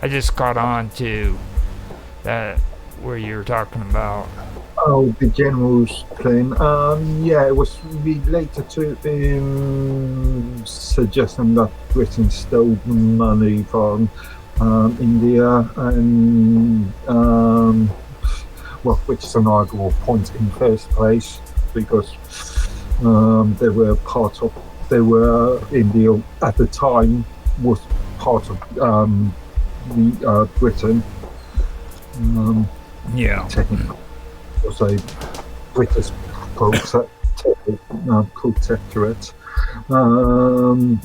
I just caught on to that where you were talking about. Oh, the general's plane. Yeah, it was related to suggesting that Britain stole money from India, and well, which is an arguable point in the first place because they were part of, they were India at the time was part of the Britain. Um, Yeah. Technically, was a British protectorate. Protectorate. Um,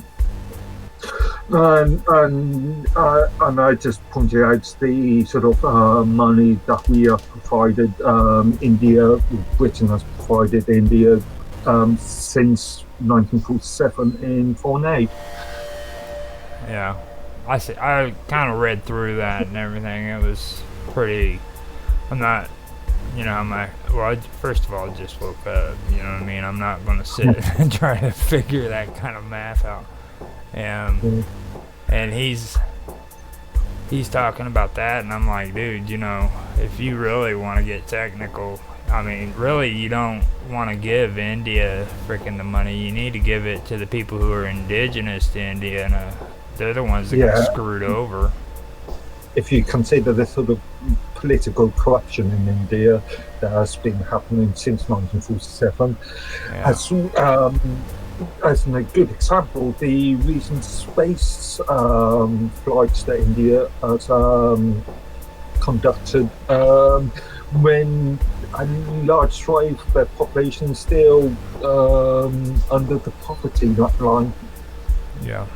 and I just pointed out the sort of money that we have provided India, Britain has provided India since 1947 in foreign aid. Yeah. I see. I kind of read through that and everything. It was pretty. I'm not. I'm like, well, first of all, I just woke up. You know what I mean? I'm not going to sit and try to figure that kind of math out. And he's talking about that, and I'm like, dude, if you really want to get technical, I mean, really, you don't want to give India freaking the money. You need to give it to the people who are indigenous to India, and they're the ones that got Yeah, screwed over. if you consider the sort of political corruption in India that has been happening since 1947, Yeah. as as a good example, the recent space flights that India has conducted, when a large swathe of their population is still under the poverty line. Yeah.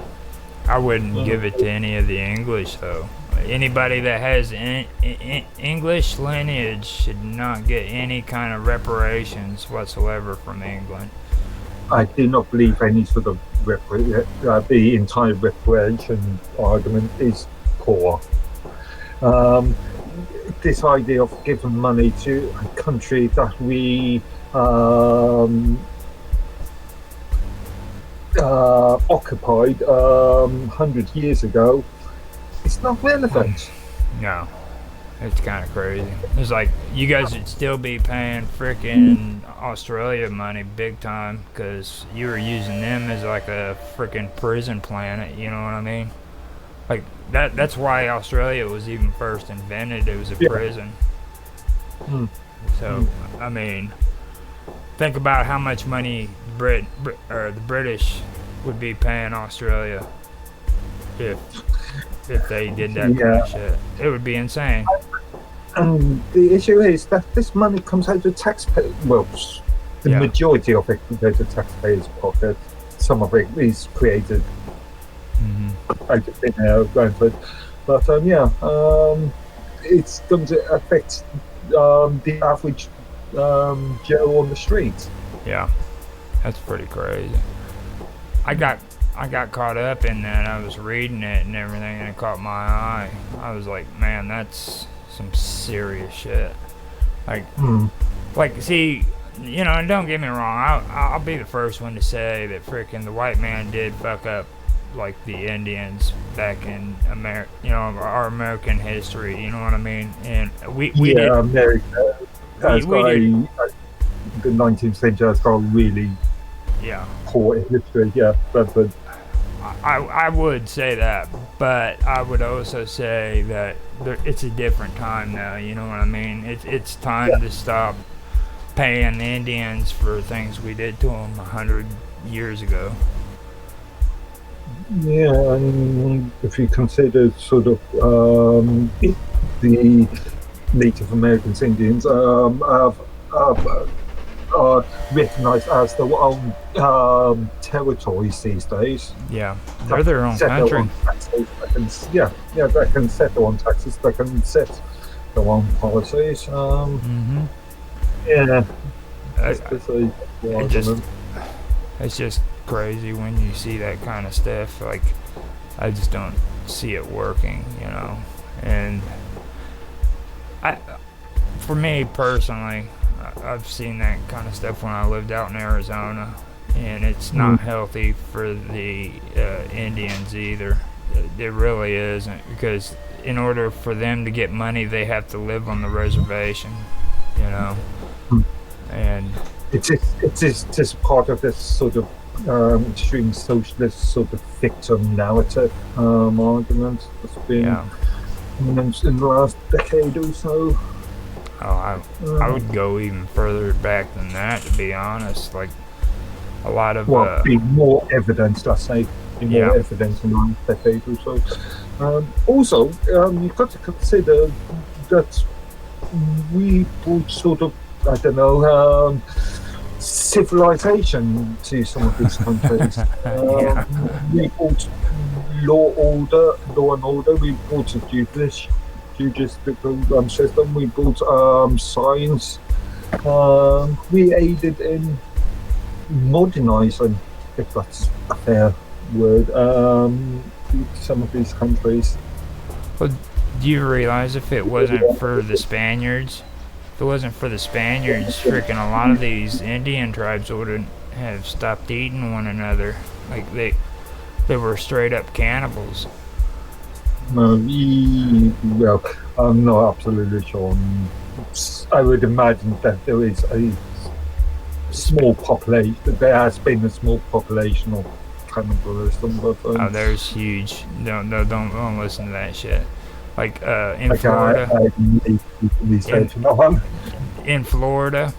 I wouldn't Uh, give it to any of the English, though. Anybody that has English lineage should not get any kind of reparations whatsoever from England. I do not believe any sort of the entire reparation argument is poor. Um, this idea of giving money to a country that we occupied 100 years ago is not relevant. No, it's kind of crazy. It's like you guys would still be paying freaking Australia money big time because you were using them as like a freaking prison planet. You know what I mean? Like That's why Australia was even first invented. It was a Yeah. prison. Mm. So Mm. I mean, think about how much money or the British would be paying Australia if if they did that kind Yeah. of shit. It would be insane. And the issue is that this money comes out of taxpayers. Well, the Yeah. majority of it goes to taxpayers' pocket. Some of it is created Hmm. out of thin air, granted. But yeah, it's going to affect the average Joe on the street. Yeah, that's pretty crazy. I got I got caught up in that. I was reading it and everything, and it caught my eye. I was like, man, that's some serious shit. Like, Hmm. see, and don't get me wrong. I'll be the first one to say that freaking the white man did fuck up, like the Indians back in America. Our American history. You know what I mean? And we did Yeah, America has we got did. the 19th century has got a really Yeah. poor history. Yeah, but I would say that, but I would also say that it's a different time now. You know what I mean? It's yeah, time to stop paying the Indians for things we did to them 100 years ago. yeah, and if you consider sort of the Native Americans, Indians have are recognized as their own territories these days. Yeah, They they're their can own set their country. own taxes. Yeah, they can set their own taxes. They can set their own policies. Hmm. Yeah, I, it's a good it just argument. it's just crazy when you see that kind of stuff. Like I just don't see it working. And I for me personally, I've seen that kind of stuff when I lived out in Arizona, and it's Mm, not healthy for the Indians either. It really isn't, because in order for them to get money, they have to live on the reservation, you know. And It is part of this sort of extreme socialist sort of victim narrative argument that's been yeah, announced in the last decade or so. oh, I would go even further back than that, to be honest. Like a lot of Well, be more evidence, let's say, be more yeah, evidence in the last decade or so. Also, you've got to consider that we brought sort of, I don't know, civilization to some of these countries. yeah, We brought law and order. We brought a judicial system. We brought science. We aided in modernizing, if that's a fair word, some of these countries. Well, do you realize if it wasn't for the Spaniards, if it wasn't for the Spaniards, freaking a lot of these Indian tribes wouldn't have stopped eating one another. Like they were straight up cannibals. Well, I'm not absolutely sure. I would imagine that there is a small population. There has been a small population of cannibalism, but Oh, there's huge. Don't listen to that shit. Like in like Florida, I need research on. in Florida,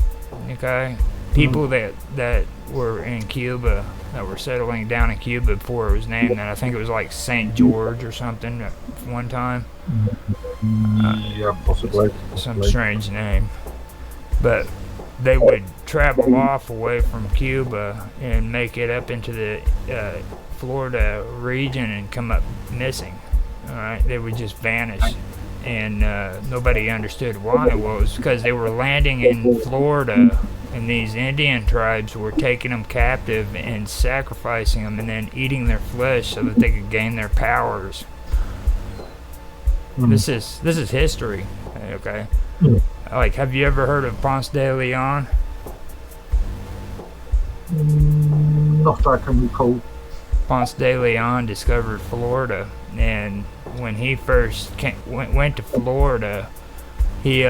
okay, people that were in Cuba, that were settling down in Cuba before it was named that. I think it was like St. George or something at one time. Yeah, possibly. Some strange name. But they would travel off away from Cuba and make it up into the Florida region and come up missing. All right, they would just vanish, and nobody understood why. Well, it was because they were landing in Florida, and these Indian tribes were taking them captive and sacrificing them, and then eating their flesh so that they could gain their powers. This is history, okay? Like, have you ever heard of Ponce de Leon? Not that I can recall. Ponce de Leon discovered Florida, and when he first went to Florida, he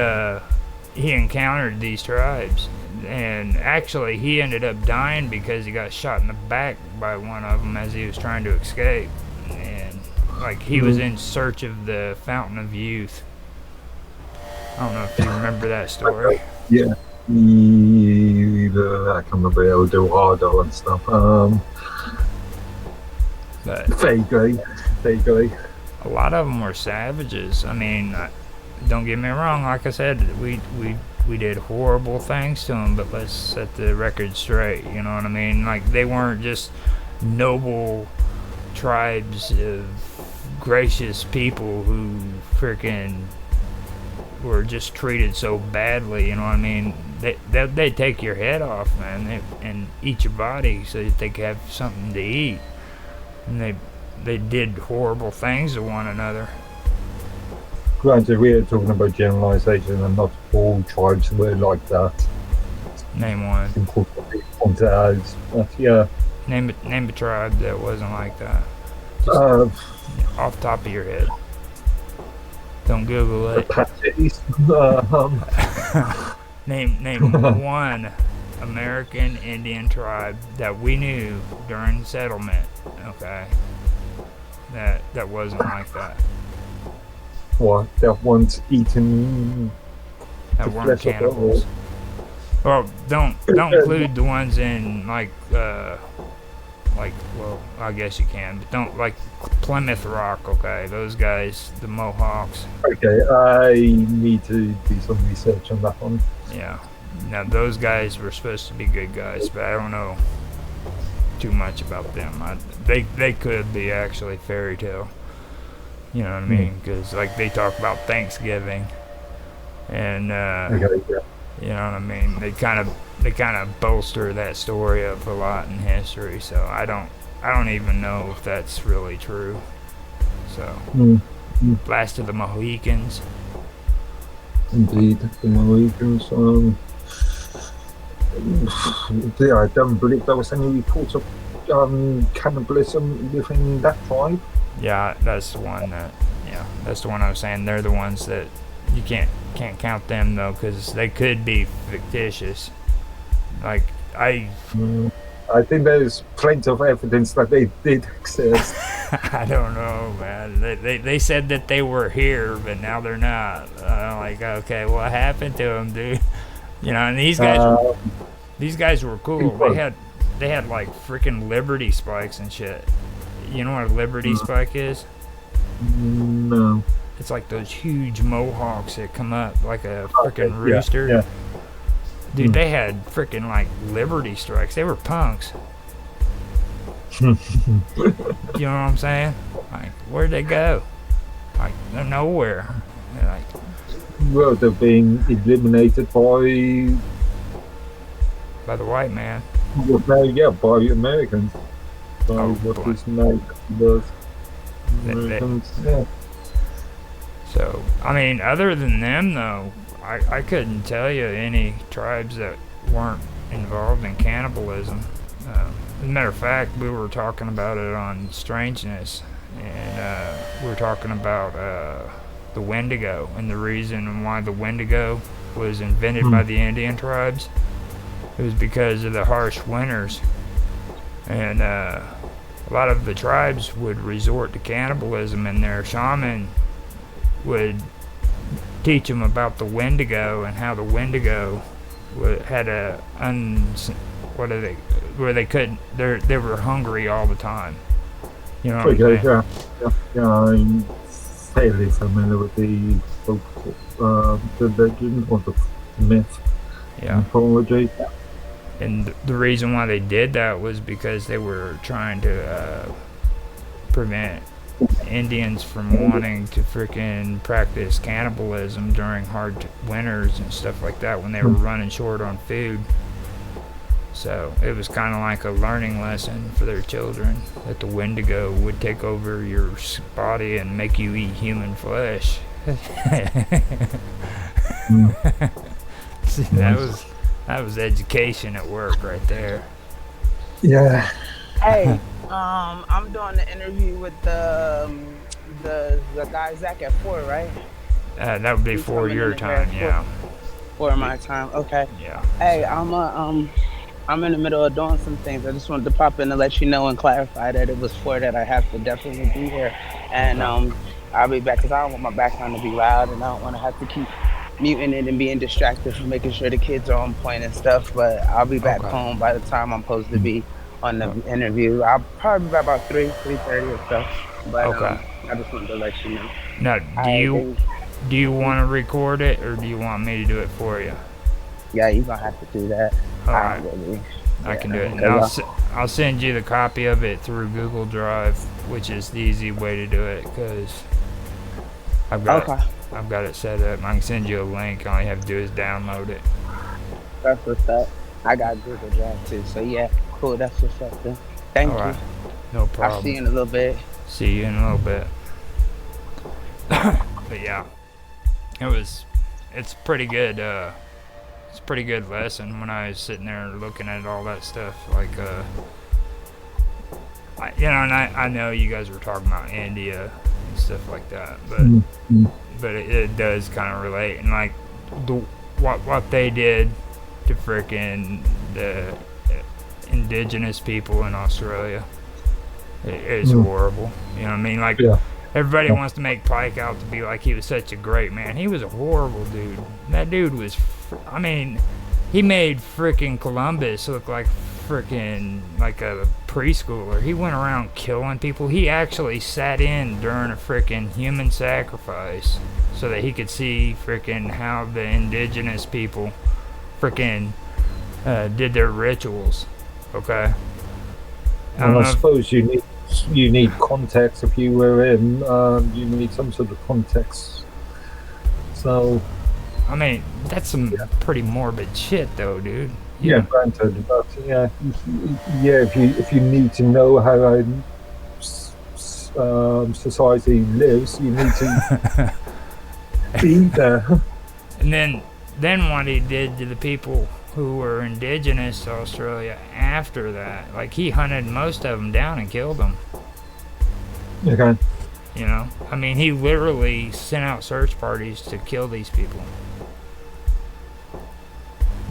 encountered these tribes, and actually he ended up dying because he got shot in the back by one of them as he was trying to escape, and like he was in search of the Fountain of Youth. I don't know if you remember that story. Yeah. I can remember El Dorado and stuff. But Vaguely. a lot of them were savages. I mean, don't get me wrong. Like I said, we did horrible things to them, but let's set the record straight. You know what I mean? Like, they weren't just noble tribes of gracious people who freaking were just treated so badly. You know what I mean? They take your head off, man, and eat your body so that they could have something to eat. And they did horrible things to one another. Granted, we are talking about generalization, and not all tribes were like that. Name one. Important to point out, but yeah. Name a tribe that wasn't like that. Just off the top of your head. Don't Google it. Apaches. Name one American Indian tribe that we knew during settlement. Okay. That wasn't like that. What? That one's eating. That weren't cannibals. Well, don't include the ones in like well, I guess you can, but don't, like Plymouth Rock. Okay, those guys, the Mohawks. Okay, I need to do some research on that one. Yeah. Now those guys were supposed to be good guys, but I don't know too much about them. They could be actually fairy tale. You know what I mean? Because like they talk about Thanksgiving, and Okay, yeah. you know what I mean. They kind of bolster that story up a lot in history. So I don't even know if that's really true. So Last of the Mohicans. Indeed, the Mohicans. Yeah, I don't believe there was any reports of cannibalism within that tribe. Yeah, that's the one that. Yeah, that's the one I was saying. They're the ones that you can't count them though, because they could be fictitious. Like I, Mm, I think there's plenty of evidence that they did exist. I don't know, man. They said that they were here, but now they're not. I'm like, okay, what happened to them, dude? You know, and Uh, these guys were cool. people, They had like freaking Liberty spikes and shit. You know what a Liberty spike is? no. It's like those huge mohawks that come up like a freaking Yeah, rooster. yeah. Dude, they had freaking like Liberty strikes. They were punks. You know what I'm saying? Like, where'd they go? Like, they're nowhere. They're like, Well, they're being eliminated by, by the white man. by Americans. By Oh, what boy. is now the They- Americans. Yeah. So, I mean, other than them, though, I couldn't tell you any tribes that weren't involved in cannibalism. As a matter of fact, we were talking about it on Strangeness, and we were talking about the Wendigo and the reason why the Wendigo was invented by the Indian tribes. It was because of the harsh winters, and a lot of the tribes would resort to cannibalism, and their shaman would teach them about the Wendigo and how the Wendigo had a what are they where they couldn't they were hungry all the time. You know what I'm Okay, saying? yeah, I'm fairly familiar with the legend or the myth, Yeah. mythology. And the reason why they did that was because they were trying to prevent Indians from wanting to freaking practice cannibalism during hard winters and stuff like that when they were running short on food. So it was kind of like a learning lesson for their children that the Wendigo would take over your body and make you eat human flesh. See, that was education at work right there. Yeah. Hey, I'm doing the interview with the guy Zach at 4, right? That would be He's for coming your in here time, at yeah. 4 my time. Okay. Yeah. Hey, I'm in the middle of doing some things. I just wanted to pop in to let you know and clarify that it was 4 that I have to definitely be here, and I'll be back because I don't want my background to be loud, and I don't want to have to keep muting it and being distracted from making sure the kids are on point and stuff. But I'll be back Okay. home by the time I'm supposed to be on the interview. I'll probably be back about 3:30 or so. But Okay. I just wanted to let you know. Now, Alright, do you want to record it or do you want me to do it for you? yeah, you're gonna have to do that. All I right. don't really- I can do it. And Okay, I'll send you the copy of it through Google Drive, which is the easy way to do it because I've got it set up. I can send you a link. All you have to do is download it. That's what's up. I got Google Drive too, so yeah, cool. That's what's up then. Thank All you. right. No I'll problem. see you in a little bit. See you in a little bit. But yeah, it's pretty good. It's a pretty good lesson when I was sitting there looking at all that stuff. Like, and I know you guys were talking about India and stuff like that, but it does kind of relate. And like what they did to frickin' the indigenous people in Australia is horrible. You know what I mean? Like, everybody wants to make Pike out to be like he was such a great man. He was a horrible dude. That dude was, he made frickin' Columbus look like frickin' like a preschooler. He went around killing people. He actually sat in during a frickin' human sacrifice so that he could see frickin' how the indigenous people frickin' did their rituals. Okay? And I suppose you need context if you were in. You need some sort of context. So. I mean, that's some pretty morbid shit, though, dude. Yeah, granted, but if you need to know how society lives, you need to be there. And then what he did to the people who were indigenous to Australia after that, like he hunted most of them down and killed them. Okay. You know, I mean, he literally sent out search parties to kill these people.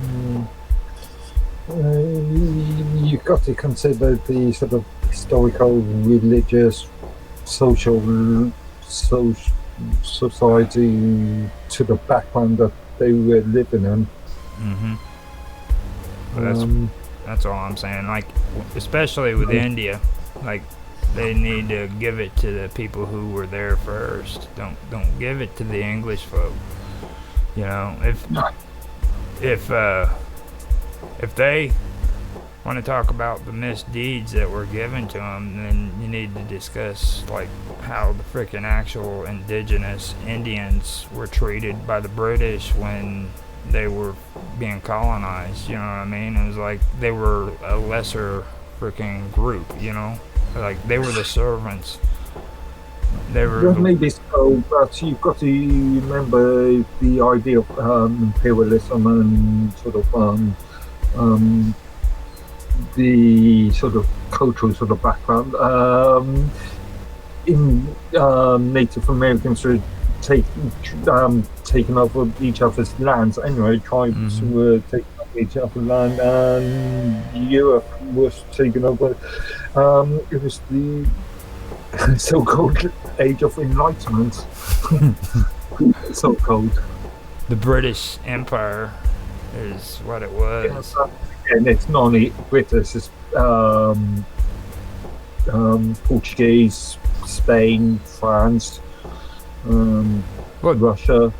Mm. You've got to consider the sort of historical, religious, social society to the background that they were living in. Mm-hmm. But Um, that's all I'm saying. Like, especially with India, like they need to give it to the people who were there first. Don't give it to the English folk. You know, if if they want to talk about the misdeeds that were given to them, then you need to discuss like how the freaking actual indigenous Indians were treated by the British when they were being colonized. You know what I mean? It was like they were a lesser freaking group. You know, like they were the servants. They were Well, the maybe so, but you've got to remember the idea of imperialism and sort of um, the sort of cultural sort of background. In Native Americans were taking over each other's lands. Anyway, tribes mm-hmm. were taking over each other's land, and Europe was taken over. It was the so-called Age of Enlightenment, so-called. The British Empire is what it was. And it's not only British, it's Portuguese, Spain, France, Well, Russia.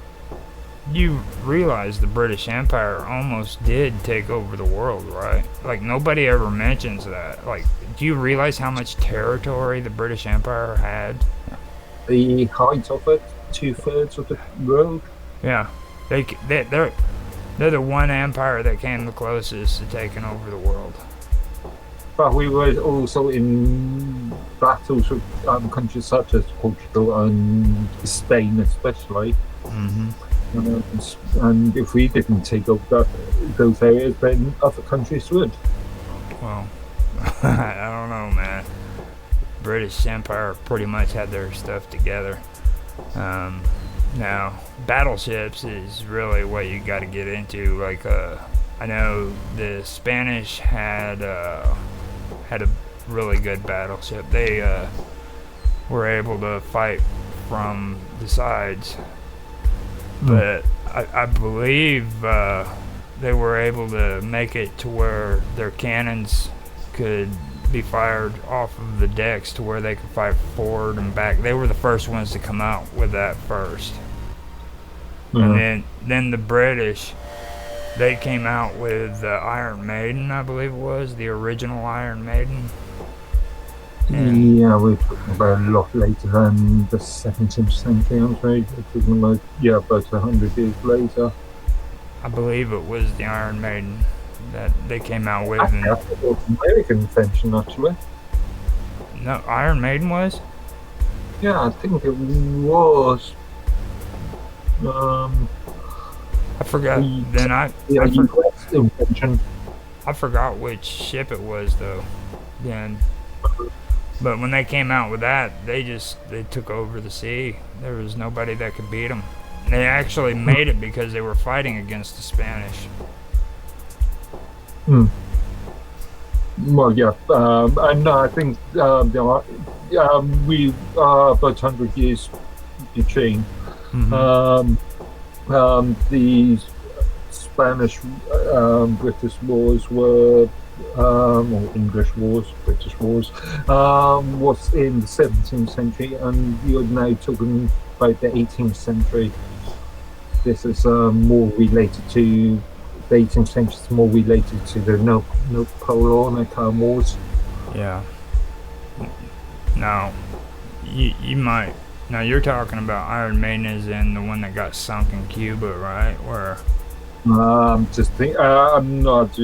you realize the British Empire almost did take over the world, right? Like nobody ever mentions that. Like, do you realize how much territory the British Empire had? The height of it, 2/3 of the world. Yeah, they're the one empire that came the closest to taking over the world. But we were also in battles with countries such as Portugal and Spain, especially. Mm-hmm. And if we didn't take over those areas, then other countries would. Well, I don't know, man. British Empire pretty much had their stuff together. Now, battleships is really what you got to get into. Like, I know the Spanish had a really good battleship. They were able to fight from the sides, but I believe they were able to make it to where their cannons could be fired off of the decks to where they could fight forward and back. They were the first ones to come out with that first. And then the British, they came out with the Iron Maiden, I believe it was, the original Iron Maiden. And yeah, we're talking about a lot later than the 17th century, I'm afraid. We're talking about, about 100 years later. I believe it was the Iron Maiden that they came out with. Actually, I think it was an American invention, actually. No, Iron Maiden was? Yeah, I think it was. I forgot. US invention. I forgot which ship it was though. Then, but when they came out with that, they took over the sea. There was nobody that could beat them. They actually made it because they were fighting against the Spanish. Well, yeah, and I think we are about 100 years between. The Spanish British wars were, or English wars, British wars, was in the 17th century, and you're now talking about the 18th century. This is more related to the 18th century. It's more related to the Napoleonic Wars. Yeah. Now, you might. Now you're talking about Iron Maiden as in the one that got sunk in Cuba, right? Where? I'm not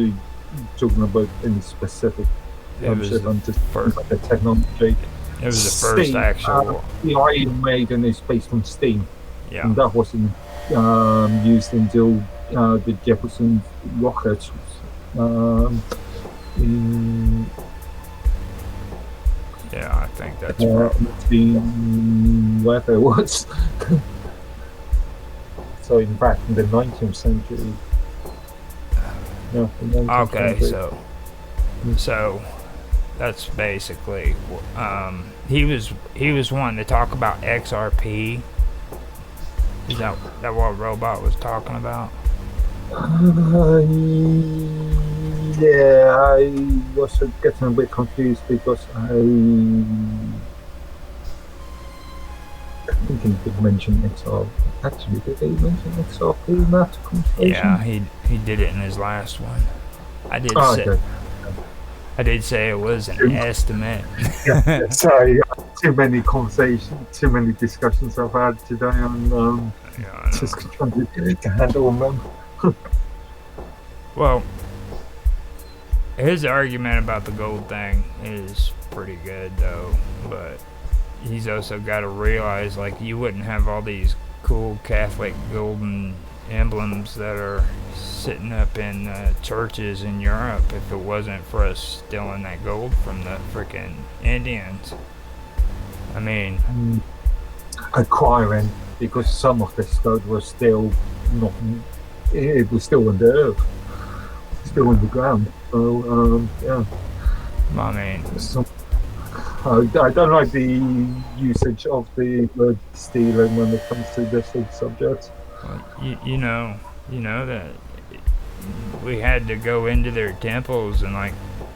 talking about any specific ship. I'm just talking about the technology. It was the first actual. The Iron Maiden is based on steam. Yeah. And that wasn't used until the Jefferson rocket Yeah, I think that's probably. The whether it was. So in fact, in the 19th century, yeah, the 19th Okay, century. so that's basically. He was wanting to talk about XRP. Is that what Robot was talking about? Yeah, I was getting a bit confused because I think he did mention XR. Actually, did he mention XRP in that conversation? Yeah, he did it in his last one. I did Oh, say okay. I did say it was an estimate. Yeah, sorry. Too many conversations, too many discussions I've had today on Yeah, I just know. trying to handle them. Well, his argument about the gold thing is pretty good though, but he's also got to realize like you wouldn't have all these cool Catholic golden emblems that are sitting up in churches in Europe if it wasn't for us stealing that gold from the freaking Indians. I mean, Acquiring, because some of the stuff was still not, it was still in the earth, still in the ground. So, yeah. I mean, So, I don't like the usage of the word stealing when it comes to this sort of subject. well, you know that we had to go into their temples and like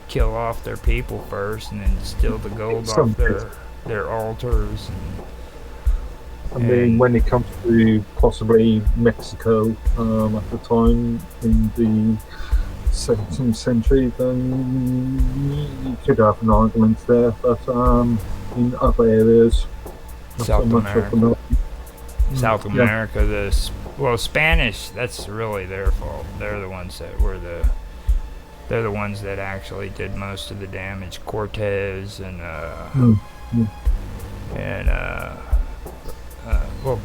kill off their people first, and then steal the gold off Some, their altars, I mean, when it comes to possibly Mexico at the time in the 17th century, then you could have an argument there. But in other areas, not so South much of America. the South yeah. America, Spanish. That's really their fault. They're the ones that were they're the ones that actually did most of the damage. Cortez and Mm, mm. and well,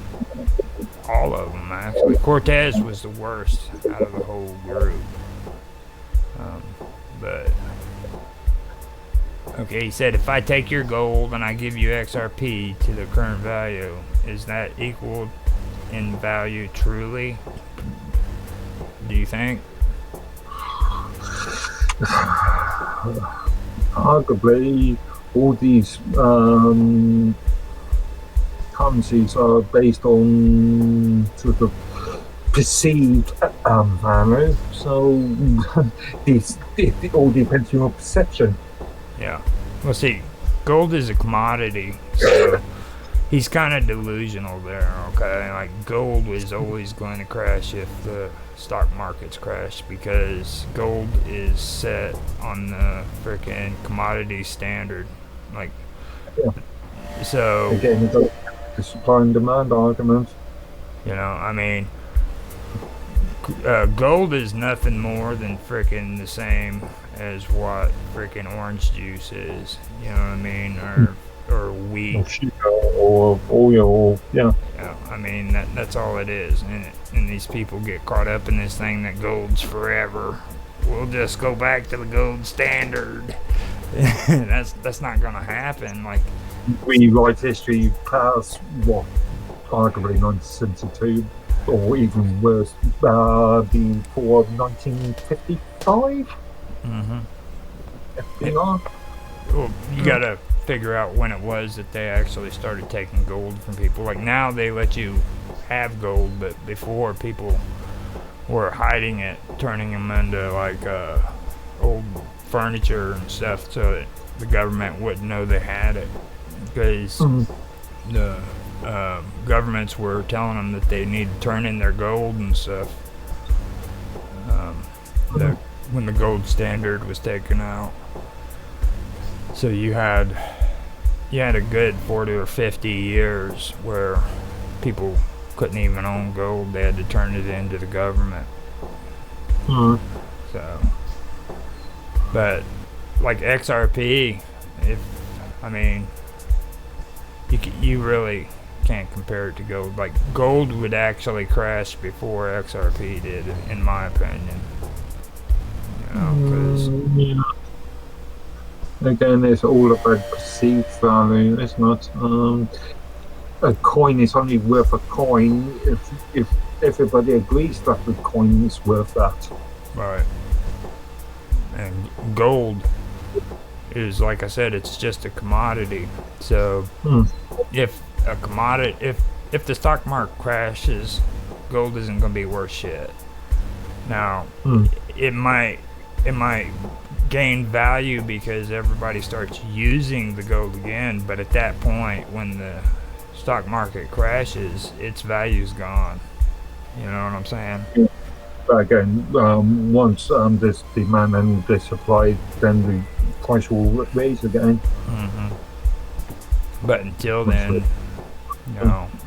all of them actually. Cortez was the worst out of the whole group. But okay, he said if I take your gold and I give you XRP to the current value, is that equal in value truly? Do you think? Arguably, all these currencies are based on sort of perceived value. So it all depends on your perception. Yeah. Well, see, gold is a commodity, so he's kind of delusional there, okay? Like, gold is always going to crash if the stock markets crash because gold is set on the freaking commodity standard. Like, Yeah. so, Again, you got the supply and demand argument. I mean, gold is nothing more than freaking the same as what freaking orange juice is. You know what I mean? Or wheat. Or sugar or oil, yeah. Yeah, I mean that's all it is, and these people get caught up in this thing that gold's forever. We'll just go back to the gold standard. That's not gonna happen. Like, We write history past what, arguably 1972, or even worse, before 1955. mm-hmm. FDR. Well, you gotta figure out when it was that they actually started taking gold from people. Like now they let you have gold, but before people were hiding it, turning them into like old furniture and stuff, so that the government wouldn't know they had it, because the governments were telling them that they need to turn in their gold and stuff. When the gold standard was taken out, so you had a good 40 or 50 years where people couldn't even own gold; they had to turn it into the government. So, but like XRP, you really can't compare it to gold. Like gold would actually crash before XRP did, in my opinion. Because Again, it's all about perceived value, isn't it? A coin is only worth a coin if everybody agrees that the coin is worth that. Right. And gold is, like I said, it's just a commodity. So Hmm. if a commodity, if the stock market crashes, gold isn't going to be worth shit. Now, Hmm. it might gain value because everybody starts using the gold again, but at that point when the stock market crashes, its value's gone. You know what I'm saying? But again, once there's demand and there's supply, then the price will raise again. Hmm. But until then,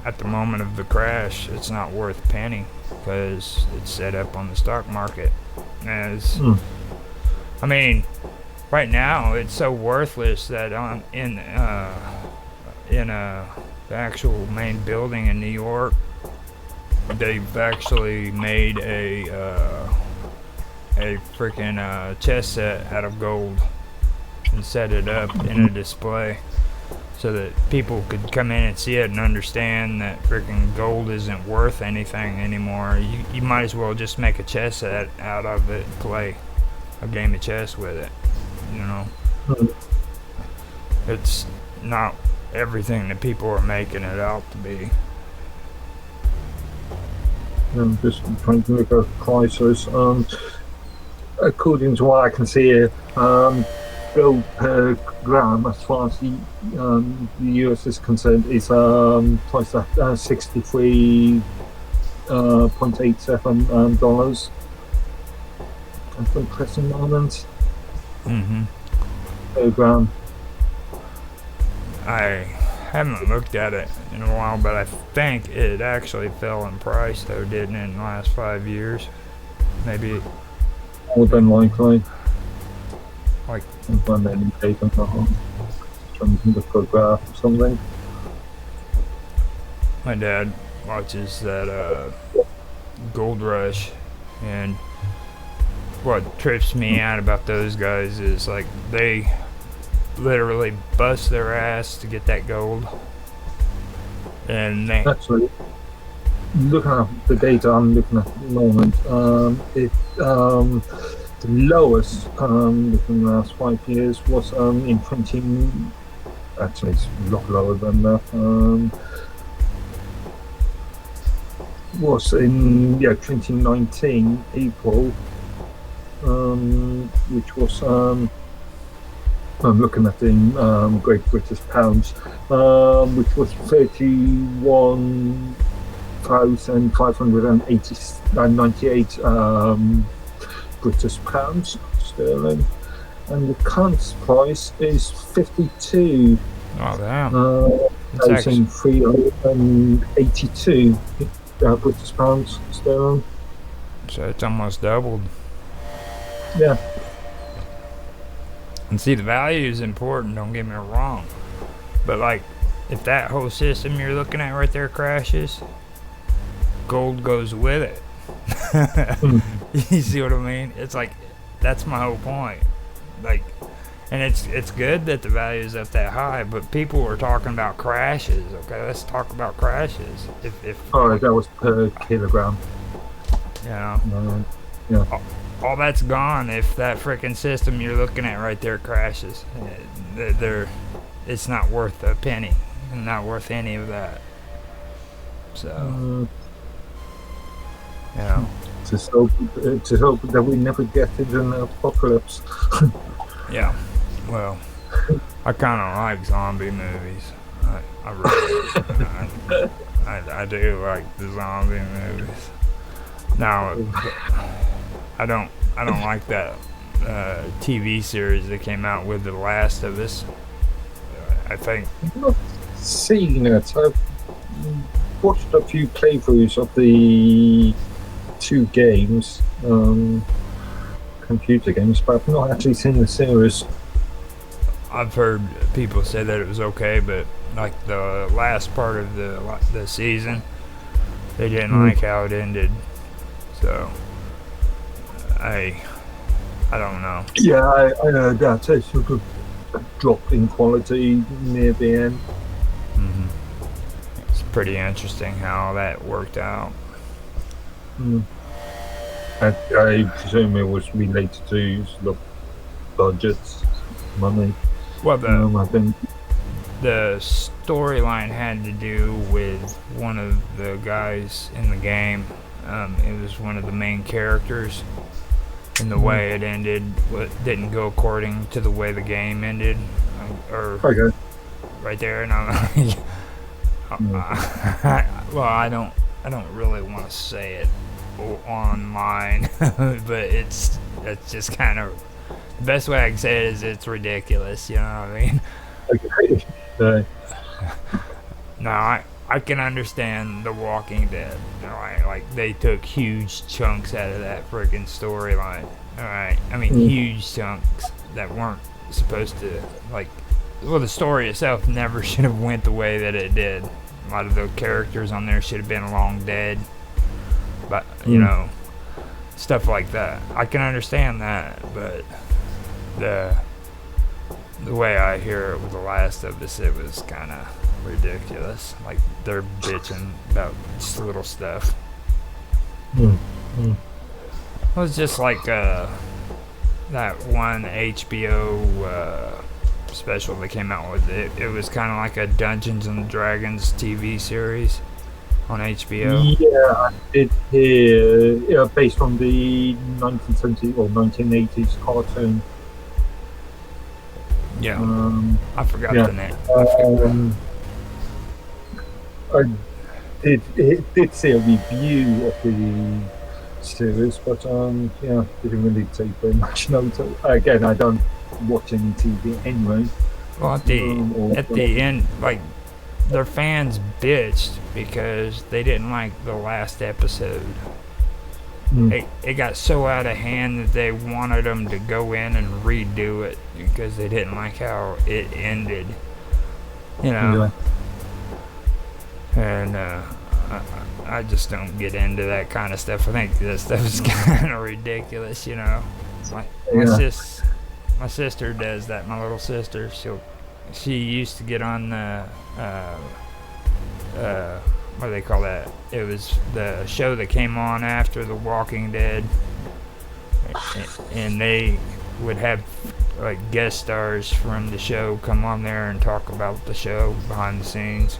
at the moment of the crash, it's not worth a penny because it's set up on the stock market as, Hmm. I mean, right now it's so worthless that the actual main building in New York, they've actually made a freaking chess set out of gold and set it up in a display so that people could come in and see it and understand that freaking gold isn't worth anything anymore. You might as well just make a chess set out of it and play a game of chess with it. You know, Hmm. it's not everything that people are making it out to be. I'm just trying to look at prices. According to what I can see here, gold per gram, as far as the US is concerned, is priced at $63.87 at the present moment Mm-hmm. per gram. I haven't looked at it in a while, but I think it actually fell in price, though, didn't it, in the last 5 years? Maybe, More than likely. like, When they taken from the photograph or something. my dad watches that Gold Rush, and what trips me out about those guys is, like, they literally bust their ass to get that gold. And they, Actually, looking at the data I'm looking at the moment, the lowest within the last 5 years was in 20. Actually, it's a lot lower than that. Was in 2019 April, which was I'm looking at in Great British pounds, which was 31,598 British pounds sterling, and the current price is 52. oh damn, it's actually, 1,382 British pounds sterling. so it's almost doubled. Yeah. And see, the value is important, don't get me wrong. But, like, if that whole system you're looking at right there crashes, gold goes with it. You see what I mean? It's like, that's my whole point. Like, and it's good that the value is up that high, but people were talking about crashes. Okay, let's talk about crashes. If Oh, that was per kilogram. you know, Yeah. all that's gone if that freaking system you're looking at right there crashes. It's not worth a penny. Not worth any of that. So, Just hope that we never get into an apocalypse. yeah. Well, I kind of like zombie movies. I really, I do like the zombie movies. Now, I don't like that TV series that came out with The Last of Us. I think. I've not seen it. I've watched a few playthroughs of the two games, computer games, but I've not actually seen the series. I've heard people say that it was okay, but like the last part of the season, they didn't like how it ended. So I don't know. Yeah, I heard that. dropped in quality near the end. It's pretty interesting how that worked out. Mm. I presume it was related to sort of budgets, money. Well, I think. the storyline had to do with one of the guys in the game. It was one of the main characters, and the way it ended didn't go according to the way the game ended. Or Okay. right there, and I'm well, I don't really want to say it online, but it's just kind of the best way I can say it is it's ridiculous. You know what I mean? Okay. No, I can understand The Walking Dead. Alright, like they took huge chunks out of that freaking storyline. Alright, I mean huge chunks that weren't supposed to, like, well, the story itself never should have went the way that it did. A lot of the characters on there should have been long dead, but you know, stuff like that. I can understand that, but the way I hear it with The Last of Us, it was kind of ridiculous. Like they're bitching about just little stuff. It was just like that one HBO special they came out with. It was kind of like a Dungeons and Dragons TV series on HBO. Yeah, I did hear, yeah, based on the 1970s or 1980s cartoon. Yeah, I forgot the name. I did see a review of the series, but yeah, didn't really take very much note. Again, I don't watch any TV anyway. Well, at the end, like their fans bitched because they didn't like the last episode. It got so out of hand that they wanted them to go in and redo it because they didn't like how it ended. You know. Yeah. And I just don't get into that kind of stuff. I think that stuff is kind of ridiculous, you know. My sister does that. My little sister, she used to get on the what do they call that? It was the show that came on after The Walking Dead, and they would have like guest stars from the show come on there and talk about the show behind the scenes.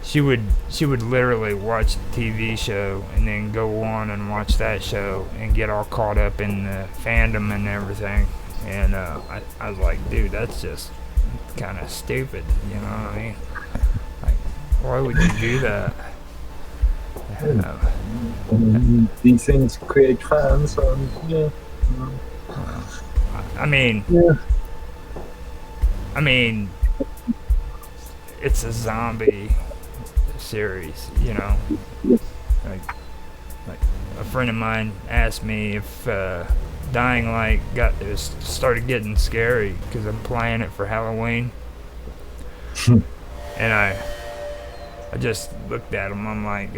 She would literally watch the TV show and then go on and watch that show and get all caught up in the fandom and everything. And I was like, dude, that's just kind of stupid. You know what I mean? Like, why would you do that? These things create fans, and yeah. I mean, it's a zombie series, you know. Like a friend of mine asked me if Dying Light started getting scary because I'm playing it for Halloween, and I just looked at him. I'm like,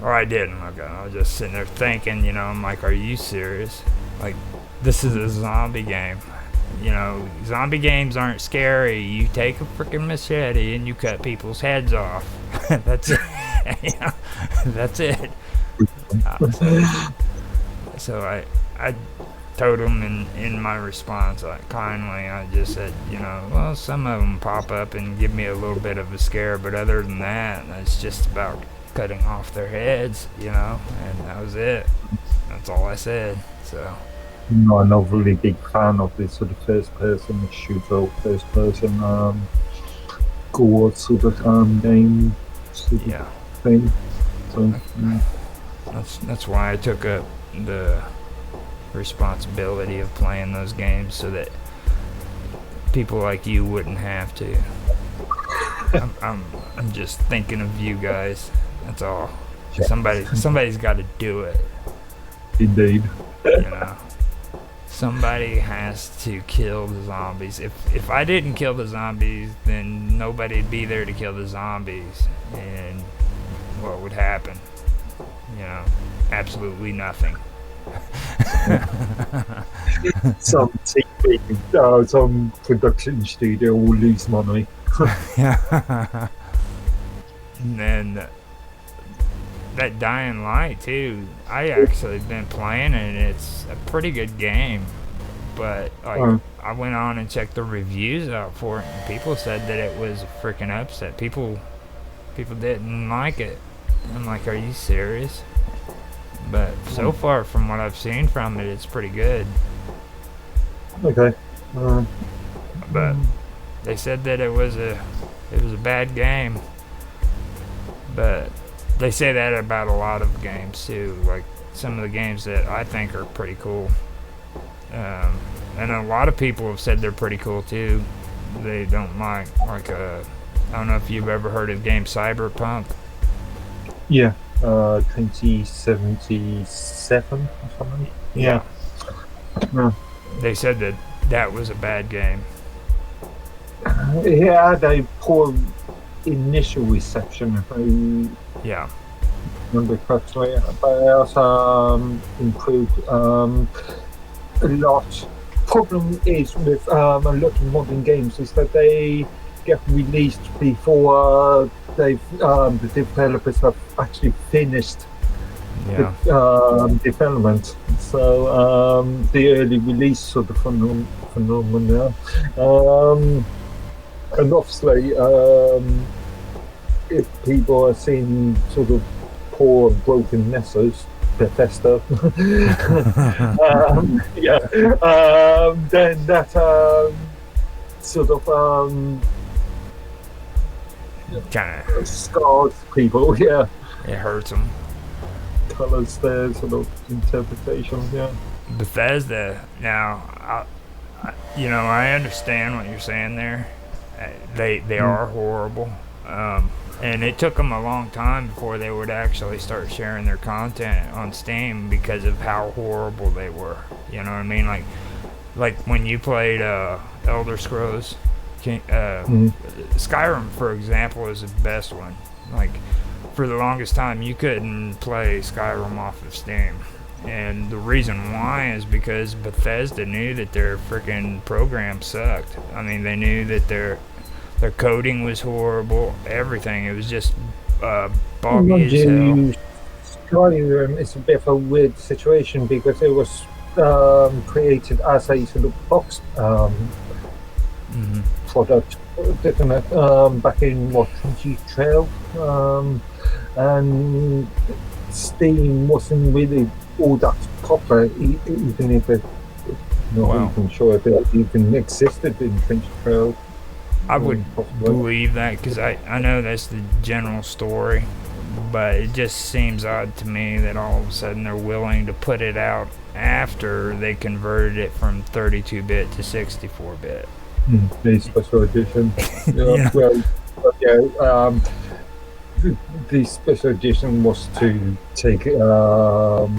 or I didn't. I was just sitting there thinking, you know. I'm like, are you serious? Like, this is a zombie game. You know, zombie games aren't scary. You take a freaking machete and you cut people's heads off. That's it. That's it. So I told him in my response, like, kindly, I just said, you know, well, some of them pop up and give me a little bit of a scare, but other than that, it's just about cutting off their heads, you know, and that was it. That's all I said. So. No, I'm not really big fan of this sort of first-person shooter, first-person gore sort of game sort of thing. So that's why I took up the responsibility of playing those games so that people like you wouldn't have to. I'm just thinking of you guys. That's all. Somebody's got to do it. Indeed. You know. Somebody has to kill the zombies. If I didn't kill the zombies, then nobody'd be there to kill the zombies. And what would happen? You know, absolutely nothing. Some TV, some production studio will lose money. Yeah. And then that Dying Light too. I actually been playing it. And it's a pretty good game, but like I went on and checked the reviews out for it, and people said that it was a freaking upset. People didn't like it. I'm like, are you serious? But so far, from what I've seen from it, it's pretty good. Okay. But they said that it was a bad game. But they say that about a lot of games too. Like some of the games that I think are pretty cool. And a lot of people have said they're pretty cool too. They don't like I don't know if you've ever heard of the game Cyberpunk. Yeah. 2077 or something. Yeah. They said that was a bad game. Yeah, they poor initial reception, if I Yeah. remember correctly, but it also improved a lot. Problem is with a lot of modern games is that they get released before the developers have actually finished Yeah. the development. So the early release sort of phenomenon. And obviously, if people are seeing sort of poor broken messes, Bethesda, then that sort of Kind scars people. Yeah, it hurts them. colors their sort of interpretation. Yeah. Bethesda. Now, I understand what you're saying there. They are horrible, and it took them a long time before they would actually start sharing their content on Steam because of how horrible they were. You know what I mean? Like when you played Elder Scrolls, Skyrim, for example, is the best one. Like for the longest time, you couldn't play Skyrim off of Steam. And the reason why is because Bethesda knew that their freaking program sucked. I mean, they knew that their coding was horrible. Everything. It was just boggy as hell. Skyrim is a bit of a weird situation because it was created as a sort of box product, didn't it? Back in 2012, and Steam wasn't really all that proper, even if it not even sure if it even existed in 2012. I would believe that because I know that's the general story, but it just seems odd to me that all of a sudden they're willing to put it out after they converted it from 32-bit to 64-bit. The special edition. Yeah. The special edition was to take or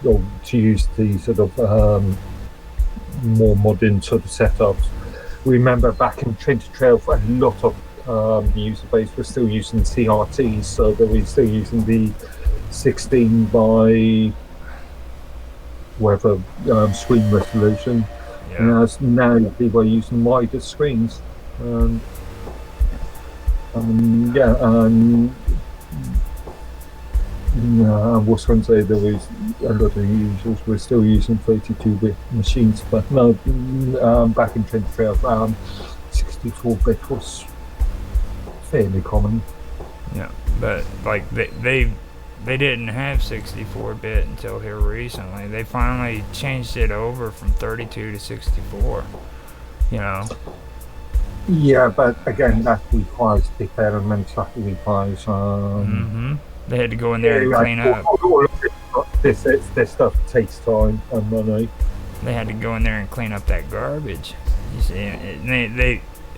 to use the sort of more modern sort of setups. Remember back in 2012, a lot of the user base was still using CRTs, so they were still using the 16 by whatever screen resolution. Yeah. Now people are using wider screens. I was going to say there was a lot of users were still using 32-bit machines, but no, back in 2012, 64-bit was fairly common. Yeah, but like they didn't have 64-bit until here recently. They finally changed it over from 32 to 64. You know. Yeah, but again, that requires development. That requires. They had to go in there and clean up. All this stuff takes time and money. They had to go in there and clean up that garbage. You see,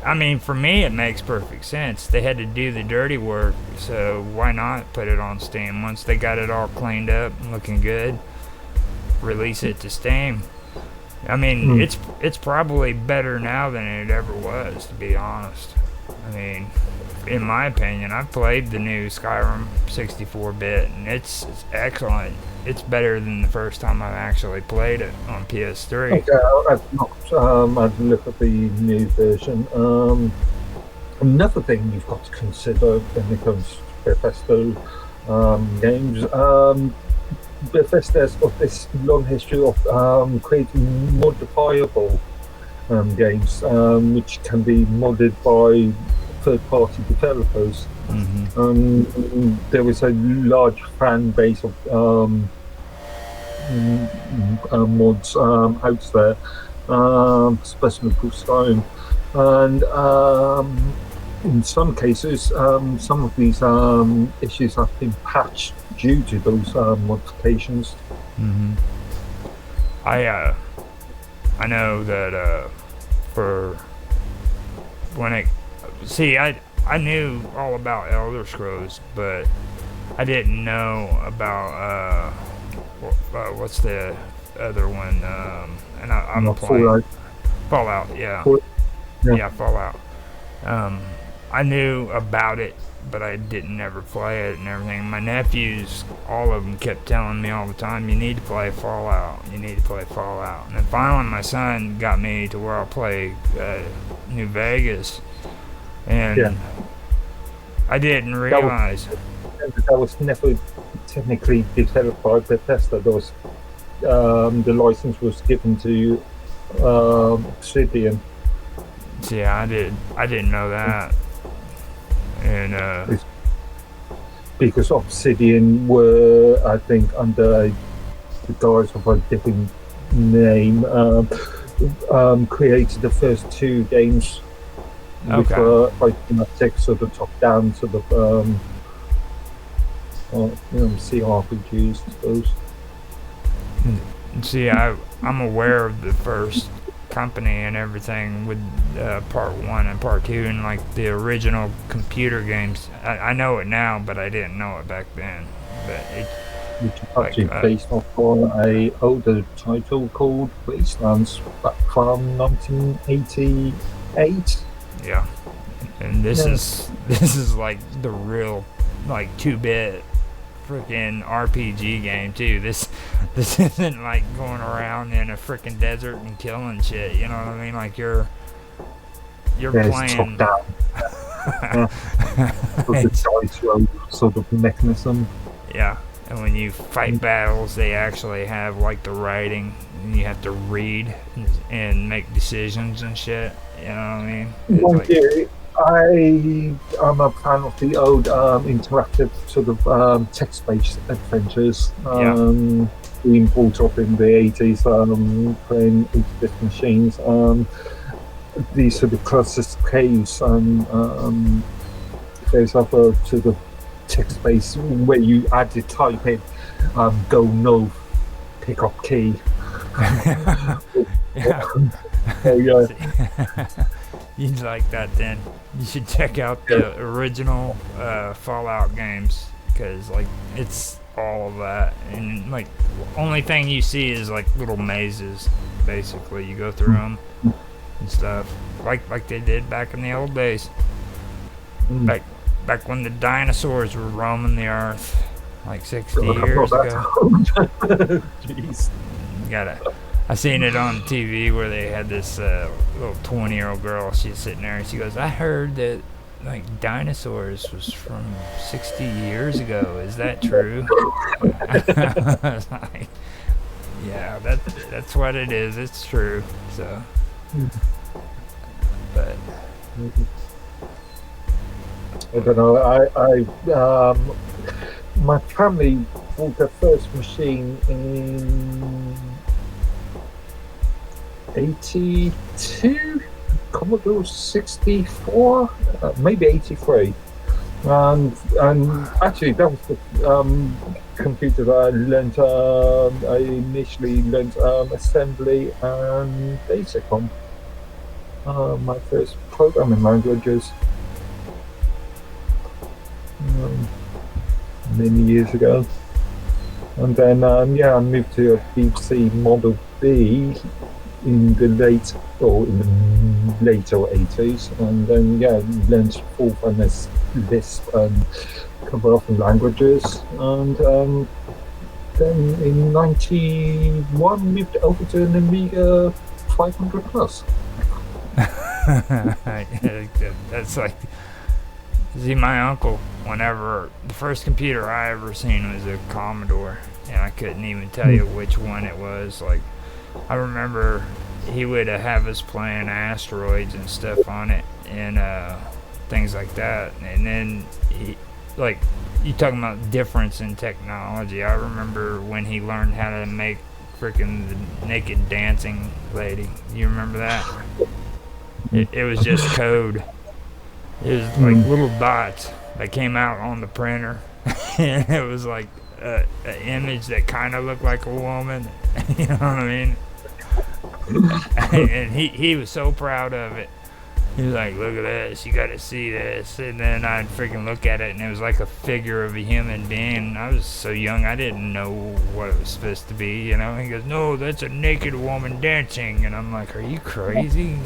I mean, for me, it makes perfect sense. They had to do the dirty work, so why not put it on Steam? Once they got it all cleaned up and looking good, release it to Steam. I mean, it's probably better now than it ever was, to be honest. I mean, in my opinion, I've played the new Skyrim 64-bit, and it's excellent. It's better than the first time I actually played it on PS3. Okay, I've not had a look at the new version. Another thing you've got to consider when it comes to Bethesda games, Bethesda's got this long history of creating modifiable games, which can be modded by third-party developers. There is a large fan base of mods out there, especially for Skyrim, and in some cases, some of these issues have been patched due to those modifications. I know that for when it I knew all about Elder Scrolls, but I didn't know about what's the other one? And I'm playing Fallout. Yeah, Fallout. I knew about it, but I didn't ever play it and everything. My nephews, all of them, kept telling me all the time, "You need to play Fallout. You need to play Fallout." And then finally, my son got me to where I'll play New Vegas, and I didn't realize that was never technically developed by Bethesda. There was the license was given to Obsidian. See, I didn't know that, and because Obsidian were, I think, under the guise of a different name, created the first two games, which were like sort of top-down sort of CRPGs, I suppose. See, I'm aware of the first company and everything with part 1 and part 2 and like the original computer games. I know it now, but I didn't know it back then. But which is actually based off on a older title called Wastelands back from 1988. Yeah, and this is like the real like 2-bit freaking RPG game too. This isn't like going around in a freaking desert and killing shit. You know what I mean? Like you're playing. Top down. With the dice roll sort of mechanism. Yeah, and when you fight battles, they actually have like the writing, and you have to read and make decisions and shit. You know what I mean? I'm a fan of the old interactive sort of text-based adventures being brought up in the 80s, playing 8-bit machines. These sort of classic caves there's other sort of text-based where you add the type in go no pick up key. You'd like that then. You should check out the original Fallout games, because like it's all of that, and like only thing you see is like little mazes. Basically, you go through them and stuff, like they did back in the old days. Back when the dinosaurs were roaming the earth, like 60 years ago. Jeez. I seen it on TV where they had this little 20-year-old girl. She's sitting there and she goes, "I heard that like dinosaurs was from 60 years ago. Is that true?" I was like, yeah, that's what it is. It's true. So, but I don't know. My family bought their first machine in 82, Commodore 64, maybe 83, and actually that was the computer that I learned. I initially learned assembly and basic on. My first programming languages many years ago, and then I moved to a BBC Model B in the later 80s, and then learned full and Lisp and a couple of languages, and then in 91 moved over to an Amiga 500 plus. That's like, see, my uncle, whenever the first computer I ever seen was a Commodore, and I couldn't even tell you which one it was. Like, I remember he would have us playing asteroids and stuff on it, and things like that. And then like, you talking about difference in technology. I remember when he learned how to make freaking the naked dancing lady. You remember that? It was just code. It was like little dots that came out on the printer, and it was like an image that kind of looked like a woman. You know what I mean? And he was so proud of it. He was like, "Look at this! You got to see this." And then I'd freaking look at it, and it was like a figure of a human being. I was so young, I didn't know what it was supposed to be. You know? He goes, "No, that's a naked woman dancing." And I'm like, "Are you crazy?"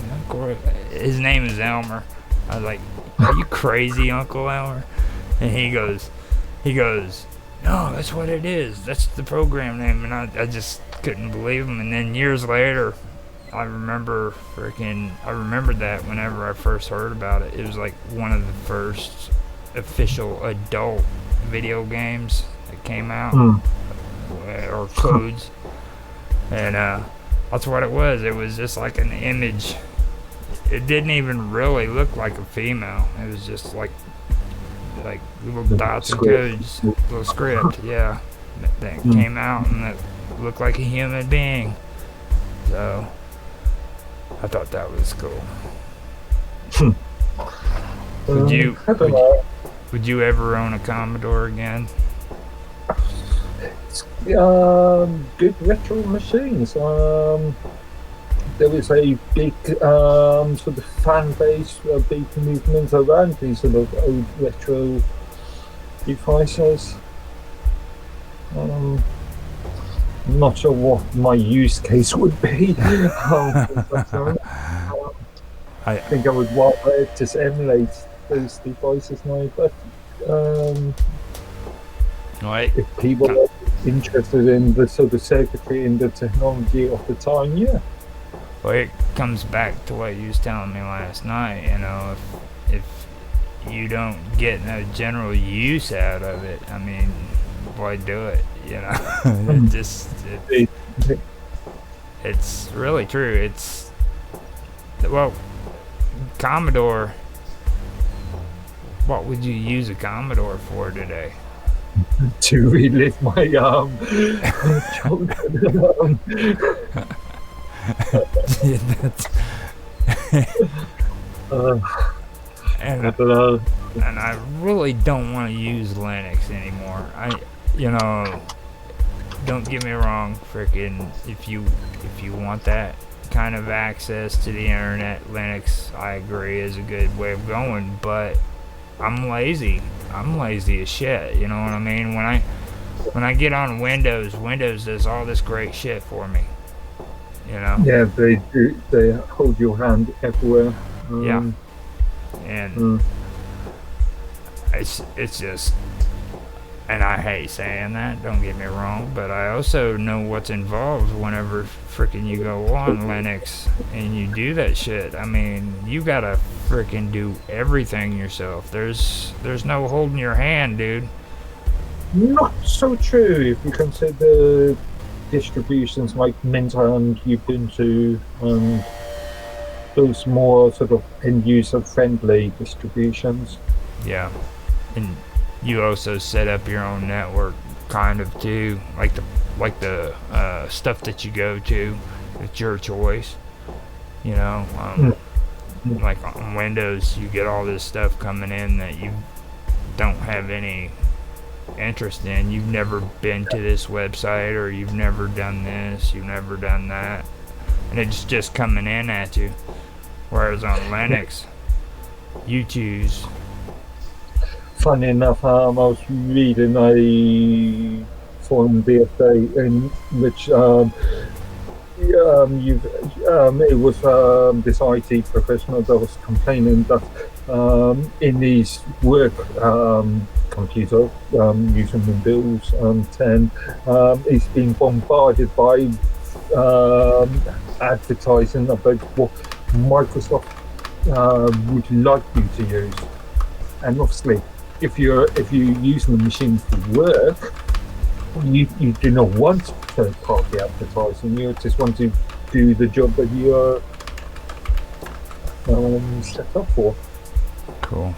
His name is Elmer. I was like, "Are you crazy, Uncle Elmer?" And he goes, "No, that's what it is. That's the program name." And I just couldn't believe him. And then years later, I remember that whenever I first heard about it. It was like one of the first official adult video games that came out, or codes. And that's what it was. It was just like an image. It didn't even really look like a female. It was just like little dots and codes, little script, yeah, that came out and that looked like a human being. So I thought that was cool. Would you ever own a Commodore again? Good retro machines. There was a big sort of fan base, a big movement around these sort of old retro devices. I'm not sure what my use case would be. I think I would rather just emulate those devices now, but if people are interested in the sort of circuitry and the technology of the time, yeah. Well, it comes back to what you was telling me last night. You know, if you don't get no general use out of it, I mean, why do it? You know, it's really true. Well, Commodore. What would you use a Commodore for today? To relive my childhood. And I really don't want to use Linux anymore. Don't get me wrong, frickin', if you want that kind of access to the internet, Linux, I agree, is a good way of going, but I'm lazy. I'm lazy as shit, you know what I mean? When I get on Windows does all this great shit for me. You know? Yeah, they do. They hold your hand everywhere. Yeah, and it's just, and I hate saying that. Don't get me wrong, but I also know what's involved whenever freaking you go on Linux and you do that shit. I mean, you gotta freaking do everything yourself. There's no holding your hand, dude. Not so true if you consider distributions like Mint and Ubuntu and those more sort of end-user friendly distributions. Yeah, and you also set up your own network, kind of too, like the stuff that you go to. It's your choice, you know. Like on Windows, you get all this stuff coming in that you don't have any interest in. You've never been to this website, or you've never done this, you've never done that, and it's just coming in at you. Whereas on Linux, you choose. Funny enough, I was reading a forum the other day in which it was this IT professional that was complaining that in his work computer using Windows 10, he's been bombarded by advertising about what Microsoft would like you to use. And obviously, if you're using the machine for work, you do not want third-party advertising. You just want to do the job that you're set up for. Cool.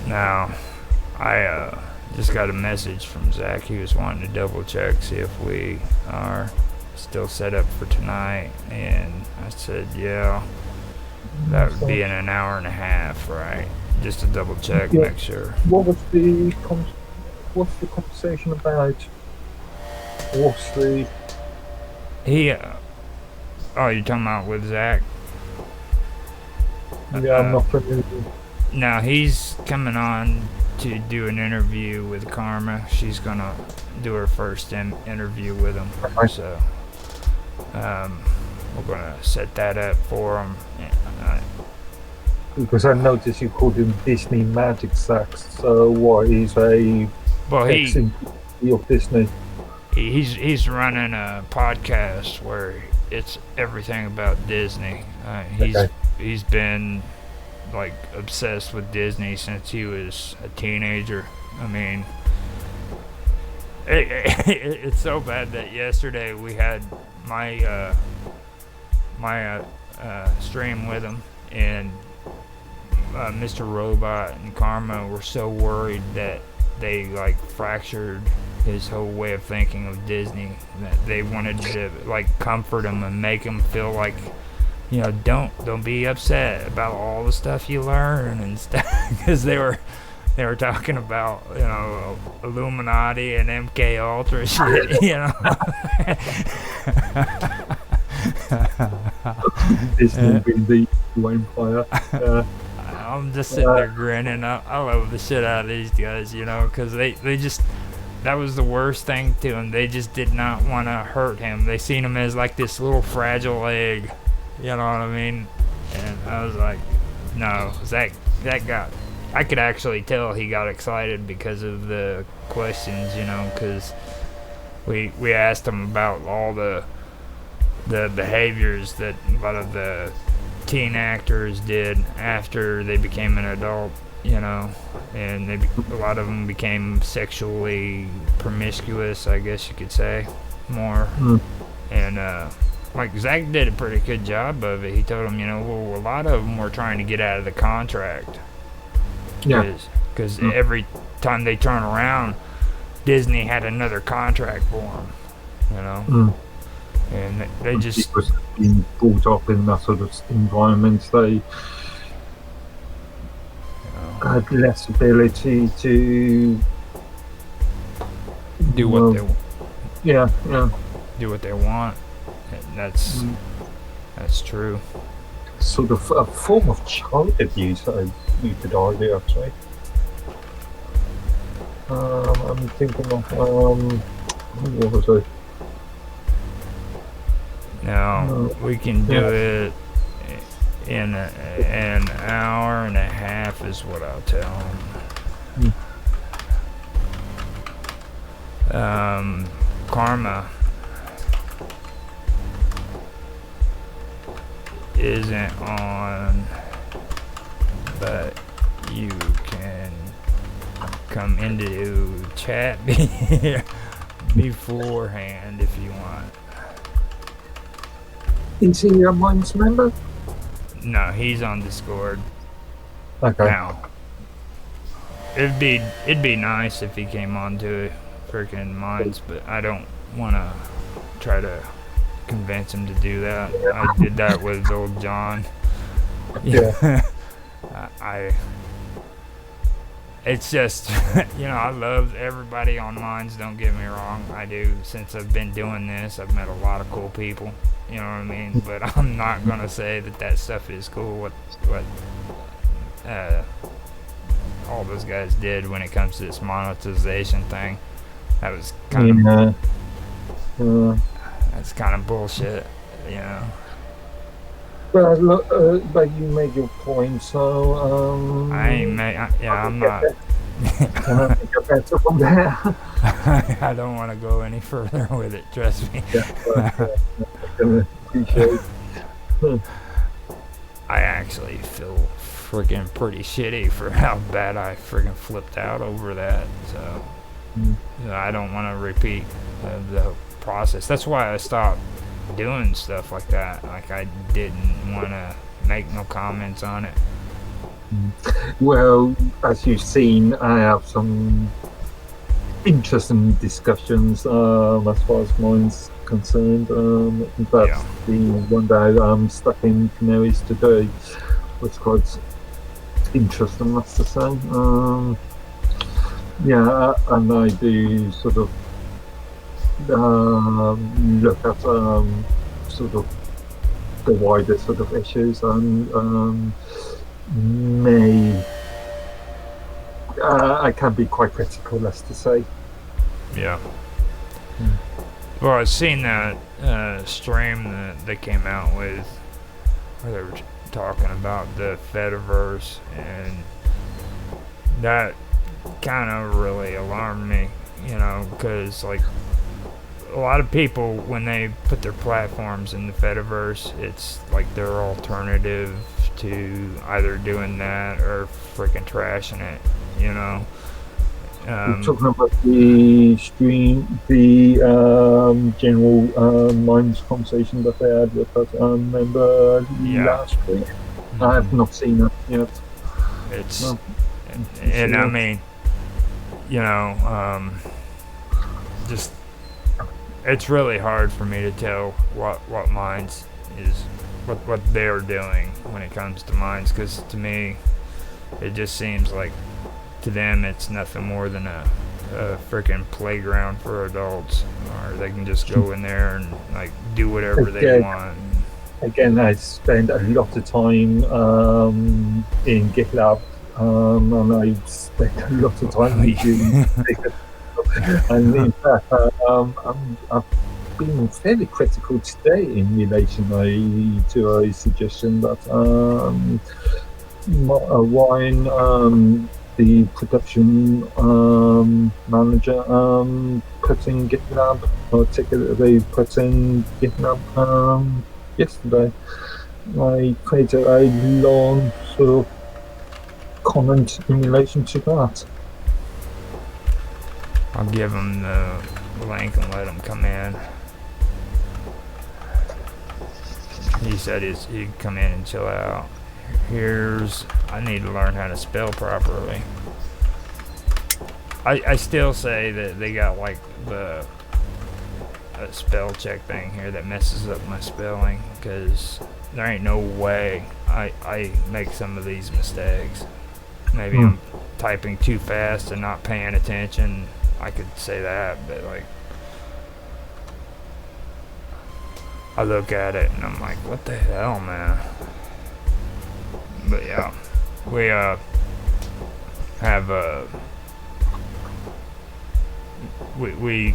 Now, I just got a message from Zach. He was wanting to double check, see if we are still set up for tonight, and I said, yeah, that would be in an hour and a half, right? Just to double check, Yeah. make sure. What's the conversation about? What's the He, oh, you're talking about with Zach? yeah? I'm not familiar. No, he's coming on to do an interview with Karma. She's gonna do her first interview with him. Okay. So, we're gonna set that up for him. Because I noticed you called him Disney Magic Sax. So what? He's a Well, ex-employee of Disney. he's running a podcast where it's everything about Disney. He's been like obsessed with Disney since he was a teenager. I mean, it's so bad that yesterday we had my stream with him, and Mr. Robot and Karma were so worried that they like fractured his whole way of thinking of Disney, that they wanted to like comfort him and make him feel like, you know, don't be upset about all the stuff you learn and stuff, because they were talking about, you know, Illuminati and MK Ultra shit, you know. Disney being the empire. I'm just sitting there grinning. I love the shit out of these guys, you know, because they just, that was the worst thing to him. They just did not want to hurt him. They seen him as like this little fragile egg, you know what I mean? And I was like, no, that got, I could actually tell he got excited because of the questions, you know, because we asked him about all the behaviors that a lot of the teen actors did after they became an adult, you know, and a lot of them became sexually promiscuous, I guess you could say, more. And like Zach did a pretty good job of it. He told them, you know, well, a lot of them were trying to get out of the contract. Yeah. Because every time they turn around, Disney had another contract for them, you know. And they just because being brought up in that sort of environment, they had less ability to do what they yeah do what they want. And that's true. Sort of a form of child abuse, you could argue, actually. I'm thinking of what was it? Now we can do it in an hour and a half, is what I'll tell them. Karma isn't on, but you can come into chat beforehand if you want. Is he a Minds member? No, he's on Discord. Okay. Now, it'd be nice if he came on to freaking Minds, but I don't want to try to convince him to do that. I did that with old John. Yeah. It's just, you know, I love everybody on Minds, don't get me wrong. I do. Since I've been doing this, I've met a lot of cool people. You know what I mean? But I'm not going to say that stuff is cool, what all those guys did when it comes to this monetization thing. That was kind of... Uh, That's kind of bullshit, you know. but look, but you made your point, so Yeah, I I'm get not. that. Can I make a better from there? I don't want to go any further with it. Trust me. Yeah, but, I can appreciate. I actually feel freaking pretty shitty for how bad I freaking flipped out over that. So Mm. I don't want to repeat the process. That's why I stopped doing stuff like that. Like I didn't want to make no comments on it. Well, as you've seen, I have some interesting discussions as far as mine's concerned. That's Yeah. the one that I'm stuck in Canaries today, which is quite interesting, that's to say. Yeah, and I do sort of look at sort of the wider sort of issues and may I can be quite critical, let's to say. Yeah. Mm. Well, I've seen that stream that they came out with where they were talking about the Fediverse, and that kind of really alarmed me, you know, because like a lot of people when they put their platforms in the Fediverse, it's like their alternative to either doing that or freaking trashing it, you know. We're talking about the stream, the general minds conversation that they had with that member Yeah. last week. I have not seen it yet. It's No, and I so, mean, you know, just it's really hard for me to tell what Minds is, what they're doing when it comes to Minds, because to me, it just seems like to them it's nothing more than a freaking playground for adults, or they can just go in there and like do whatever they again, want. again, I spend a lot of time in GitLab, and I spend a lot of time using and in fact, I've been fairly critical today in relation to a suggestion that Ryan, the production manager, put in GitLab, or ticket they put in GitLab yesterday. I created a long sort of comment in relation to that. I'll give them the link and let them come in. He said he'd come in and chill out. I need to learn how to spell properly. I still say that they got like the spell check thing here that messes up my spelling, because there ain't no way I make some of these mistakes. Maybe I'm typing too fast and not paying attention. I could say that, but like I look at it and I'm like, what the hell, man? But yeah, we have we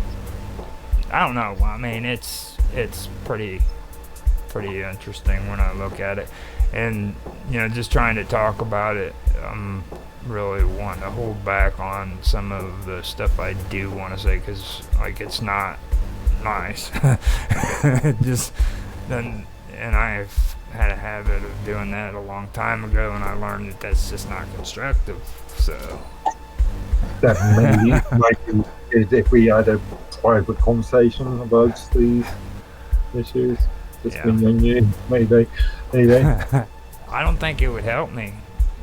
I don't know. I mean, it's pretty interesting when I look at it, and you know, just trying to talk about it. I'm really wanting to hold back on some of the stuff I do want to say, because like it's not nice. Just then, and I've had a habit of doing that a long time ago, and I learned that that's just not constructive. So That might be good if we had a private conversation about these issues. Just yeah. between you, maybe. I don't think it would help me,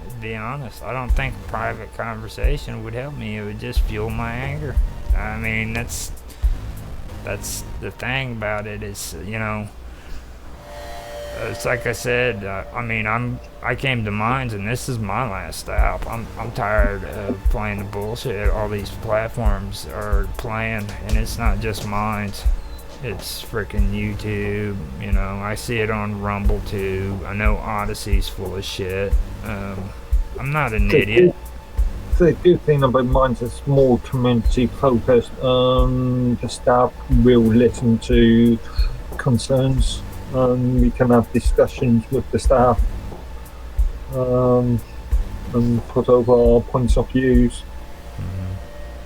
to be honest. I don't think private conversation would help me. It would just fuel my anger. I mean, that's the thing about it is, you know, it's like I said. I mean, I came to Minds, and this is my last stop. I'm tired of playing the bullshit all these platforms are playing, and it's not just Minds. It's freaking YouTube. You know, I see it on Rumble too. I know Odyssey's full of shit. I'm not an idiot. the good thing about mine is it's more community focused. The staff will listen to concerns. We can have discussions with the staff and put over our points of views.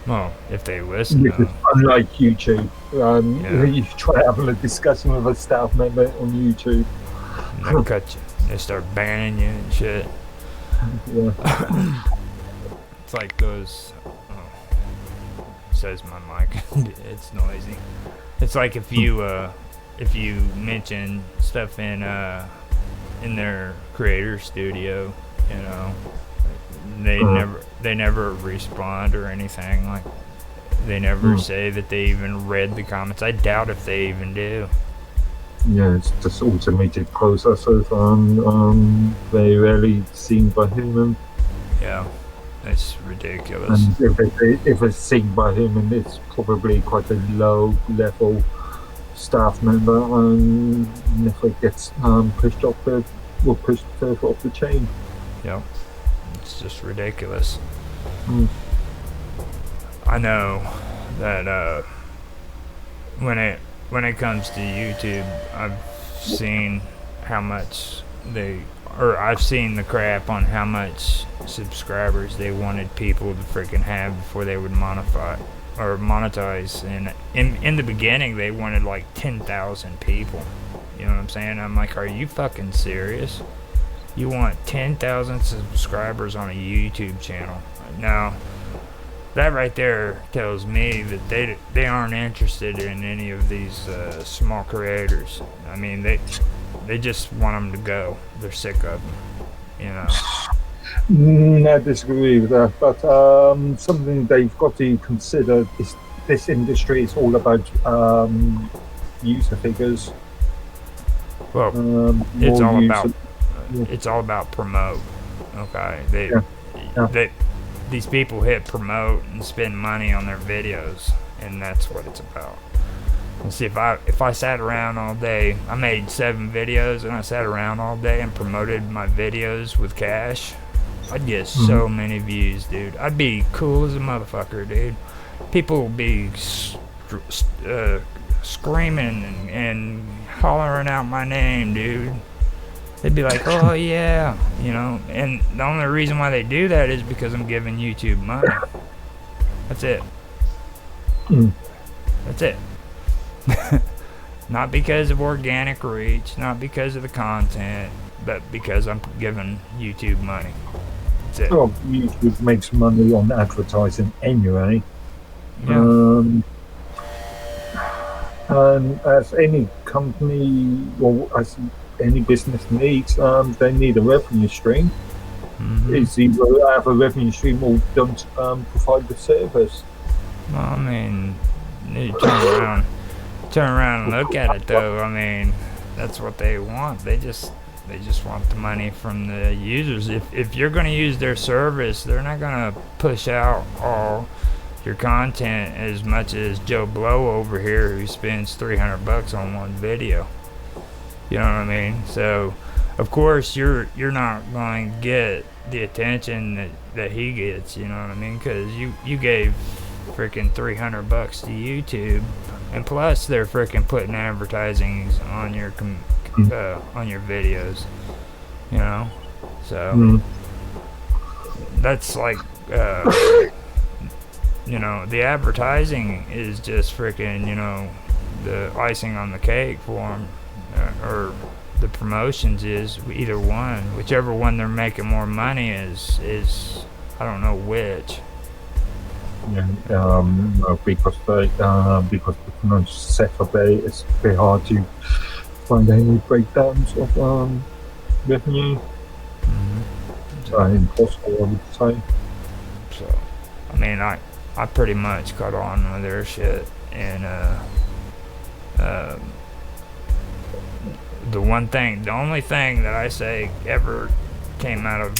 Well, if they listen, Which is unlike YouTube. Yeah. You try having a discussion with a staff member on YouTube. they cut you. They start banning you and shit. Yeah. It's like those. Oh, says my mic. It's noisy. It's like if you mention stuff in their creator studio, you know, they never respond or anything. Like they never say that they even read the comments. I doubt if they even do. Yeah, it's just automated processes very rarely seen by human. Yeah, it's ridiculous. And if it's seen by human, it's probably quite a low level staff member and never gets pushed off the or pushed further off the chain. Yep, it's just ridiculous. Mm. I know that when it comes to YouTube, I've seen how much I've seen the crap on how much subscribers they wanted people to freaking have before they would monetize. And in the beginning, they wanted like 10,000 people. You know what I'm saying? I'm like, are you fucking serious? You want 10,000 subscribers on a YouTube channel? Now, that right there tells me that they aren't interested in any of these small creators. I mean, they just want them to go. They're sick of them, you know. I disagree with that, but something they've got to consider is this industry is all about user figures. Well, it's all about promote. Okay, these people hit promote and spend money on their videos, and that's what it's about. And see, if I sat around all day, I made 7 videos, and I sat around all day and promoted my videos with cash, I'd get so many views, dude. I'd be cool as a motherfucker, dude. People would be screaming and hollering out my name, dude. They'd be like, oh yeah, you know, and the only reason why they do that is because I'm giving YouTube money. That's it. That's it. Not because of organic reach, not because of the content, but because I'm giving YouTube money. That's it. Well, YouTube makes money on advertising anyway. Yeah. And as any company or as any business needs, they need a revenue stream. It's either have a revenue stream or don't provide the service. Well, I mean, you turn around and look at it though. I mean, that's what they want. They just want the money from the users. If you're going to use their service, they're not going to push out all your content as much as Joe Blow over here, who spends $300 on one video. You know what I mean? So, of course, you're not going to get the attention that he gets. You know what I mean? Because you gave freaking $300 to YouTube, and plus they're freaking putting advertising on your videos. You know, so that's like. You know, the advertising is just freaking, you know, the icing on the cake for them, or the promotions is either one, whichever one they're making more money is I don't know which. Yeah, because the financial setup there, it's very hard to find any breakdowns of revenue. Impossible, I would say. So, I mean, I pretty much caught on with their shit, and the only thing that I say ever came out of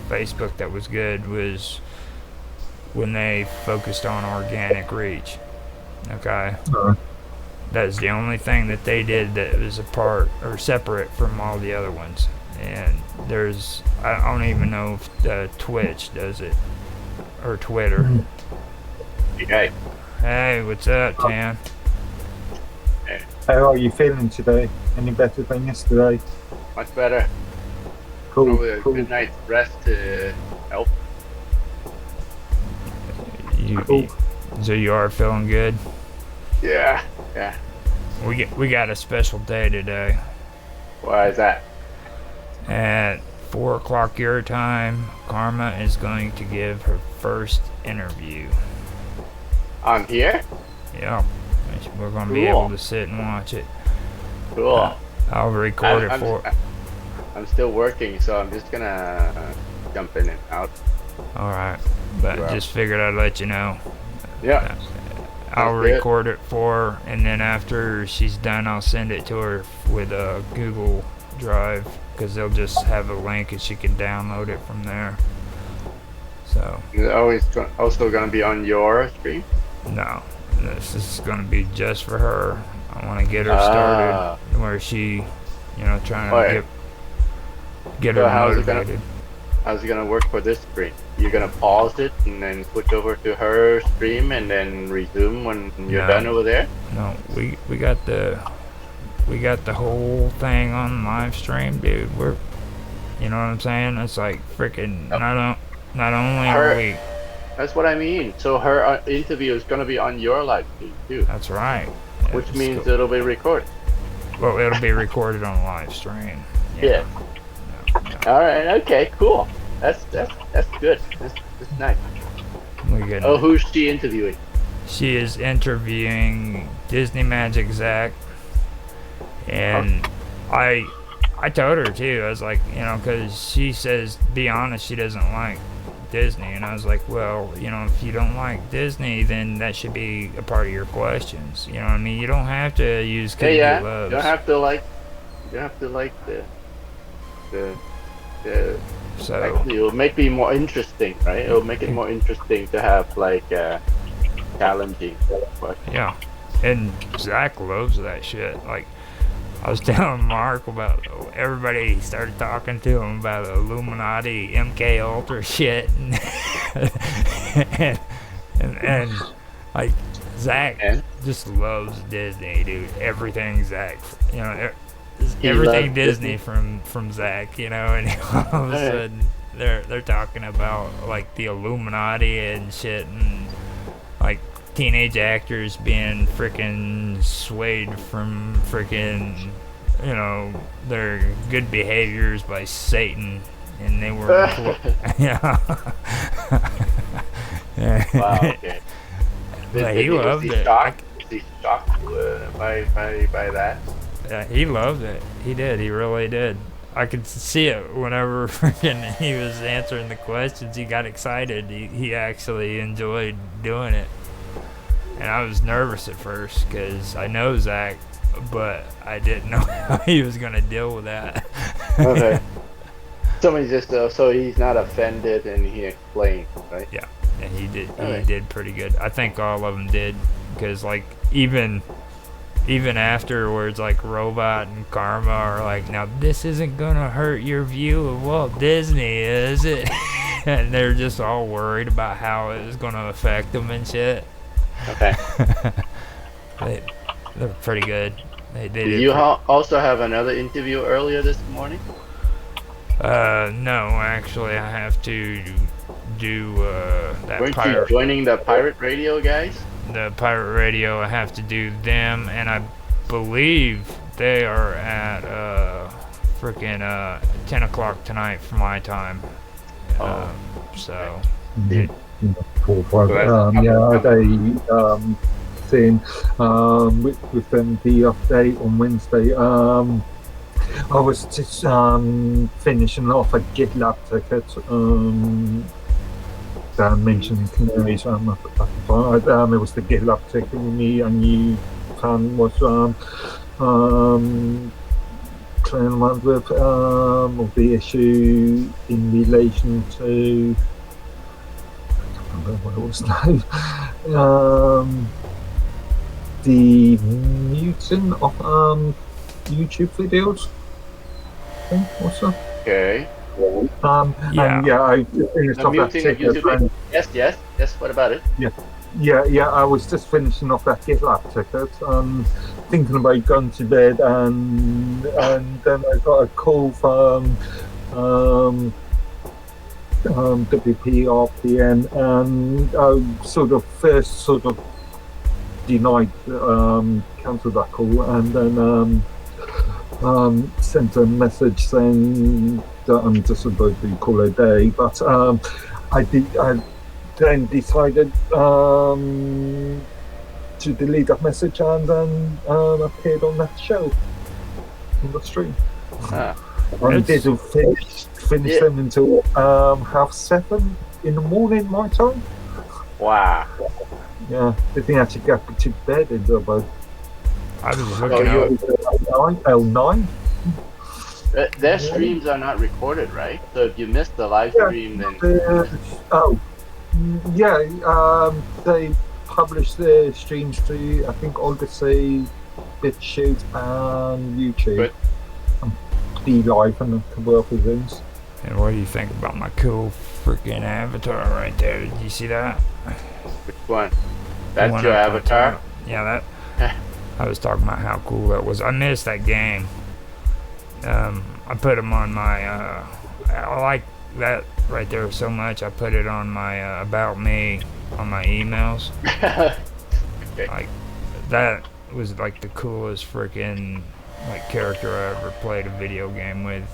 Facebook that was good was when they focused on organic reach. Okay, that is the only thing that they did that was apart or separate from all the other ones. and I don't even know if Twitch does it or Twitter. Hey. Hey, what's up, Tan? How are you feeling today? Any better than yesterday? Much better. Cool, Probably a cool. good night's rest to help. Cool. So you are feeling good? Yeah. We got a special day today. Why is that? At 4 o'clock your time, Karma is going to give her first interview. On here? Yeah. We're going to be Cool. able to sit and watch it. Cool. I'll record it for... I'm still working, so I'm just gonna jump in and out. Alright. But Wow. just figured I'd let you know. Yeah. I'll Sounds good. record it for her, and then after she's done, I'll send it to her with a Google Drive, because they'll just have a link and she can download it from there. So, Is it always also gonna be on your stream? no, this is going to be just for her. I want to get her started where she, trying to Alright. get So her how's it motivated. How's it gonna work for this stream? You're gonna pause it and then switch over to her stream and then resume when you're No. done over there? No, we got the whole thing on live stream, dude. You know what I'm saying? It's like freaking not only are Her- we. That's what I mean. So her interview is gonna be on your live stream too, That's right. which It's means cool. it'll be recorded. Well, it'll be recorded on live stream. Yeah. No. All right. Okay. Cool. That's good. That's nice. We good. Oh, who's she interviewing? She is interviewing Disney Magic Zach, and I told her too. I was like, because she says, be honest, she doesn't like Disney, and I was like, well, if you don't like Disney, then that should be a part of your questions. You know what I mean? You don't have to use Yeah, Cookie yeah. Loves. You don't have to like the So Actually, it'll make it more interesting, right? It'll make it more interesting to have like challenging questions. yeah, and Zach loves that shit. Like, I was telling Mark about everybody started talking to him about Illuminati, MK Ultra shit, and like Zach And? just loves Disney, dude. Everything Zach, He everything loves Disney Disney? from Zach, and all of a Alright. sudden they're talking about like the Illuminati and shit, and like teenage actors being freaking swayed from freaking their good behaviors by Satan, and they were yeah. Wow. Okay. But he loved Was he it. shocked? Was he shocked by that? He loved it. He did. He really did. I could see it whenever freaking he was answering the questions. He got excited. He actually enjoyed doing it. And I was nervous at first because I know Zach, but I didn't know how he was going to deal with that. Okay. Somebody just so he's not offended and he explained, right? Yeah, and he did. Alright. He did pretty good. I think all of them did, because like even afterwards, like Robot and Karma are like, now this isn't gonna hurt your view of Walt Disney, is it? And they're just all worried about how it was gonna affect them and shit. Okay. They're pretty good. They Did did. you also have another interview earlier this morning? No, actually, I have to do that Weren't you pirate. joining the pirate radio guys? The pirate radio, I have to do them, and I believe they are at freaking 10 o'clock tonight for my time. So Yeah, 4 or 5. So that's- Yeah, they thing with them the update on Wednesday. I was just finishing off a GitLab ticket. That I mentioned in Canaries. It was the GitLab ticket with me, and you was clearing one with of the issue in relation to. I can't remember what it was now. The mutant of YouTube videos. think, or so. Okay. Yeah. And yeah, I finished The off that muting of ticket, YouTube. and Yes. What about it? yeah, I was just finishing off that GitLab ticket, thinking about going to bed, and then I got a call from WPRPN, and I sort of denied, cancelled that call, and then sent a message saying that I'm just about to call a day. But I then decided to delete that message, and then appeared on that show on the stream. Ah, I It's- didn't finish Yeah. them until 7:30 in the morning my time. wow. Yeah, didn't actually get to bed until about I was Oh, looking you- up. 9. Their streams are not recorded, right? So if you miss the live Yeah. stream, then They publish their streams to, I think, Odyssey, BitChute, and YouTube. Good. Be live and a couple of other things. And what do you think about my cool freaking avatar right there? Did you see that? which one? The That's one your up on avatar. top. Yeah, that. I was talking about how cool that was. I missed that game. I put them on my. I like that right there so much. I put it on my about me on my emails. Okay. Like that was like the coolest freaking like character I ever played a video game with.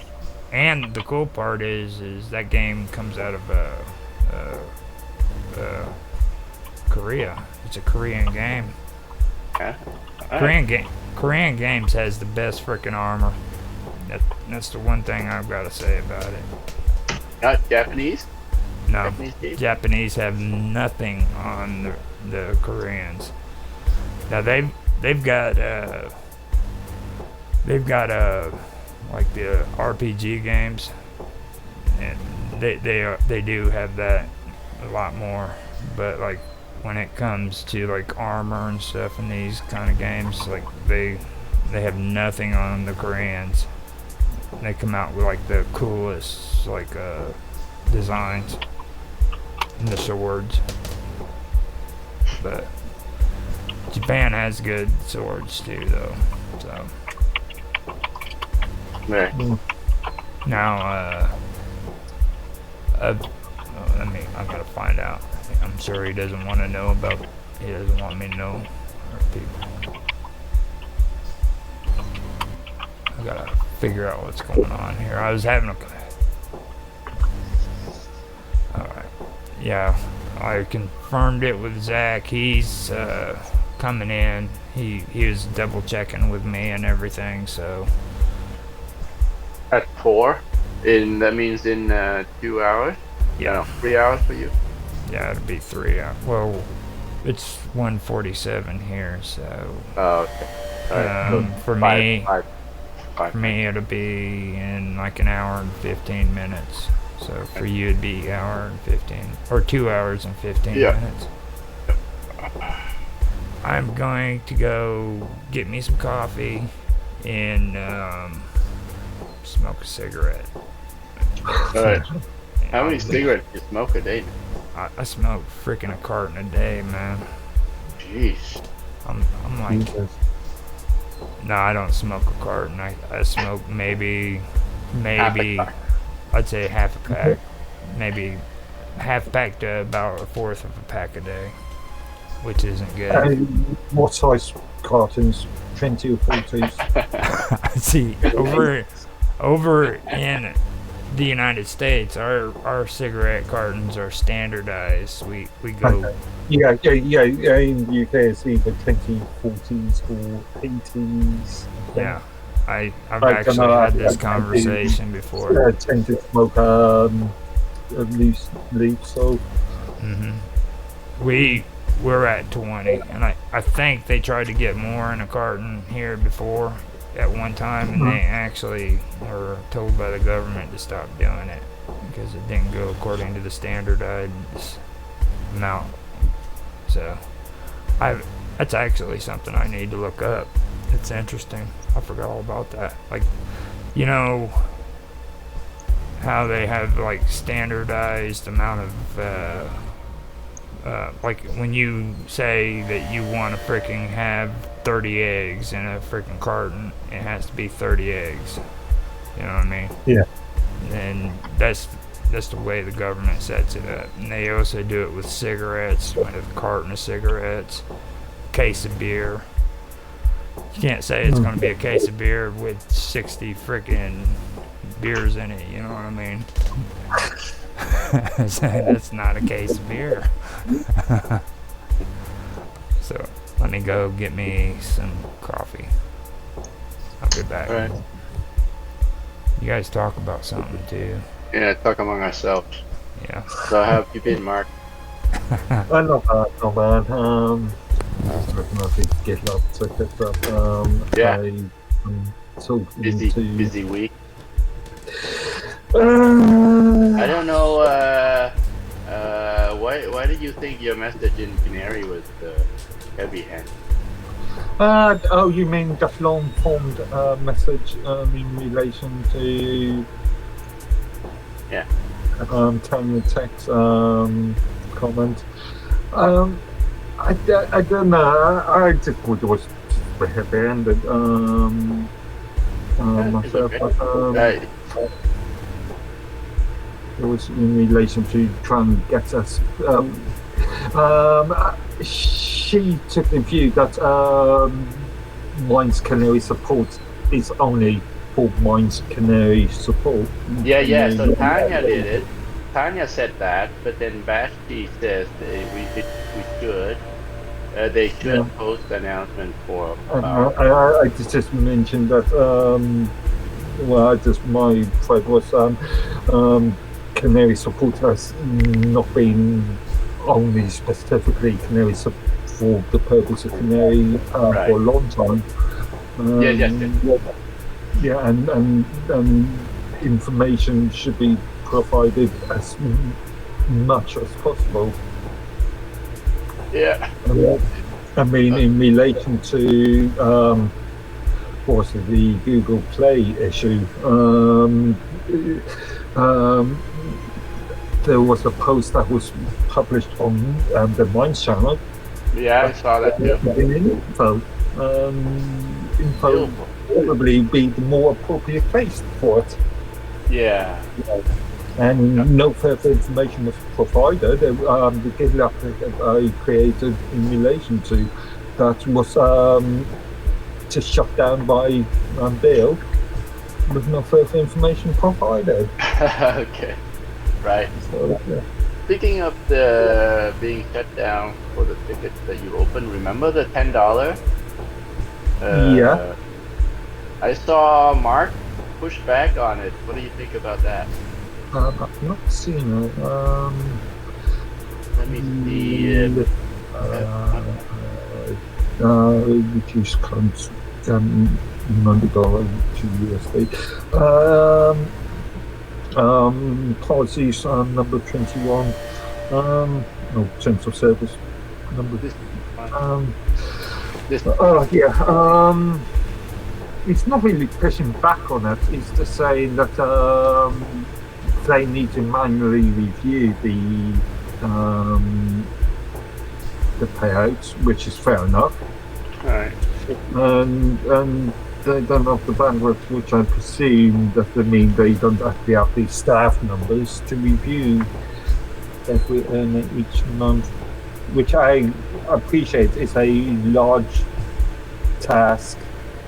And the cool part is that game comes out of Korea. It's a Korean game. Yeah. Alright. Korean games has the best freaking armor. That's the one thing I've got to say about it. Not Japanese. No, Japanese game. Japanese have nothing on the Koreans. Now they've got like the RPG games, and they do have that a lot more. But like when it comes to like armor and stuff in these kind of games, like they have nothing on the Koreans. They come out with like the coolest like designs and the swords. But Japan has good swords too, though. So Right. now, I gotta find out. I'm sure he doesn't want to know about. He doesn't want me to know. Or people. I gotta figure out what's going on here. I was having a. Alright. Yeah, I confirmed it with Zach. He's coming in. He was double checking with me and everything, so. At 4. That means in 2 hours. Yeah. No, 3 hours for you. Yeah, it'd be 3 hours. Well, it's 1:47 here, so. Oh, okay. Sorry. For Five. For me, it'll be in like an hour and 15 minutes. So for you, it'd be hour and 15, or 2 hours and 15 Yeah. minutes. I'm going to go get me some coffee and smoke a cigarette. Alright. How many cigarettes do you smoke a day? I smoke freaking a carton a day, man. Jeez. I'm like, no, I don't smoke a carton. I smoke maybe, Half a pack. I'd say half a pack. Maybe half pack to about a fourth of a pack a day, which isn't good. What size cartons? 20 or 40s? See, over in the United States, our cigarette cartons are standardized. We go. Yeah. In the UK, it's either 20, 40s, or 80s. Yeah, I've I actually don't know, had this I conversation before. I tend to smoke a loose leaf, so We're at 20, and I think they tried to get more in a carton here before at one time, and they actually were told by the government to stop doing it because it didn't go according to the standardized amount. So that's actually something I need to look up. It's interesting. I forgot all about that. Like, you know, how they have like standardized amount of like when you say that you want to freaking have 30 eggs in a freaking carton, it has to be 30 eggs. You know what I mean? Yeah. And that's the way the government sets it up. And they also do it with cigarettes, with a carton of cigarettes, case of beer. You can't say it's going to be a case of beer with 60 freaking beers in it. You know what I mean? That's not a case of beer. So let me go get me some coffee. I'll be back. All right. You guys talk about something too. Yeah, talk among ourselves. Yeah. So how have you been, Mark? Not bad. Just looking at the GitLab ticket that Yeah. I'm talking to. Busy week. Uh, I don't know. Why did you think your message in Canary was heavy-handed? Oh, you mean the long-formed message in relation to Tanya Tech's comment? I don't know. I just thought it was heavy-handed myself. Okay. But, it was in relation to trying to get us. She took the view that Mines Canary support is only for Mines Canary support. Yeah. So Tanya did it. Tanya said that, but then Bashti says we should. They should post announcement for. I just mentioned that. My thread was Canary support has not been only specifically Canary for the purpose of Canary for a long time. Yes. Yeah, and information should be provided as much as possible. Yeah. I mean, in relation to what was it, the Google Play issue, there was a post that was published on the Minds channel. Yeah, I saw that too. Info probably be the more appropriate place for it. Yeah. And no further information was provided. The GitLab I created in relation to that was just shut down by Bill with no further information provided. Okay. Right. So, yeah. Speaking of the being shut down for the tickets that you opened, remember the $10? Yeah. I saw Mark push back on it. What do you think about that? I've not seen it. Let me see. Reduce codes $90 to USD. Policies number 21. No, terms of service number. It's not really pushing back on it. It's just saying that they need to manually review the payouts, which is fair enough. Alright. And they don't have the bandwidth, which I presume that they mean they don't actually have the staff numbers to review every earner each month, which I appreciate is a large task.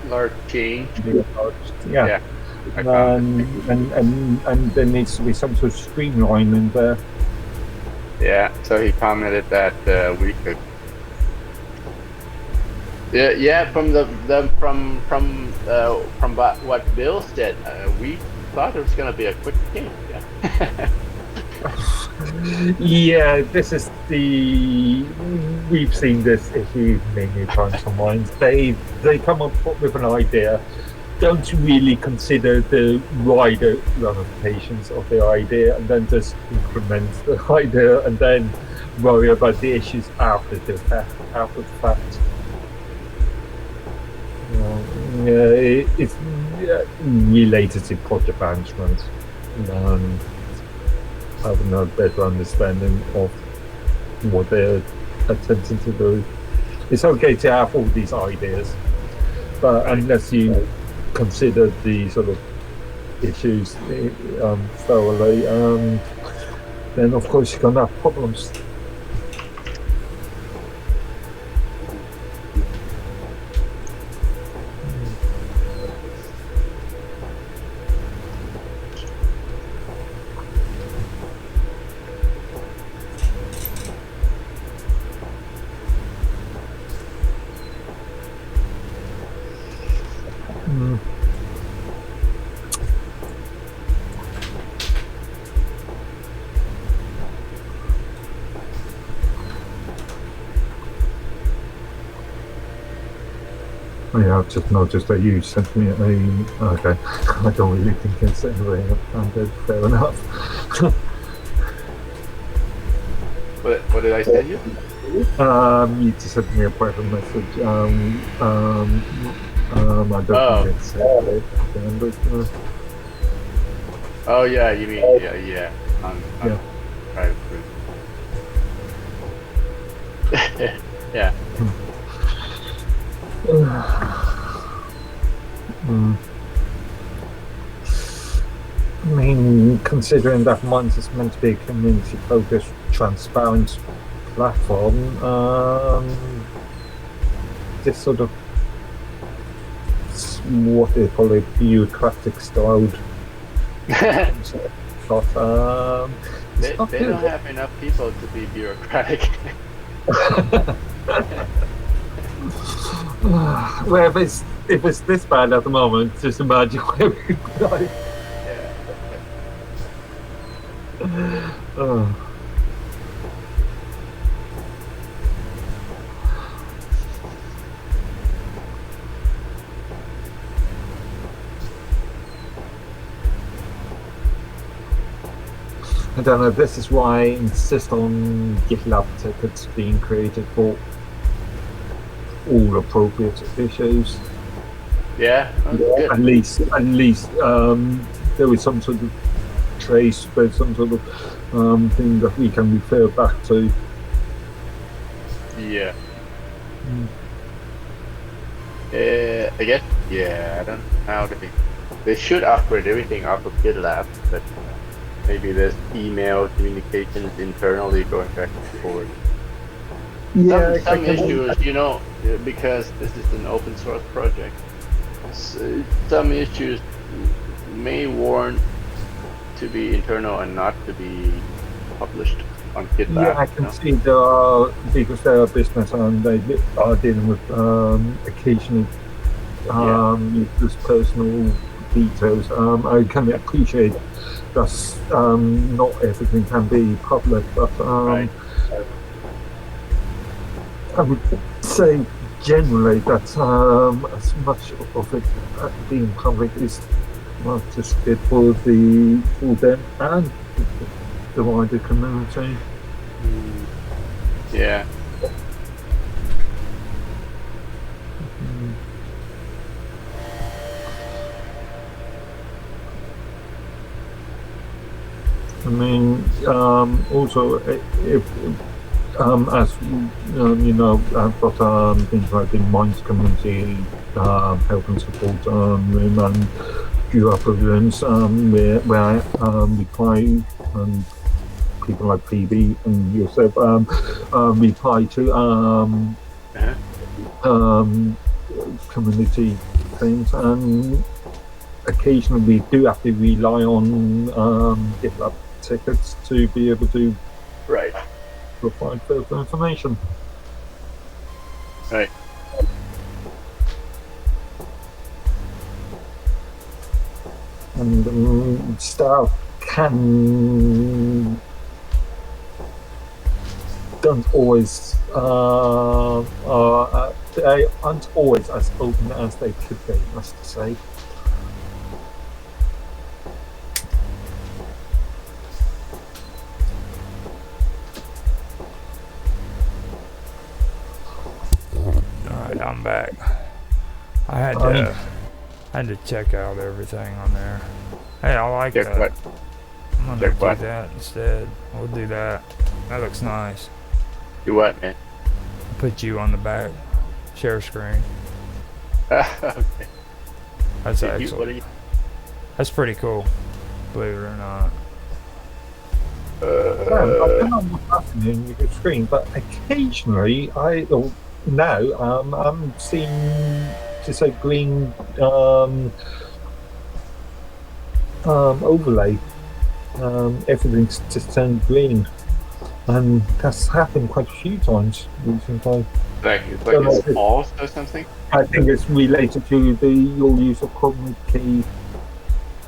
Large change. Yeah. And there needs to be some sort of streamlining there. Yeah, so he commented that we could. Yeah. From what Bill said, we thought it was going to be a quick change. Yeah. Yeah, this is we've seen this issue many times on Minds. They come up with an idea, don't really consider the wider ramifications of the idea, and then just implement the idea and then worry about the issues after the fact. It's related to project management. and having a better understanding of what they're attempting to do. It's okay to have all these ideas, but unless you consider the sort of issues thoroughly, then of course you're going to have problems. Yeah, I've just noticed that you sent me a. Okay, I don't really think it's anyway. Fair enough. What did I send you? You just sent me a private message. I don't think it's again, but, Oh yeah, you mean yeah. On private group. Yeah. I mean, considering that Minds is meant to be a community-focused, transparent platform, this sort of what they call it, bureaucratic styled. But they don't have enough people to be bureaucratic. Well, if it's this bad at the moment, just imagine where we could be like. I don't know, this is why I insist on GitLab tickets being created for all appropriate issues. Yeah, good. At least there is some sort of trace, there's some sort of thing that we can refer back to. Yeah. I guess, yeah, I don't know how they should upgrade everything off of GitLab, but maybe there's email communications internally going back and forth. Yeah, some issues, because this is an open source project, some issues may warrant to be internal and not to be published on GitLab. Yeah, I can see there are, because they're a business and they are dealing with occasionally use personal details. I can appreciate that not everything can be public, but Right. I would say generally that as much of it being public is not just good for them and the wider community. Yeah. I mean, also if as I've got things like the Minds community help and support room and a few other rooms where I reply people like PB and yourself reply to community things, and occasionally we do have to rely on GitLab tickets to be able to provide further information. Right. And staff don't always they aren't always as open as they could be, I must say. Alright, I'm back. I had to check out everything on there. Hey, I like Check that. what? I'm gonna Check do what? that instead. We'll do that. That looks nice. Do what, man? Put you on the back. Share screen. Okay. That's What are actually. you? That's pretty cool. Believe it or not. I don't know what's happening with the screen, but occasionally I'm seeing just a green overlay. Everything's just turned green, and that's happened quite a few times recently. Like it's So like it's paused or something. I think it's related to your use of chroma key.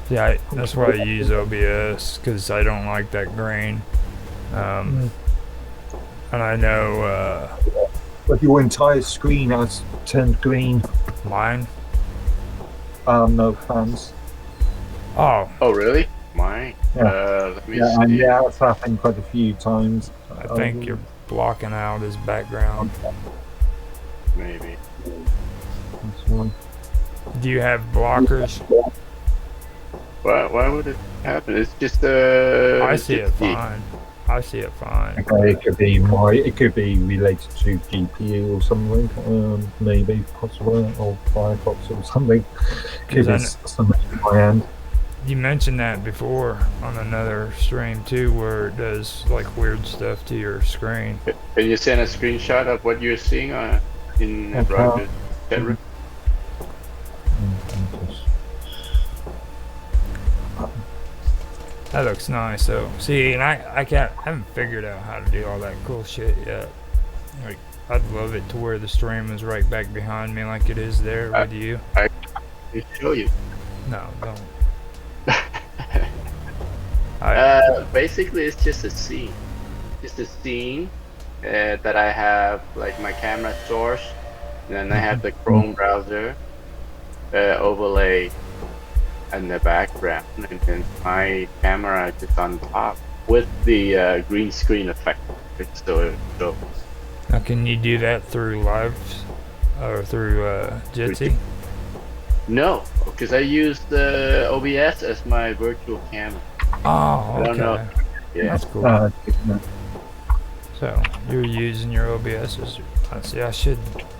Yeah, that's why I use OBS because I don't like that green. And I know But your entire screen has turned green. mine. No fans. Oh, Oh, really? Mine. Yeah. Let me Yeah, and see. yeah, it's happened quite a few times. I think you're blocking out his background. Maybe. That's one. Do you have blockers? Why would it happen? It's just I see it fine. I see it fine. Okay, it could be related to GPU or something, maybe possibly, or Firefox or something. Could be something in my end. You mentioned that before on another stream too, where it does like weird stuff to your screen. Can you send a screenshot of what you're seeing in Roger's chat room? That looks nice though. See, and I haven't figured out how to do all that cool shit yet. Like, I'd love it to where the stream is right back behind me like it is there with you. I can show you. No, don't. Basically, it's just a scene. Just a scene that I have like my camera source, and then I have the Chrome browser overlay in the background, and then my camera just on top with the green screen effect. So Now, can you do that through live or through Jitsi? no, because I use the OBS as my virtual camera. Oh, I don't okay. know. Yeah. That's cool. No. So you're using your OBS as I see.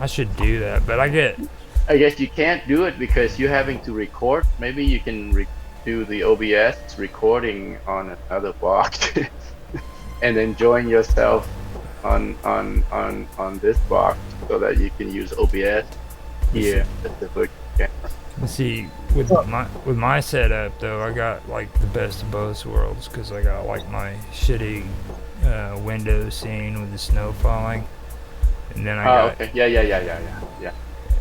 I should do that, but I guess you can't do it because you're having to record. Maybe you can do the OBS recording on another box, and then join yourself on this box so that you can use OBS here as the virtual camera. see with my setup though. I got like the best of both worlds because I got like my shitty window scene with the snow falling, and then I got okay. Yeah.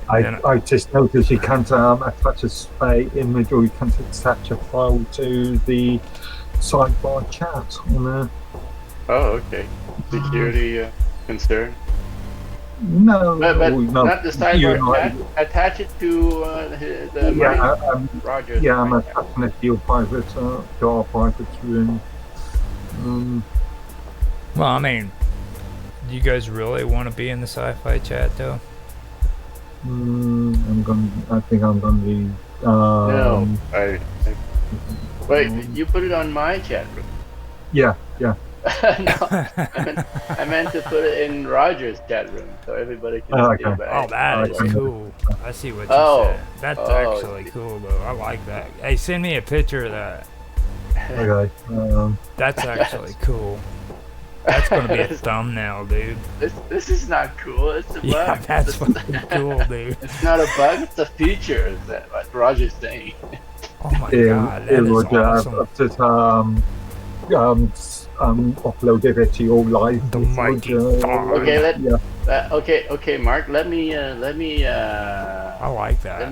I just noticed you can't attach a image, or you can't attach a file to the sidebar chat on there. Oh, okay. Security concern. No, But no, not the sidebar chat. Attach it to the Roger's. yeah, I'm mic. attaching it to your private, to our private room. well, I mean, do you guys really want to be in the sci-fi chat though? I think I'm going to be. No, wait. You put it on my chat room. Yeah. No, I meant to put it in Roger's chat room so everybody can see okay. it. Oh, that is Okay. cool. I see what you Oh. said. That's Oh. actually cool though. I like that. Hey, send me a picture of that. Okay. That's actually cool. That's gonna be a thumbnail, dude. This is not cool. It's a bug. Yeah, that's fucking cool, dude. It's not a bug. It's a feature. Is that what Roger's saying? Oh my god, that is awesome. I've just uploaded it to your live. The mighty Thor. Okay, okay, Mark. Let me I like that. let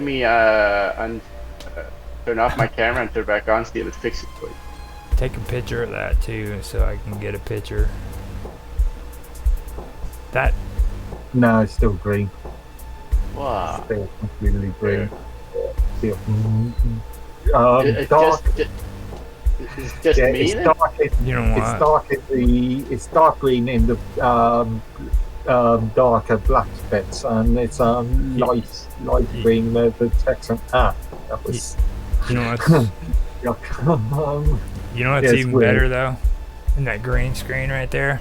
me turn off my camera and turn it back on. See if it fixes it for you. Take a picture of that too, so I can get a picture. That No, it's still green. Wow. Still completely green. Still, It's dark. it's just Yeah, me. it's then? dark. you know what? It's dark green in the darker black bits, and it's light green the text. That was You know what's Yeah. you know what's Yeah, it's even weird. better though? In that green screen right there,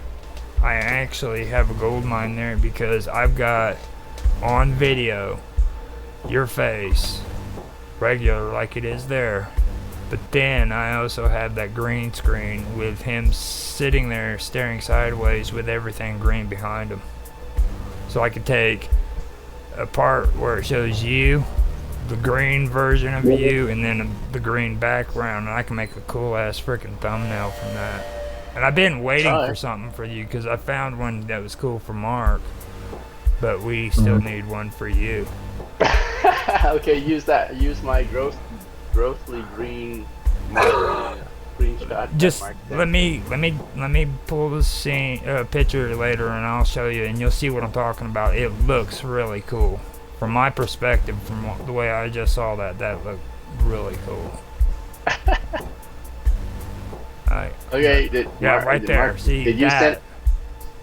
I actually have a gold mine there because I've got on video your face regular like it is there. But then I also have that green screen with him sitting there staring sideways with everything green behind him. So I could take a part where it shows you, the green version of you, and then the green background, and I can make a cool ass freaking thumbnail from that. And I've been waiting for Alright. something for you because I found one that was cool for Mark, but we still need one for you. Okay, use that. Use my grossly green screenshot. that Just Mark sent. let me pull the scene picture later, and I'll show you, and you'll see what I'm talking about. It looks really cool from my perspective. From the way I just saw that looked really cool. Alright. Okay. Yeah, right there. Mark, See did you that? send?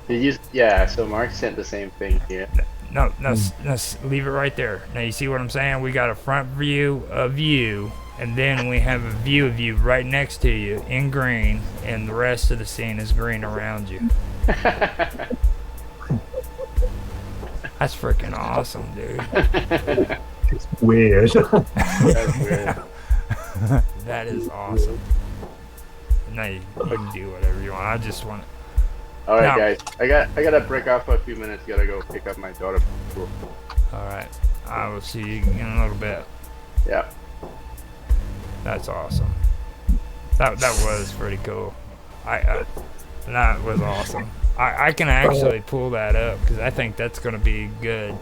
Did you? Yeah. So Mark sent the same thing here. No, leave it right there. Now you see what I'm saying? We got a front view of you, and then we have a view of you right next to you in green, and the rest of the scene is green around you. That's freaking awesome, dude. It's weird. That's weird. That is awesome. Now you can do whatever you want. I just want to. All right, Now- guys. I gotta break off for a few minutes. Gotta go pick up my daughter from school. Alright. I will see you in a little bit. Yeah. That's awesome. That was pretty cool. That was awesome. I can actually pull that up because I think that's gonna be good.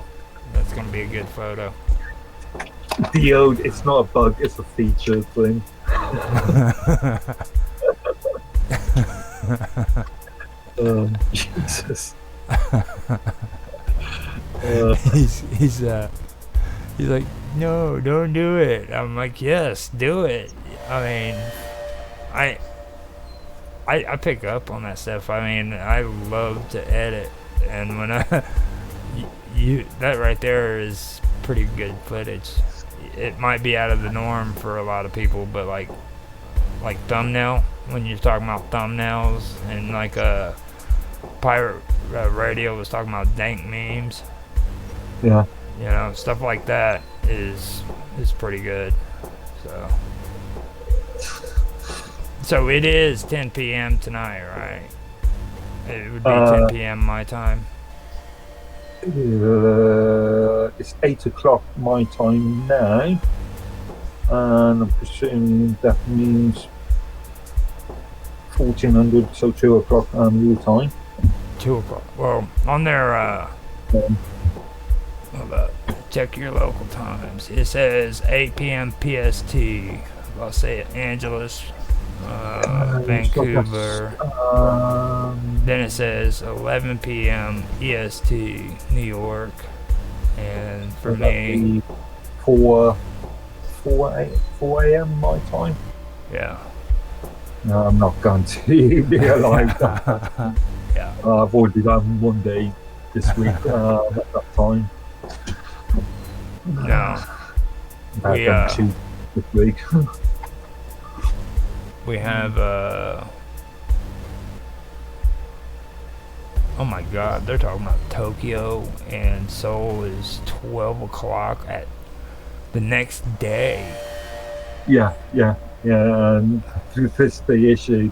That's gonna be a good photo. It's not a bug, it's a feature thing. Jesus. he's like, no, don't do it. I'm like, yes, do it. I mean, I pick up on that stuff. I mean, I love to edit, and when you that right there is pretty good footage. It might be out of the norm for a lot of people, but like thumbnail, when you're talking about thumbnails, and like pirate radio was talking about dank memes, Yeah. you know, stuff like that is pretty good. So it is 10 p.m. tonight, right? It would be 10 p.m. my time. It's 8 o'clock my time now, and I'm presuming that means 1400, so 2 o'clock your time. 2 o'clock. Well, on their hold up. Check your local times. It says 8 p.m. PST, Los Angeles, Vancouver. Then it says 11 p.m. EST, New York. And for me, 4 a.m. my time. yeah. No, I'm not going to be alive. Yeah. I've already done one day this week at that time. No. I've We, done 2 this week. We have, oh my god, they're talking about Tokyo and Seoul is 12 o'clock at the next day. Yeah. This is the issue,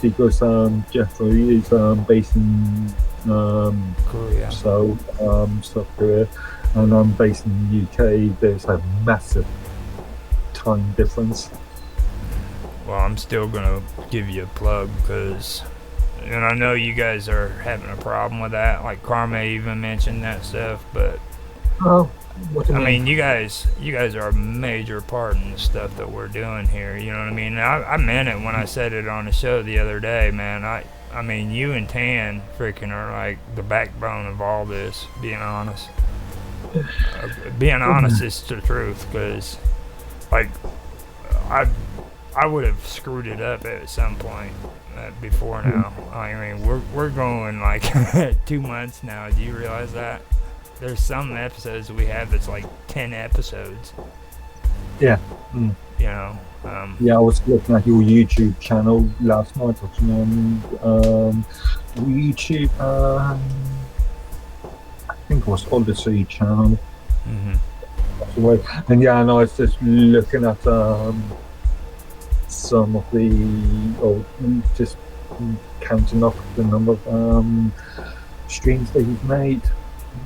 because Jeffrey is based in Korea. South Korea, and I'm based in the UK. There's a massive time difference. Well, I'm still gonna give you a plug because, and I know you guys are having a problem with that. Like Karma even mentioned that stuff, but Oh, what do you I mean, you guys are a major part in the stuff that we're doing here. You know what I mean? I meant it when I said it on the show the other day, man. I mean, you and Tan freaking are like the backbone of all this. Being honest, being honest is the truth. Because, like, I would have screwed it up at some point before now. I mean, we're going like 2 months now. Do you realize that? There's some episodes we have that's like 10 episodes. Yeah. Mm. You know. Yeah, I was looking at your YouTube channel last night, watching YouTube. I think it was Odyssey channel. hmm And yeah, and I was just looking at some of the, or just counting up the number of streams that he's made,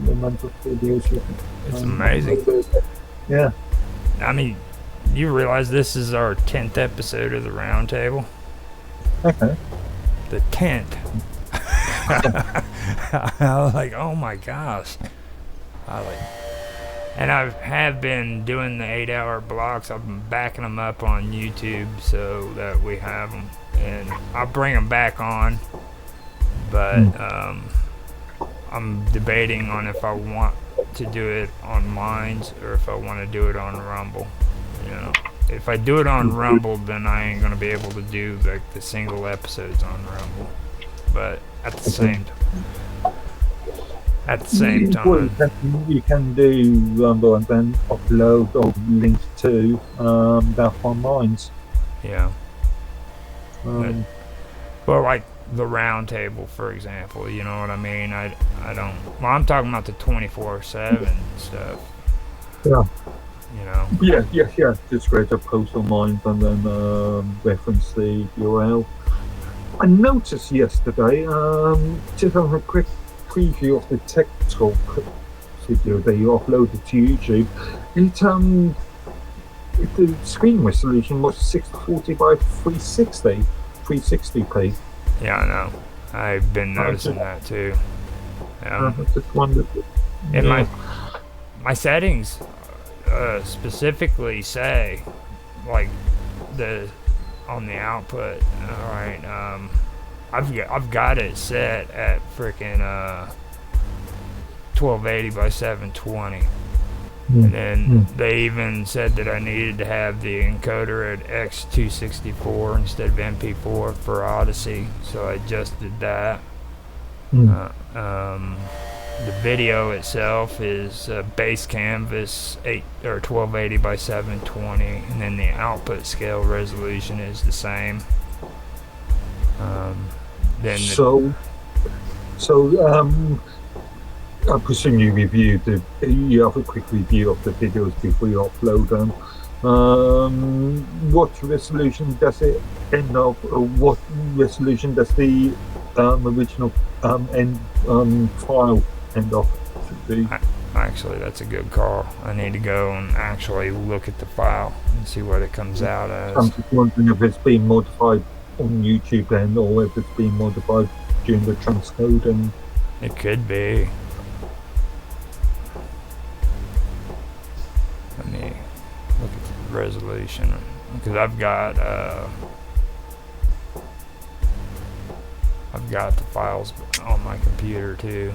the amount of videos. It's amazing. Yeah. I mean, you realize this is our 10th episode of the Roundtable? Okay. The 10th. I was like, oh my gosh. And I have been doing the 8-hour blocks. I've been backing them up on YouTube so that we have them. And I'll bring them back on. But I'm debating on if I want to do it on Minds or if I want to do it on Rumble. You know, if I do it on Rumble, then I ain't gonna be able to do like the single episodes on Rumble. But at the same time, You can do Rumble and then upload or link to that on Minds. yeah. Well, like the Roundtable, for example, you know what I mean? I don't. Well, I'm talking about the 24/7 stuff. Yeah. You know. Yeah. Just create a post on Minds and then reference the URL. I noticed yesterday, just having a quick preview of the Tech Talk video that you uploaded to YouTube. The screen resolution was 640 by 360p. Yeah, I know. I've been noticing that too. I just wondered. And my settings specifically say, like, on the output. All right, I've got it set at freaking 1280 by 720. And then they even said that I needed to have the encoder at X264 instead of MP4 for Odyssey, so I adjusted that. The video itself is base canvas 1280 by 720, and then the output scale resolution is the same. I presume you you have a quick review of the videos before you upload them. What resolution does it end up? What resolution does the original file end up to be? Actually, that's a good call. I need to go and actually look at the file and see what it comes out as. I'm just wondering if it's been modified on YouTube then, or if it's been modified during the transcoding. It could be. Let me look at the resolution, because I've got the files on my computer too.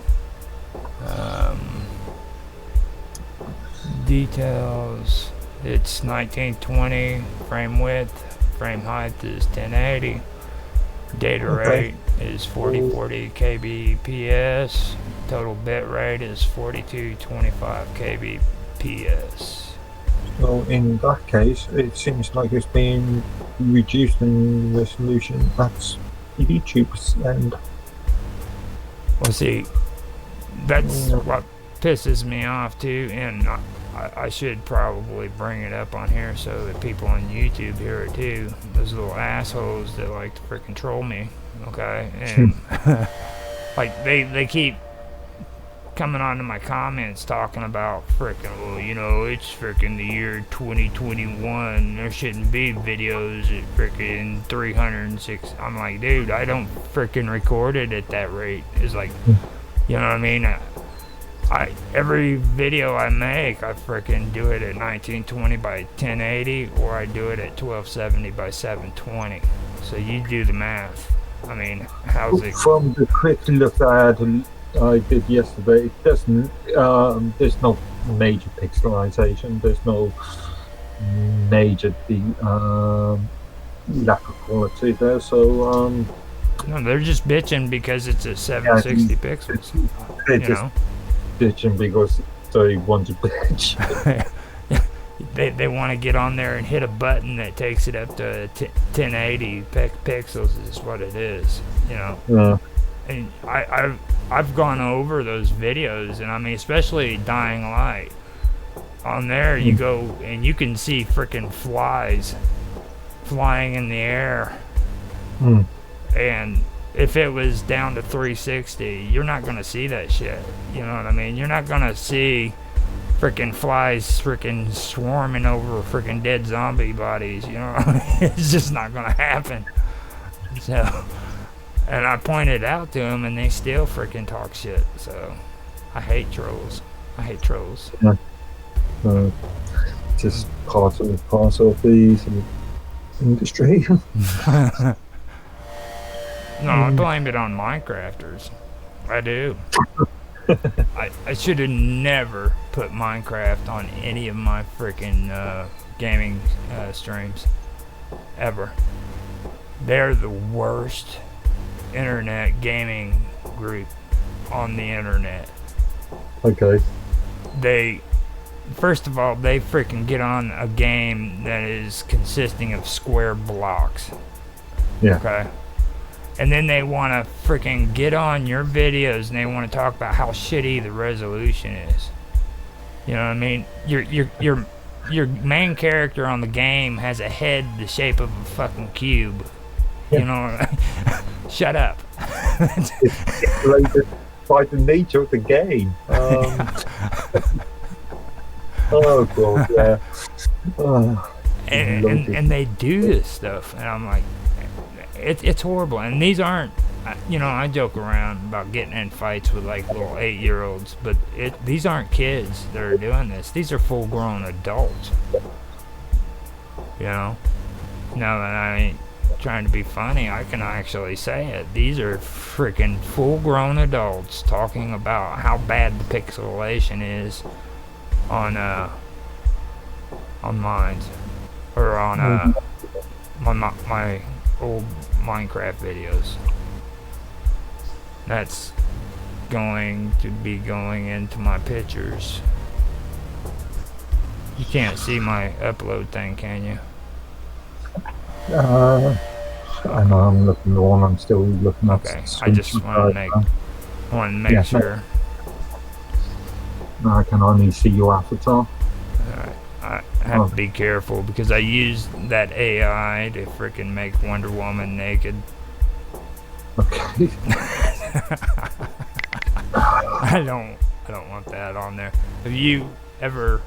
Details, it's 1920 frame width, frame height is 1080, data rate is 4040 kbps, total bit rate is 4225 kbps. Well, in that case, it seems like it's been reduced in resolution. That's YouTube's end. Well, see, that's what pisses me off too, and I should probably bring it up on here so that people on YouTube hear it too. Those little assholes that like to freaking troll me, okay? And like they keep coming onto my comments talking about freaking, well, you know, it's freaking the year 2021. There shouldn't be videos at freaking 306. I'm like, dude, I don't freaking record it at that rate. It's like, you know what I mean? Every video I make, I freaking do it at 1920 by 1080, or I do it at 1270 by 720. So you do the math. I mean, how's it? From the quick look I did yesterday, it doesn't. There's no major pixelization. There's no major lack of quality there. So no, they're just bitching because it's at 760 pixels. You know, bitching because they want to bitch. they want to get on there and hit a button that takes it up to 1080 pixels is what it is, you know. Yeah. And I've gone over those videos, and I mean, especially Dying Light. On there, you go and you can see freaking flies flying in the air. And if it was down to 360, you're not gonna see that shit. You know what I mean? You're not gonna see freaking flies freaking swarming over freaking dead zombie bodies. You know what I mean? It's just not gonna happen. So, and I pointed out to them, and they still freaking talk shit. So, I hate trolls. I hate trolls. Yeah. Just part of the sort of industry. No, I blame it on Minecrafters. I do. I should have never put Minecraft on any of my freaking gaming streams. Ever. They're the worst internet gaming group on the internet. Okay. First of all, they freaking get on a game that is consisting of square blocks. Yeah. Okay. And then they want to freaking get on your videos and they want to talk about how shitty the resolution is. You know what I mean? Your main character on the game has a head the shape of a fucking cube. You know? Shut up. It's related by the nature of the game. Oh god, yeah. And they do this stuff, and I'm like, it's horrible. And these aren't, you know, I joke around about getting in fights with like little 8-year-olds, but these aren't kids that are doing this. These are full-grown adults. You know, now that I ain't trying to be funny, I can actually say it. These are freaking full-grown adults talking about how bad the pixelation is on mine, or on my old Minecraft videos. That's going to be going into my pictures. You can't see my upload thing, can you? I know I'm looking the one. I'm still looking at. Okay, I just want to make sure. I can only see your avatar. Alright, I have to be careful because I used that AI to freaking make Wonder Woman naked. Okay. I don't want that on there. Have you ever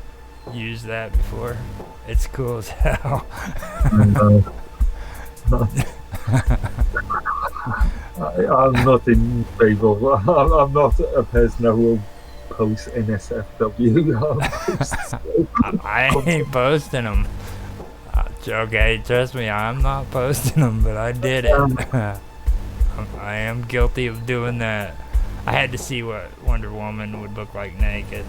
used that before? It's cool as hell. I'm not in favour. I'm not a person who will post NSFW. I ain't posting them. Okay, trust me, I'm not posting them, but I did it. I am guilty of doing that. I had to see what Wonder Woman would look like naked.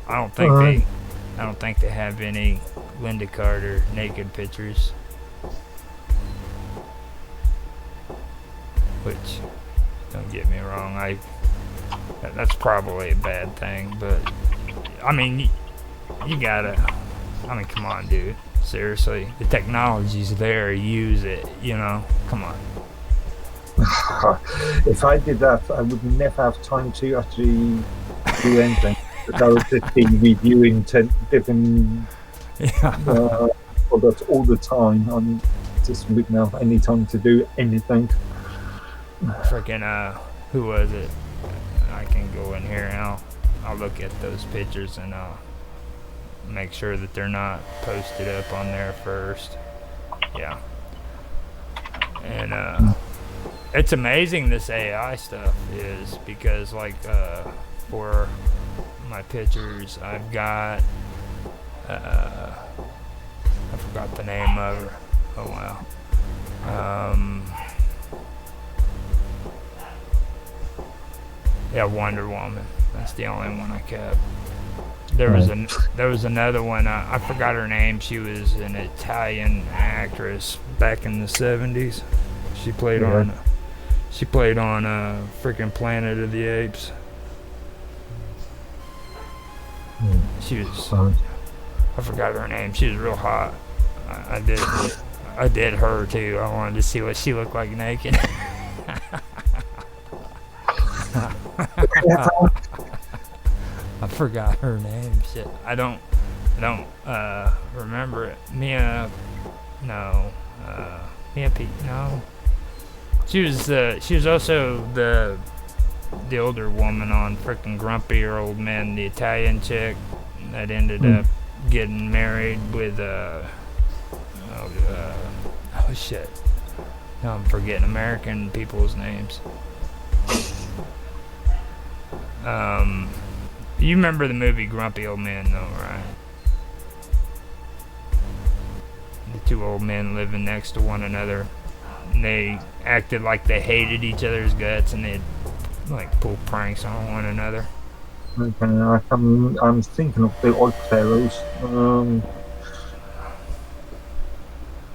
I don't think they have any Linda Carter naked pictures. Which, don't get me wrong, that's probably a bad thing, but I mean, you gotta, I mean, come on, dude. Seriously, the technology's there, use it, you know? Come on. If I did that, I would never have time to actually do anything. I would just be reviewing 10 different products all the time. I just wouldn't have any time to do anything. Freaking, who was it? I can go in here and I'll look at those pictures and I'll make sure that they're not posted up on there first. Yeah. And it's amazing this AI stuff is, because like for my pictures I've got I forgot the name of her. Oh wow. Yeah, Wonder Woman. That's the only one I kept. There was another one. I forgot her name. She was an Italian actress back in the 70s. She played on freaking Planet of the Apes. She was I forgot her name. She was real hot. I did her too. I wanted to see what she looked like naked. I forgot her name. Shit. I don't remember it. Mia Pete, no. She was also the older woman on frickin' Grumpy Old Men, the Italian chick that ended up getting married with oh shit. Now I'm forgetting American people's names. You remember the movie Grumpy Old Men though, right? The two old men living next to one another. And they acted like they hated each other's guts and they'd like pull pranks on one another. Okay, I'm thinking of the Odd Fellows. And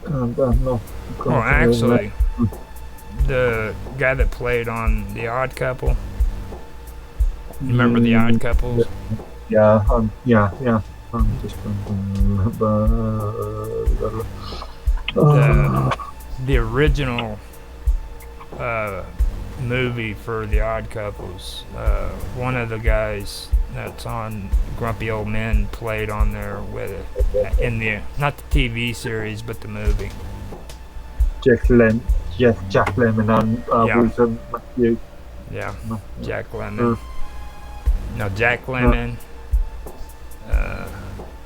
I'm not. Well, actually, the guy that played on The Odd Couple. You remember The Odd Couples? Yeah. I'm just thinking. The original movie for The Odd Couples, one of the guys that's on Grumpy Old Men played on there with it in the not the TV series but the movie. Jack Lemmon and Wilson Matthew. Yeah, Jack Lemmon. No, Jack Lemmon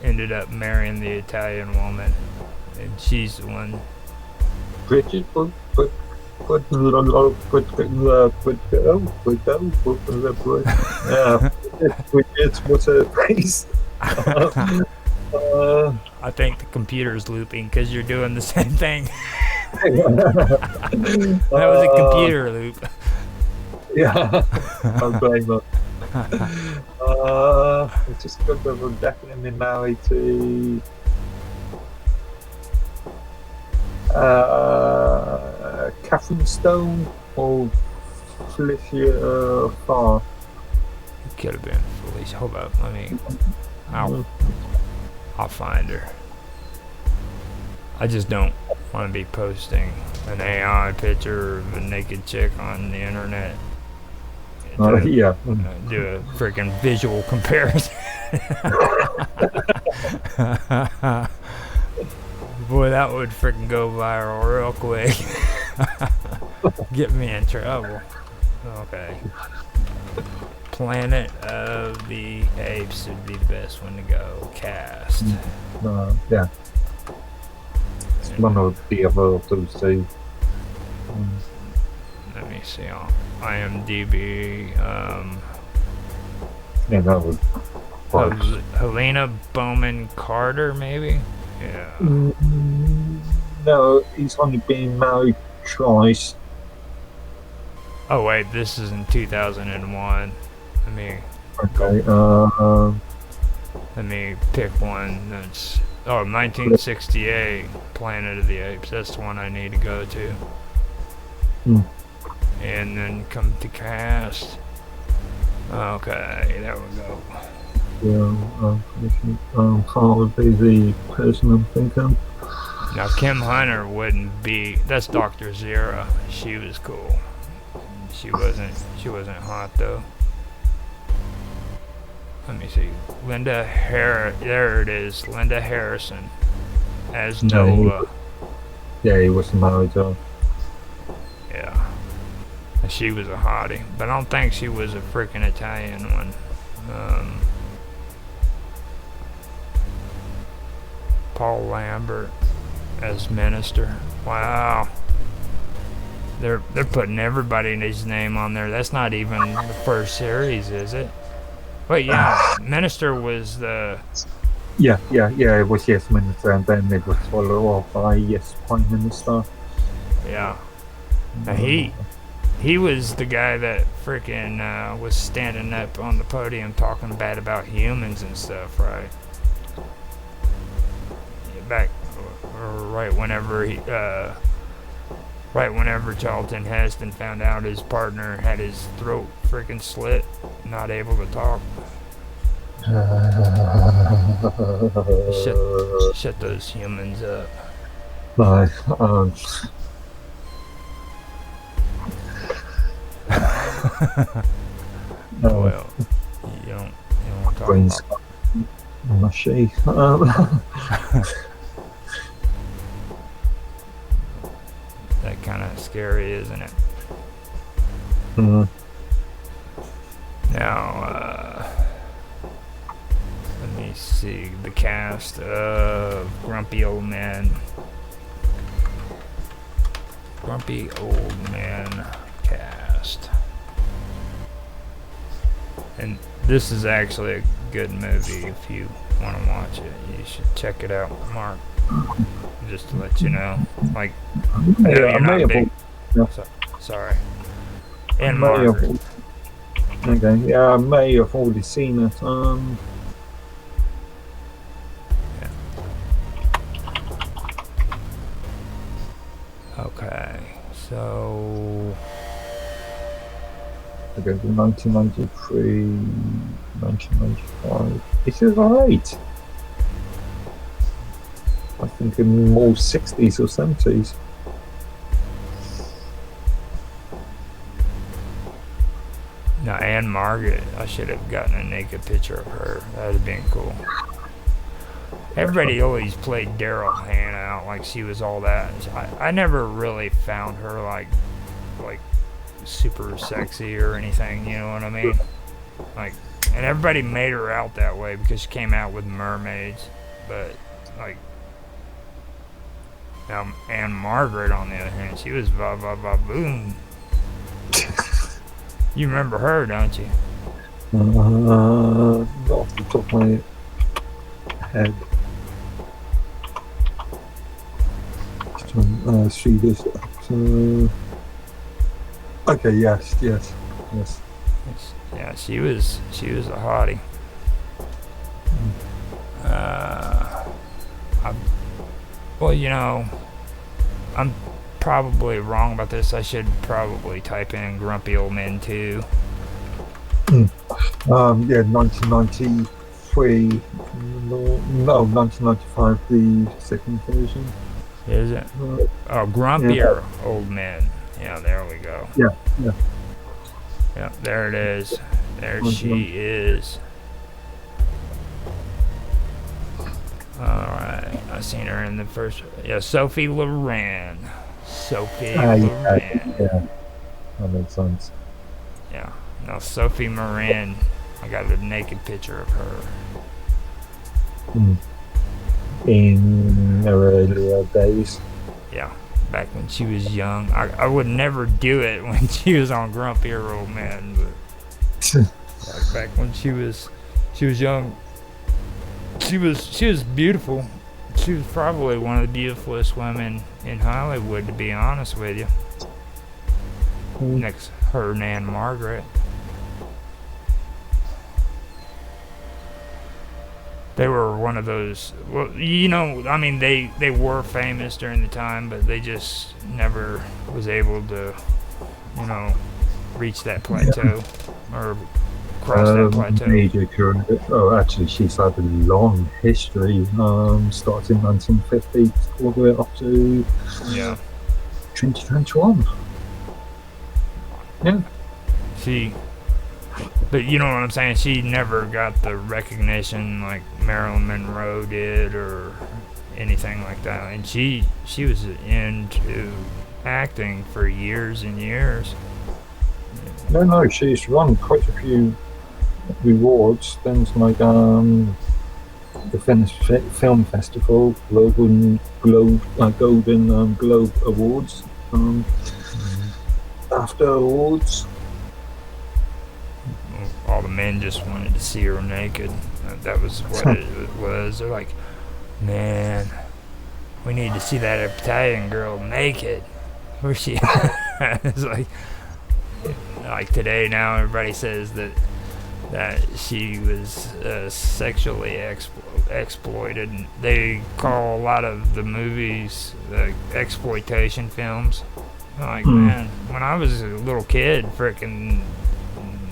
ended up marrying the Italian woman, and she's the one. Bridget, Bridget, what's her face? I think the computer's looping because you're doing the same thing. That was a computer loop. Yeah, I'm playing that. It's just good that we're definitely married to Catherine Stone or Felicia Farr. It could have been Felicia. Hold up, I'll find her. I just don't want to be posting an AI picture of a naked chick on the internet. Yeah. Do a freaking visual comparison. Boy, that would freaking go viral real quick. Get me in trouble. Okay. Planet of the Apes would be the best one to go. Cast. Yeah. It's one of the other of those two. Let me see on IMDb. Yeah, that was. Helena Bowman Carter, maybe? Yeah. No, he's only been married twice. Oh, wait, this is in 2001. Okay, Let me pick one that's 1968 Planet of the Apes. That's the one I need to go to. And then come to cast. Okay, there we go. Yeah, probably the person I'm thinking. Now Kim Hunter wouldn't be. That's Dr. Zira. She was cool. She wasn't hot though. Let me see. There it is. Linda Harrison as Nola. He was married to her. Yeah. She was a hottie, but I don't think she was a freaking Italian one. Paul Lambert as Minister. Wow. They're putting everybody's name on there. That's not even the first series, is it? Wait, yeah. Minister was the... Yeah, it was Yes Minister, and then it was followed up by Yes Prime Minister. Yeah. Now he was the guy that freaking was standing up on the podium talking bad about humans and stuff, right? Back, right whenever Charlton Heston found out his partner had his throat freaking slit, not able to talk. Shut, shut those humans up. No, Well, you don't want to talk brains about. mushy. That kind of scary, isn't it? Mm. Now, let me see the cast of Grumpy Old Man. Grumpy Old Man cast. And this is actually a good movie. If you want to watch it, you should check it out, Mark. Just to let you know. Like, I know you're not big. Sorry. And Margaret. Okay, yeah, I may have already seen it. Okay, so Okay, 1993, 1995. This is alright. I think in more 60s or 70s. now Anne Margaret, I should have gotten a naked picture of her. That would have been cool. Everybody always played Daryl Hannah out like she was all that. I never really found her like super sexy or anything. You know what I mean? Like, and everybody made her out that way because she came out with mermaids. But like, now Anne Margaret on the other hand, she was va va va boom. You remember her, don't you? Not off the top of my head. See this. Okay, yes. Yeah, she was a hottie. Well, you know, I'm probably wrong about this. I should probably type in Grumpy Old Men 2. Yeah, 1993. No, 1995. The second version. Is it? Oh, Grumpier Old Men. Yeah, there we go. Yeah. Yeah, there it is. There she is. Alright, I seen her in the first. Yeah, Sophie Loren. Loren. Yeah, that makes sense. Yeah. Now, Sophie Moran, I got a naked picture of her. In earlier days. Yeah, back when she was young. I would never do it when she was on Grumpier Old Man, but like back when she was young, she was beautiful. She was probably one of the beautifulest women in Hollywood, to be honest with you. Next, her and Anne Margaret. They were one of those. Well, you know, I mean, they were famous during the time, but they just never was able to, you know, reach that plateau or cross that plateau. Major career. Oh, actually, she's had a long history. Starting 1950 all the way up to 2021. Yeah. But you know what I'm saying? She never got the recognition like Marilyn Monroe did or anything like that. And she was into acting for years and years. No, she's won quite a few rewards. Things like the Venice Film Festival, Golden Globe Awards, BAFTA Awards. All the men just wanted to see her naked. That was what it was. They're like, man, we need to see that Italian girl naked. Where's she? It's like today now everybody says that she was sexually exploited. They call a lot of the movies exploitation films. Like, man, when I was a little kid, frickin',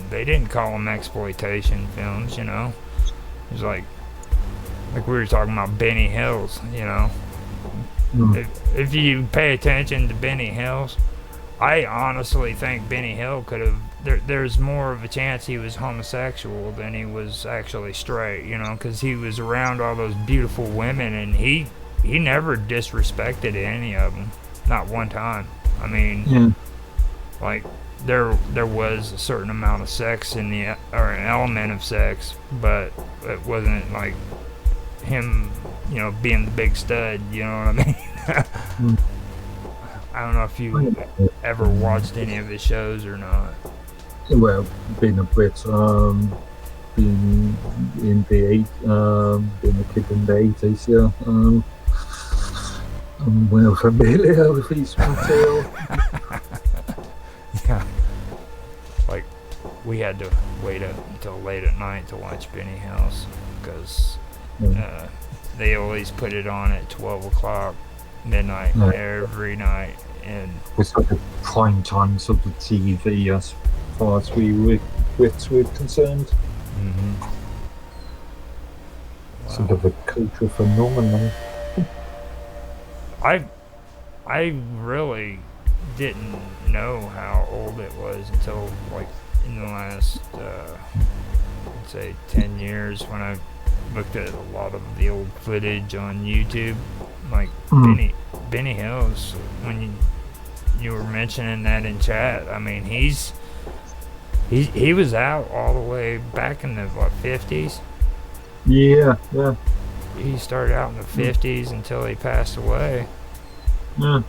they didn't call them exploitation films, you know. It's like we were talking about Benny Hills, you know. Mm. If you pay attention to Benny Hills, I honestly think Benny Hill could have. There's more of a chance he was homosexual than he was actually straight, you know, because he was around all those beautiful women, and he never disrespected any of them, not one time. I mean, Yeah. like there was a certain amount of sex in the or an element of sex, but it wasn't like him, you know, being the big stud. You know what I mean? Mm. I don't know if you ever watched any of his shows or not. Well, being a Brit, being in the being a kid in the 80s, yeah. I'm well familiar with his material. Yeah, like we had to wait up until late at night to watch Benny Hills because they always put it on at 12 o'clock midnight every night, and It was like the prime times of the TV as far as we were concerned. Sort of a cultural phenomenon. I really didn't know how old it was until like in the last I'd say 10 years when I looked at a lot of the old footage on YouTube, like Benny Hills. When you were mentioning that in chat, I mean he was out all the way back in the 50s. Yeah. He started out in the 50s until he passed away. Yeah.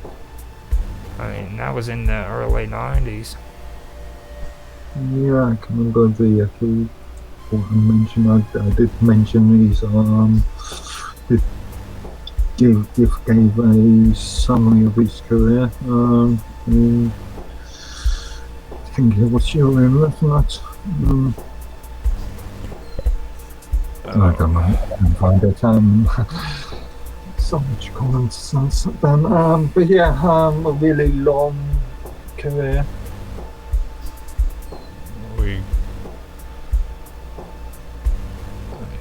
I mean, that was in the early 90s. Yeah, I can remember what I mentioned. I did mention his gave a summary of his career. I think it was your that. I don't know. I can find it. So much comments since then. But yeah, a really long career. Let me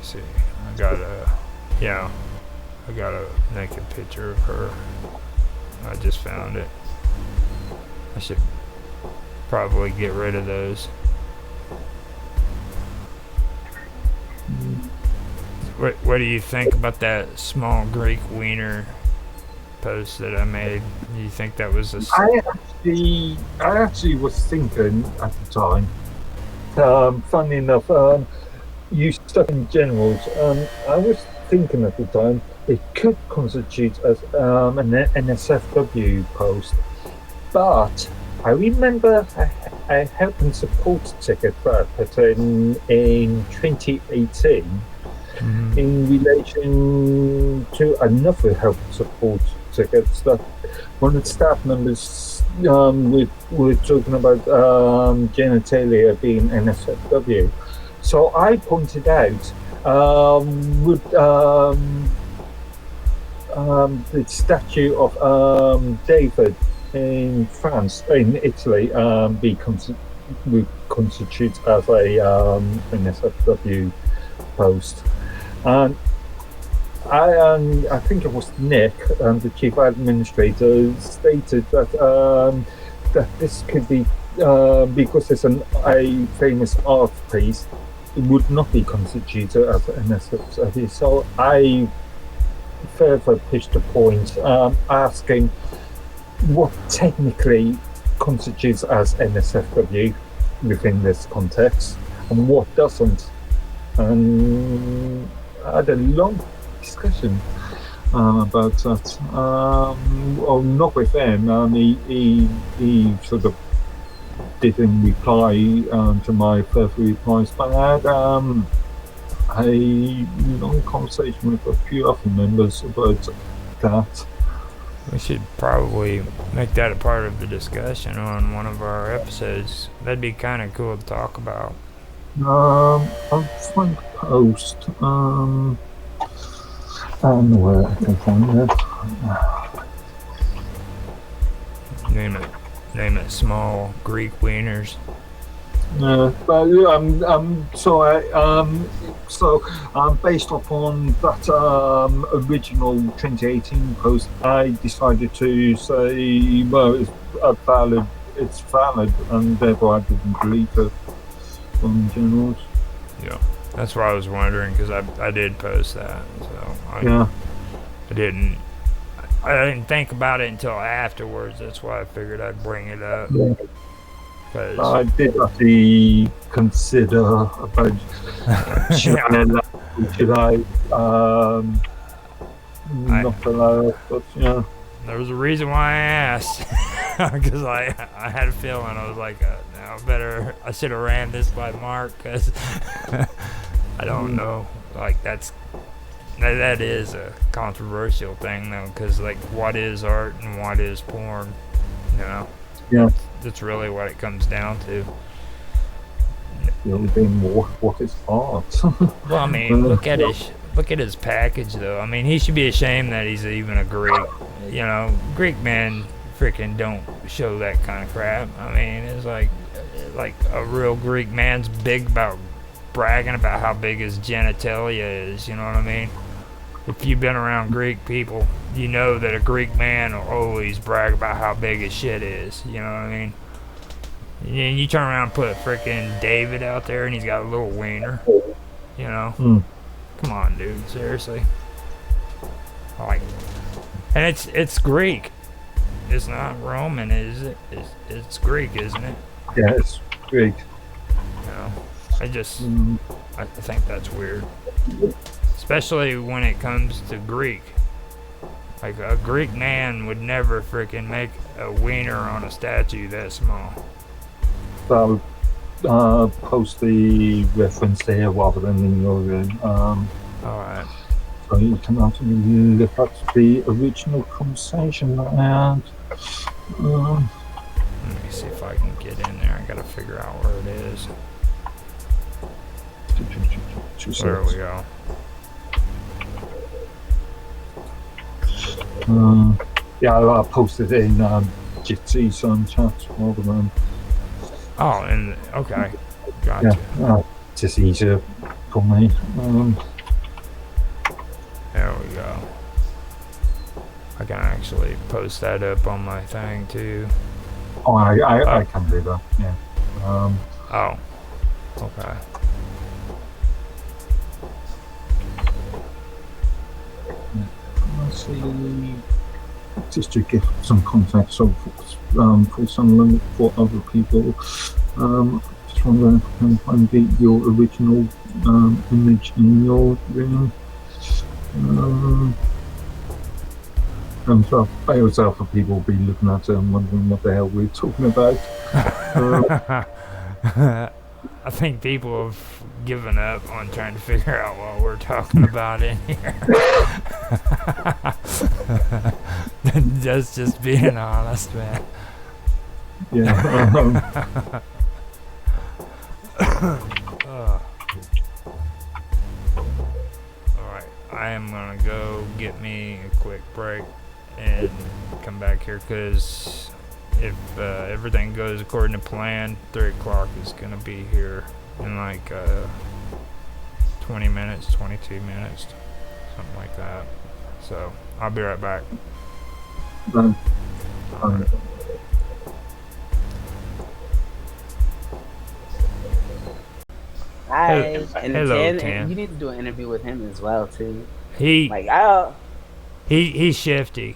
see. I got a naked picture of her. I just found it. I should probably get rid of those. What do you think about that small Greek wiener post that I made? Do you think that was I actually was thinking at the time. Funny enough, you stuff in generals. I was thinking at the time it could constitute as an NSFW post, but I remember I helped and support ticket for it in 2018. In relation to another help support tickets that one of the staff members were talking about genitalia being NSFW. So I pointed out would the statue of David in France, in Italy, would constitute as a NSFW post. And I think it was Nick, the chief administrator, stated that that this could be because it's a famous art piece, it would not be constituted as an NSFW. So I further pushed the point, asking what technically constitutes as NSFW within this context and what doesn't. And I had a long discussion about that. Well, not with him. He sort of didn't reply to my further replies, but I had a long conversation with a few other members about that. We should probably make that a part of the discussion on one of our episodes. That'd be kind of cool to talk about. I'll find the post. I don't know where I can find it. Name it small Greek wieners. But based upon that original 2018 post, I decided to say, well, it's valid, and therefore I didn't delete it from generals. Yeah, that's why I was wondering because I did post that, so Yeah. I didn't think about it until afterwards. That's why I figured I'd bring it up. Yeah. 'Cause I did actually consider about should I allow, should I not allow, but yeah. there was a reason why I asked, because I had a feeling. I was like, no, I should have ran this by Mark, because I don't know. Like that is a controversial thing though, because like what is art and what is porn, you know? Yeah. That's really what it comes down to. Being what is art? Well, I mean, look at his package though. I mean, he should be ashamed that he's even a Greek. You know, Greek men freaking don't show that kind of crap. I mean, it's like a real Greek man's big about bragging about how big his genitalia is. You know what I mean? If you've been around Greek people, you know that a Greek man will always brag about how big his shit is. You know what I mean? And you turn around and put freaking David out there and he's got a little wiener. You know? Come on, dude. Seriously. Like, and it's Greek. It's not Roman, is it? It's Greek, isn't it? Yeah, it's Greek. You know? I think that's weird. Especially when it comes to Greek. Like, a Greek man would never freaking make a wiener on a statue that small. So I'll post the reference there rather than in your Alright. so you can actually look at the original conversation and Let me see if I can get in there. I gotta figure out where it is. There we go. Yeah, I'll post it in Jitsy's chat rather than. Oh, and okay, gotcha. Yeah, just easier for me. There we go. I can actually post that up on my thing too. Oh, I can do that. Yeah. Oh, okay. Let's see. Just to give some context, so for some for other people, just wonder if I can find your original image in your room. And so by yourself, people will be looking at it and wondering what the hell we're talking about. I think people have given up on trying to figure out what we're talking about in here. That's just being honest, man. Yeah. Alright, I am gonna go get me a quick break and come back here because if everything goes according to plan, 3 o'clock is gonna be here in like 20 minutes, 22 minutes, something like that. So I'll be right back. Hi. And Hello, Tan, Tan. you need to do an interview with him as well too. He's shifty.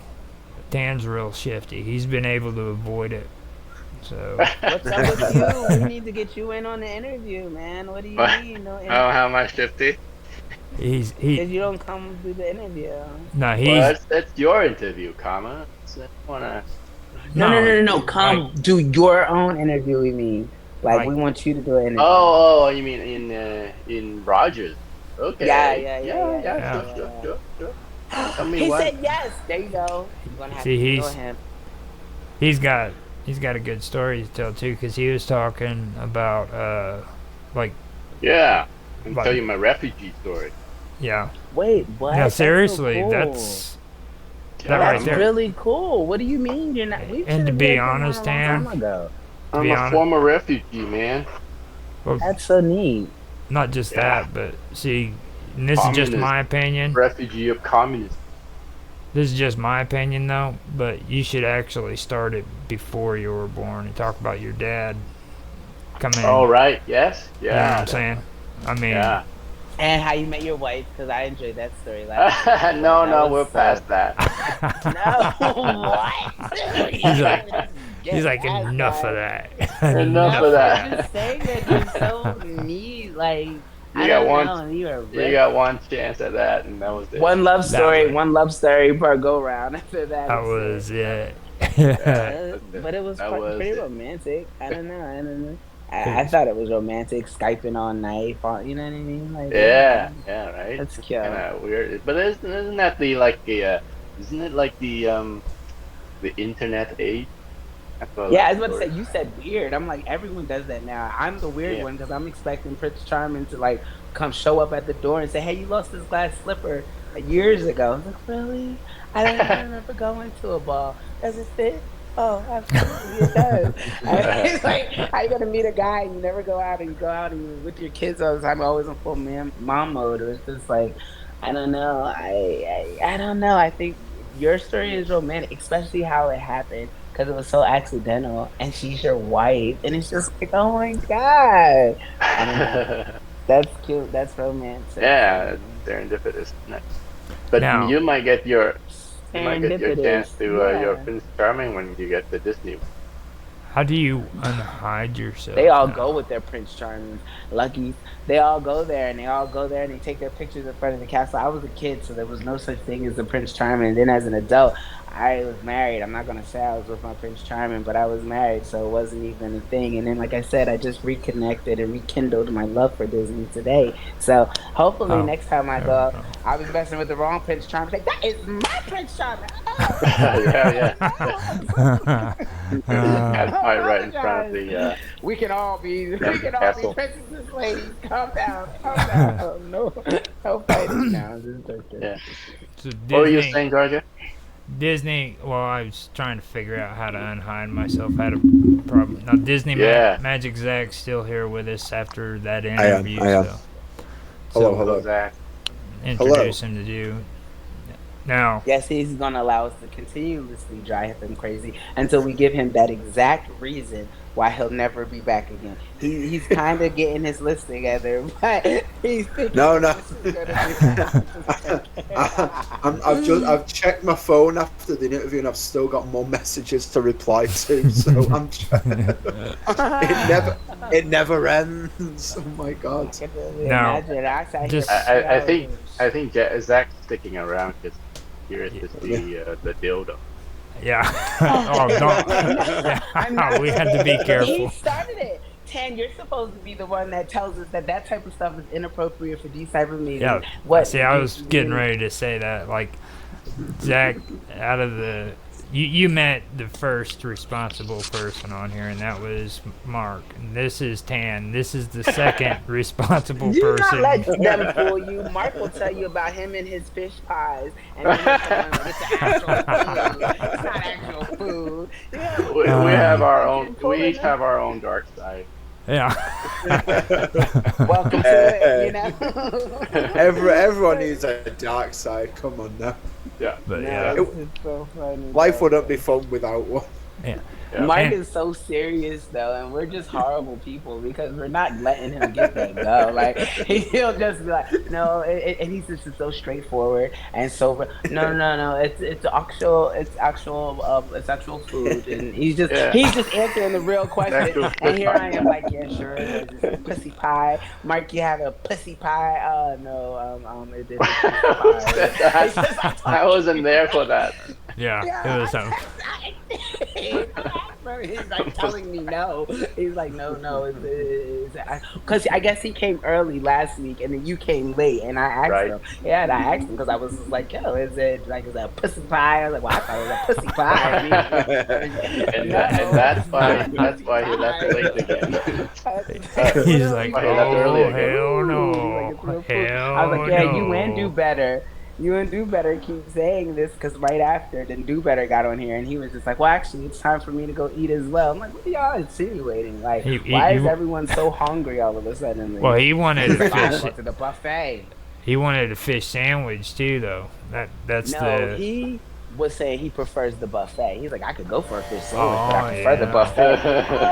Tan's real shifty. He's been able to avoid it. So what's up with you? We need to get you in on the interview, man. What do you mean? No interview? How am I shifty? Because you don't come do the interview. No, that's your interview, comma. So I wanna. No. Come do your own interview. We mean, like we want you to do an interview. Oh, you mean in Rogers? Okay. Yeah. Sure. Tell me He what. said yes. There you go. You're gonna have See, to go him. he's got a good story to tell too, because he was talking about like. Yeah, I'll tell you my refugee story. Yeah. Wait, what? Yeah, seriously, that's right there. really cool. What do you mean you're not? And to be honest, Tan, I'm a former refugee, man. Well, That's so neat. not just Yeah. that, but see, and this is just Communism. my opinion. Refugee of communism. This is just my opinion, though. But you should actually start it before you were born and talk about your dad coming. Oh, right. Yes. You know what Yeah. I'm saying? I mean, Yeah. And how you met your wife, because I enjoyed that story last week. No, That no, was we're so- past that. No, what? He's like, Get he's like, past enough of that. Enough No, of I'm that. just saying that you're so neat. Like, I got don't one- know. You are You got one chance at that, and that was it. one love story, was- one love story per go round. After that, I it's, was, yeah. but it was That was pretty it. romantic. I don't know. I thought it was romantic, Skyping all night. You know what I mean? Like, Yeah, yeah, right. That's cute. Kind of weird, but isn't that the like the isn't it like the internet age? That's what Yeah, I like was about to story. say, you said weird. I'm like, everyone does that now. I'm the weird Yeah. one because I'm expecting Prince Charming to like come show up at the door and say, "Hey, you lost this glass slipper years ago." I was like, really? I don't remember going to a ball. Does it fit? Oh, absolutely, it does. And it's like, how you gonna meet a guy and you never go out and you go out and you're with your kids all the time, always in full mom mode? Or it's just like, I don't know. I don't know. I think your story is romantic, especially how it happened because it was so accidental, and she's your wife, and it's just like, oh my god, I don't know. That's cute. That's romantic. Yeah, it's serendipitous. Nice. But Now- you might get your chance Serendipitous, to your yeah. Prince Charming when you get the Disney. How do you unhide yourself? They all now? go with their Prince Charming, Luckies. They all go there, and they take their pictures in front of the castle. I was a kid, so there was no such thing as a Prince Charming. And then as an adult, I was married. I'm not gonna say I was with my Prince Charming, but I was married, so it wasn't even a thing. And then, like I said, I just reconnected and rekindled my love for Disney today. So hopefully, Oh, next time I there go, we go. I was messing with the wrong Prince Charming. Like, that is my Prince Charming. Oh, Yeah, Uh, Cat fight right in front of the. we can all be castle. princesses, ladies. Calm down. No fighting now. This is okay. Yeah. so What were you Disney, saying, Georgia? Disney. Well, I was trying to figure out how to unhide myself. I had a problem. Now Disney Yeah. Magic Zach's still here with us after that am, interview. I am. So, Hello, hello. Zach. introduce him to you. Now, Yes, he's going to allow us to continuously drive him crazy until we give him that exact reason why he'll never be back again. He's kind of getting his list together, but he's thinking No, no. this is gonna be- I've checked my phone after the interview and I've still got more messages to reply to. So I'm it never ends. Oh my god. I can really Now, imagine. I sat just- here for I think 2 I hours. think Zach's sticking around because curious to see the dildo. yeah. Oh, don't. Yeah, we had to be He careful. started it. Tan, you're supposed to be the one that tells us that type of stuff is inappropriate for these type of meetings. Yeah. What? See, I was getting ready to say that. Like, Zach, out of the. You met the first responsible person on here, and that was Mark. And this is Tan. This is the second responsible Do not person. let them fool you. Mark will tell you about him and his fish pies, and then it's actual food. It's not actual food. Yeah, We have our own. We each have our own dark side. Yeah. welcome to it. You know. Everyone needs a dark side. Come on now. Yeah. But No, yeah. it's so funny. Life though. wouldn't be fun without one. Yeah. Yeah. Mark And- is so serious though, and we're just horrible people because we're not letting him get that go. Like he'll just be like, no, and he's just so straightforward and so no. It's actual food, and he's just answering the real question. Actual And here I am like, yeah, sure, it's a pussy pie. Mark, you have a pussy pie? No, it's a pussy pie. It's just- I wasn't there for that. Yeah. It was something. He's like telling me no. He's like, no, because I guess he came early last week, and then you came late, and I asked Right. him. Yeah, and I asked him because I was like, yo, is it a pussy pie? I was like, well, I thought it was a pussy pie. And that's why he left late again. He's like, Why he left early oh, again. hell no. Like, it's real food. Hell I was like, yeah, no. you can do better. You and Do Better keep saying this because right after, then Do Better got on here and he was just like, well, actually, it's time for me to go eat as well. I'm like, what are y'all insinuating? Like, why is everyone so hungry all of a sudden? Well, he wanted He's a like, I fish. go to the buffet. He wanted a fish sandwich too, though. No, he was saying he prefers the buffet. He's like, I could go for a fish sandwich, but I Oh, prefer the yeah. buffet.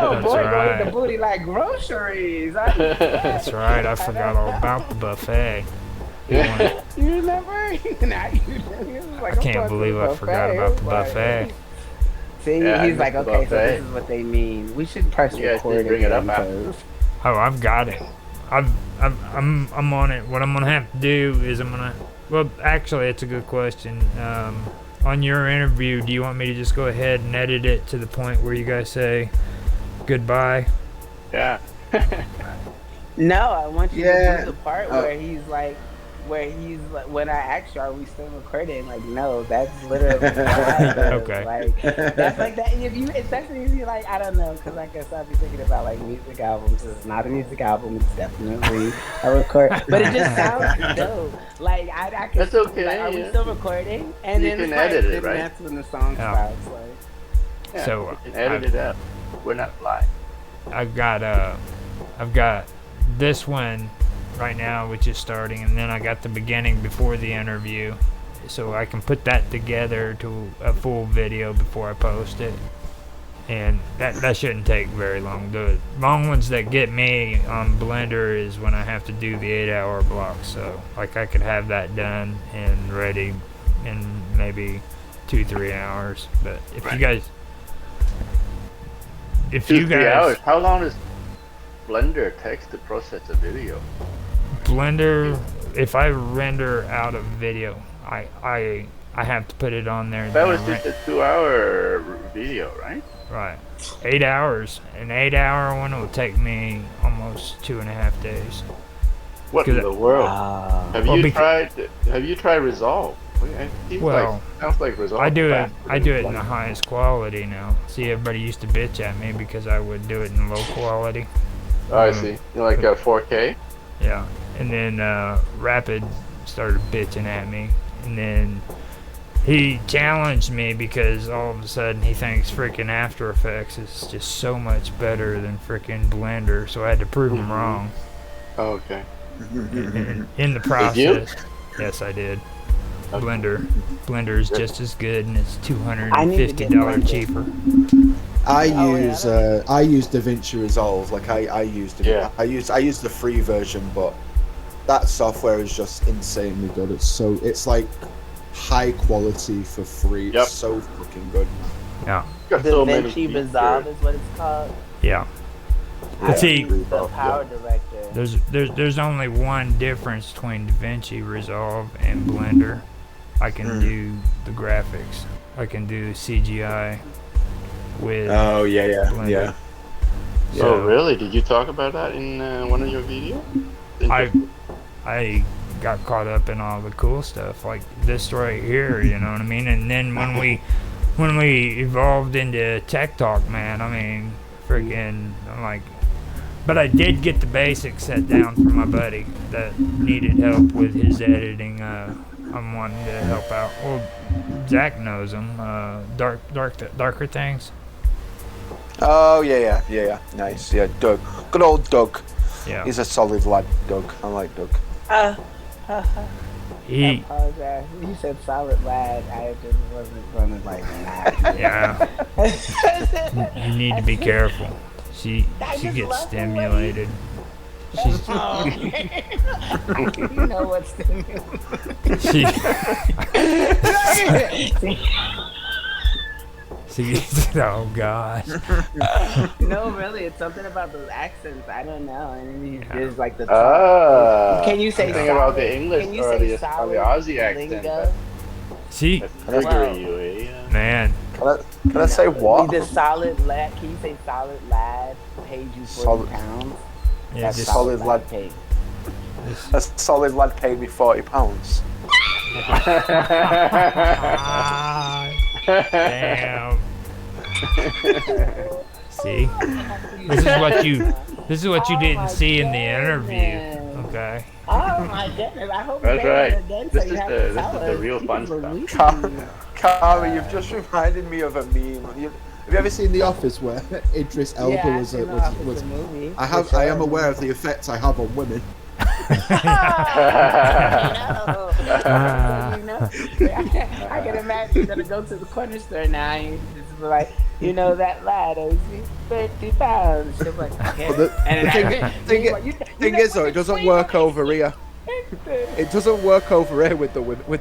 Oh, That's boy, right. going the booty like groceries. That's right. I forgot all about the buffet. He wanted- You remember? Now you like, I can't believe I forgot about the buffet. See, Yeah, he's like, the okay, so buffet. this is what they mean. We should press You guys record did bring it up again, after. 'cause- Oh, I've got it. I'm on it. What I'm gonna have to do is well, actually, it's a good question. On your interview, do you want me to just go ahead and edit it to the point where you guys say goodbye? Yeah. No, I want you to Yeah. do the part where he's like, when I asked you, are we still recording? Like, no, that's literally Okay. Like, that's like that. If you, especially if you like, I don't know, because I guess I'll be thinking about like music albums. It's not a music album. It's definitely a record. But it just sounds dope. Like, I could. That's okay, Like, are we yeah. still recording? And You then can it's like, edit it, then right? That's when the song Yeah. starts. Like, Yeah, So, you can edit it out. We're not live. I've got this one right now, which is starting, and then I got the beginning before the interview, so I can put that together to a full video before I post it. And that shouldn't take very long. The long ones that get me on Blender is when I have to do the 8-hour block. So like I could have that done and ready in maybe 2-3 hours. But if you guys, Two, 3 hours. How long does Blender takes to process a video? Blender, if I render out a video, I have to put it on there. and That then was I just a 2-hour video, right? right. 8 hours. An 8-hour one will take me almost 2.5 days. What in the world? Have Well, you tried Resolve? It seems Well, sounds like Resolve. I do it faster in than the Blender. highest quality now. See, everybody used to bitch at me because I would do it in low quality. Oh, I see. You like 4K? Yeah. And then Rapid started bitching at me. And then he challenged me because all of a sudden he thinks freaking After Effects is just so much better than freaking Blender. So I had to prove him wrong. Oh, okay. In the you? process. Yes, I did. Blender is just as good, and it's $250 cheaper. I Oh, yeah, use DaVinci Resolve. Like I use I use the free version, but that software is just insanely good. It's like high quality for free. Yep. It's so fucking good. Yeah. Got so many DaVinci features. Resolve is what it's called. Yeah. I See, use the Power Director. there's only one difference between DaVinci Resolve and Blender. I can do the graphics. I can do CGI with Oh yeah, Blender. Oh, really? Did you talk about that in one of your videos? I got caught up in all the cool stuff, like this right here, you know what I mean? And then when we evolved into Tech Talk, man, I mean, freaking, I'm like, but I did get the basics set down for my buddy that needed help with his editing. I'm wanting to help out. Well, Zach knows him. Darker Things. Oh yeah. Nice. Yeah, Doug. Good old Doug. Yeah. He's a solid lad, Doug. I like Doug. I He. apologize. You said solid lad. I just wasn't gonna like that. Yeah. You need to be careful. She just gets love the way- stimulated. She's Oh, you know what's stimulating. she. Oh gosh. No, really, it's something about those accents. I don't know. I mean, there's like the. Can you say something solid? about the English Can you or say the solid Aussie accent? lingo? She. That's triggering you, eh? Man. Can I say what? The solid lad. Can you say solid lad paid you 40 Solid- pounds? Yeah. That's Just. solid lad. paid. A solid lad paid me £40. Ah, damn. See, this is what you didn't see in the interview. okay? Oh my goodness! I hope That's you say it right. again. This So you is have the to this tell is the us. real fun Believe stuff. me. Cara, you've just reminded me of a meme. Have you ever seen The Office where Idris Elba Yeah, was I've a, seen was, the was movie. I am aware of the effects I have on women. You know, I can imagine you're gonna go to the corner store now and you just be like, you know, that lad owes me 50 pounds. She'll be like, okay. But the And then thing is though, it doesn't work over here. It doesn't work over here with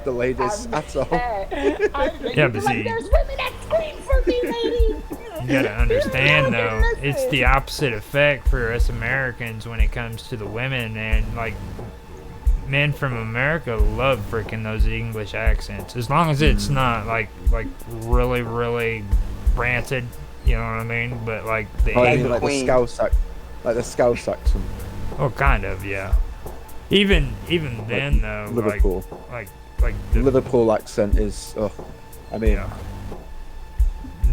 the ladies at all. Yeah, but see, there's women that scream for me, lady. you gotta understand though, it's the opposite effect for us Americans when it comes to the women, and like men from America love freaking those English accents, as long as it's not like really ranted, you know what I mean? But like the I English, mean, like the Scouse accent. well, kind of, yeah. Even then though, Liverpool. like The Liverpool accent is. Oh, I mean, yeah.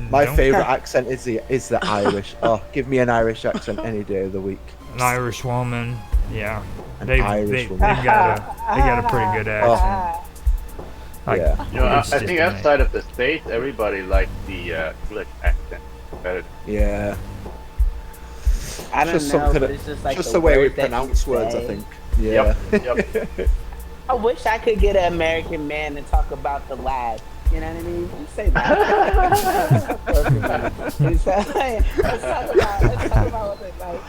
my Don't- favourite accent is the Irish. Oh, give me an Irish accent any day of the week. an Irish woman, yeah. An They've Irish woman. got a pretty good accent. Like, Yeah. You know, I it's just think amazing. outside of the States, everybody likes the English accent better. Yeah. I don't Just know, something. but it's just like Just the way we words that you pronounce words, I say. think. Yeah. Yep. I wish I could get an American man to talk about the lad. You know what I mean? You say that. let's talk about what it's like.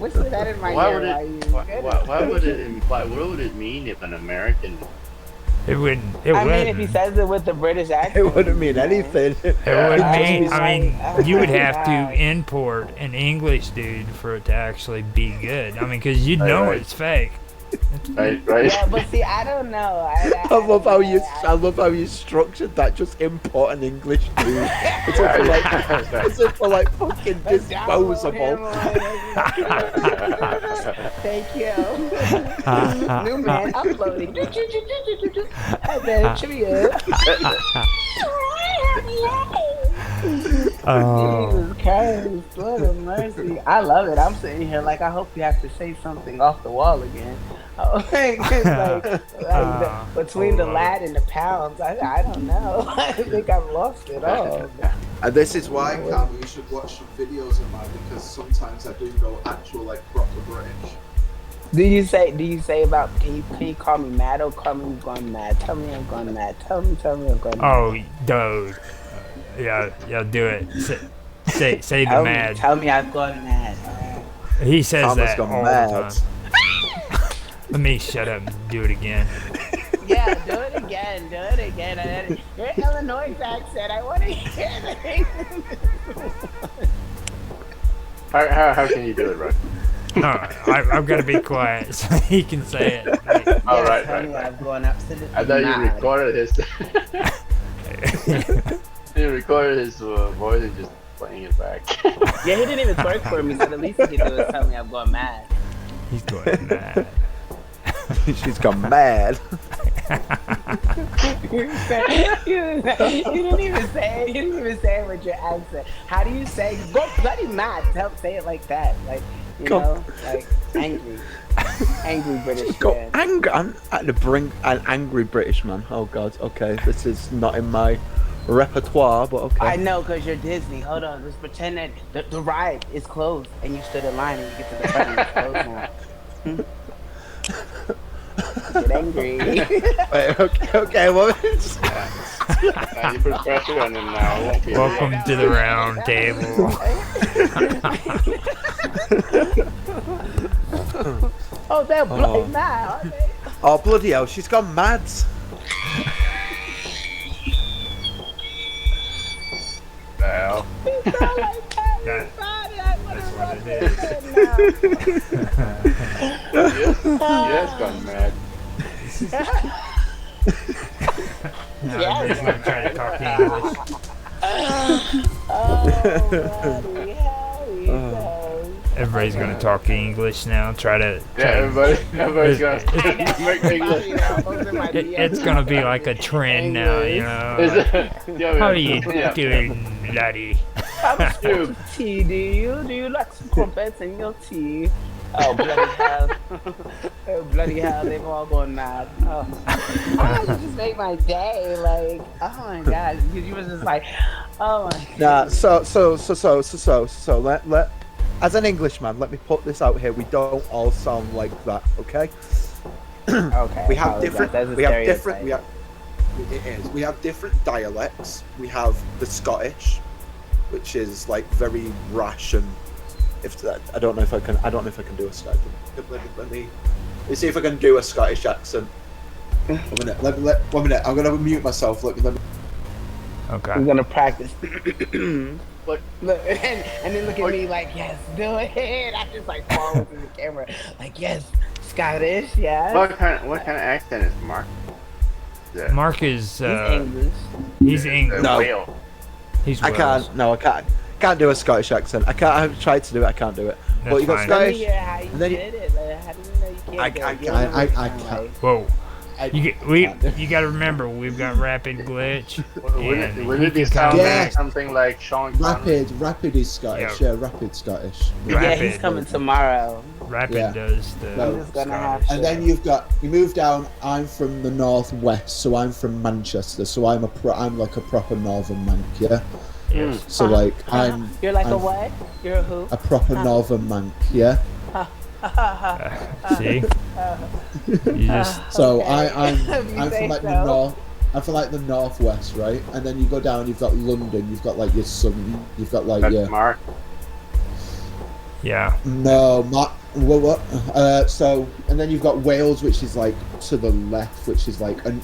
Wish that in my Why ear would while it? you- Why would it imply? What would it mean if an American? It wouldn't. I mean, if he says it with the British accent, It wouldn't mean anything. It would I mean. was I mean, like, you would oh my have to God. import an English dude for it to actually be good. I mean, because you'd know Right. it's fake. Right. Yeah, but see, I don't know. I love how you structured that. Just import an English dude. It's all for like, it's all for like fucking disposable. Thank you. New man uploading. And then trivia. Jesus Christ, Lord of mercy. I love it. I'm sitting here like I hope you have to say something off the wall again. Between the lad and the pounds, I don't know. I think I've lost it all. And this is why, Cam, you should watch some videos of mine because sometimes I do go actual like proper British. Do you say about can you call me mad or call me I'm going mad? Tell me I'm going mad. Tell me I'm going mad. Oh, dude. Yeah, do it. Say the mad. Tell me I've gone mad. He says Thomas that gone all mad. the time. Let me shut up and do it again. Yeah, do it again. Your Illinois accent. I want to hear it. How can you do it, right? No, I've got to be quiet so he can say it. Like, Oh, right. Tell me I've gone absolutely I thought you mad. recorded his. You recorded his voice and just playing it back. Yeah, he didn't even twerk for me, so the least he could do is tell me I'm going mad. he's going mad. She's gone mad. You didn't even say it with your accent. How do you say go bloody mad? Say it like that, like you know, like angry British Go man. angry. I'm at the brink. An angry British man. Oh God. Okay, this is not in my repertoire, but okay. I know, cause you're Disney. Hold on, just pretend that the ride is closed and you stood in line and you get to the front and it's closed now. Get angry. Wait, okay. Well, You put pressure on him now. It won't be Welcome to the round table. Oh, they're bloody mad. Okay. oh bloody hell, she's gone mad. Well, It's not like that. That- That's what it is. yes, gone mad. No, I'm just gonna try to talk English. Oh, buddy, how he goes. Everybody's gonna talk English now. Try to. Yeah, everybody's gonna make English. It's gonna be like a trend now, you know. Is Like, it? Yeah, how are you yeah. doing, laddie? Tea, do you like some crumpets in your tea? Oh, bloody hell. Oh, bloody hell, they've all gone mad. Oh, oh, you just made my day. Like, oh my God. Because you was just like, oh my Nah, God. let as an Englishman, let me put this out here. We don't all sound like that, okay? Okay. We have apologize. different. That's a We have different. stereotype. It is. We have different dialects. We have the Scottish, which is like very rash and. If I don't know if I can. I don't know if I can do a Scottish. Let me see if I can do a Scottish accent. 1 minute. 1 minute. I'm gonna mute myself. Let me. Okay. We're going to practice. Look, Look, and then look at me like, yes, do it. I just like fall into the camera. Like, yes, Scottish, yes. what kind of accent is Mark? Yeah. Mark is He's English. he's English. No. Whale. He's I Wales. can't. No, I can't. Can't do a Scottish accent. I can't. I've tried to do it. I can't do it. That's But you got fine. Let me Scottish. hear how you and then you- did it. Like, how do you know you can't I do can't- it? You don't know what it I sounds can't. like. Whoa. I You got to remember, we've got rapid glitch. Wouldn't and it he be can come sound Yeah. like something like Sean Connery? Rapid is Scottish. Yeah. Yeah, rapid Scottish. Yeah, he's Rapid. coming tomorrow. Rapid Yeah. does the. No. I'm just gonna Scottish. have to. And then you move down. I'm from the northwest, so I'm from Manchester. So I'm like a proper northern mank. Yeah. Yes. So like I'm You're like a I'm what? You're a who? a proper northern mank. Yeah. See? You just. So Okay. I'm If you I'm say from like so. the north. I'm from like the northwest, right? And then you go down. You've got London. You've got like your southern. You've got like That's your Mark. Yeah. no, what? So and then you've got Wales, which is like to the left, which is like and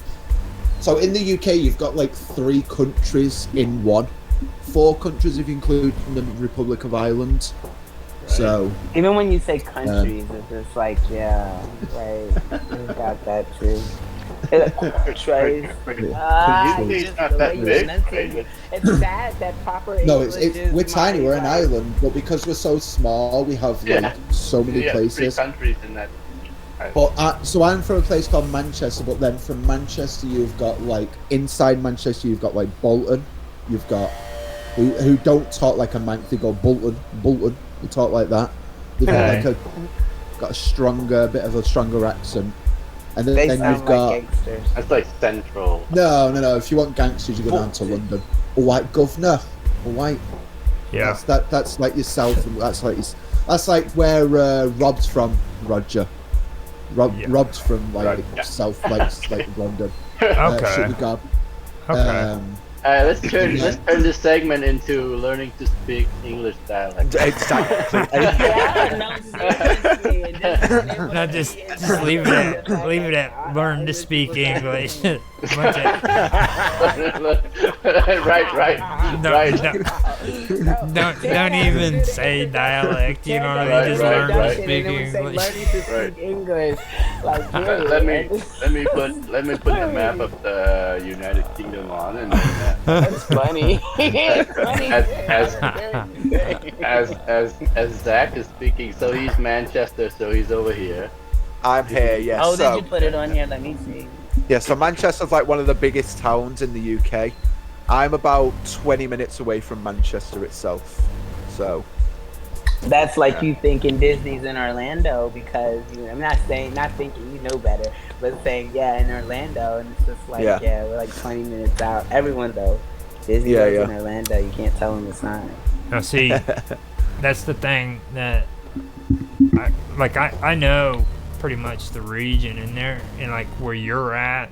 so in the UK you've got like 3 countries in one, 4 countries if you include the Republic of Ireland. So Even when you say countries, it's just like, yeah, right. We've got that too. Countries. UK is Just not the that way you big, enunciate right? it. It's sad that proper no, English it's is we're tiny. We're an like- island, but because we're so small, we have like Yeah. so many Yeah, 3 places. countries in that. But so I'm from a place called Manchester, but then from Manchester you've got like inside Manchester you've got like Bolton, you've got who don't talk like a Manc, they go Bolton, they talk like that. They've Okay. got a bit of a stronger accent, and They then sound you've got like gangsters. That's like central. no. If you want gangsters, you go down to London. A white governor, a white. Yeah. That's like yourself. That's like where Rob's from, Roger. Yeah. Rob's from like Roger. south, like London. Okay. Sugar Gob. Okay. Let's turn this segment into learning to speak English dialect. Exactly. Yeah, no, seriously. It doesn't- No, just leave it at learn to speak English. Bunch of- right. don't even say dialect. You know what I mean? Just learn to speak English. English. Learning to speak English. Like, really. let me put the map of the United Kingdom on, and then, That's funny. It's funny. as Zach is speaking, so he's Manchester, so he's over here. I'm here. Yeah. Oh, so did you put it on here? Let me see. yeah. So Manchester's like one of the biggest towns in the UK. I'm about 20 minutes away from Manchester itself. So That's like you thinking Disney's in Orlando because I'm not thinking you know better, but saying in Orlando, and it's just like Yeah. we're like 20 minminutes out. Everyone though, Disney Yeah, goes yeah. in Orlando. You can't tell them it's not. Now, see, that's the thing that I know pretty much the region in there, and like where you're at.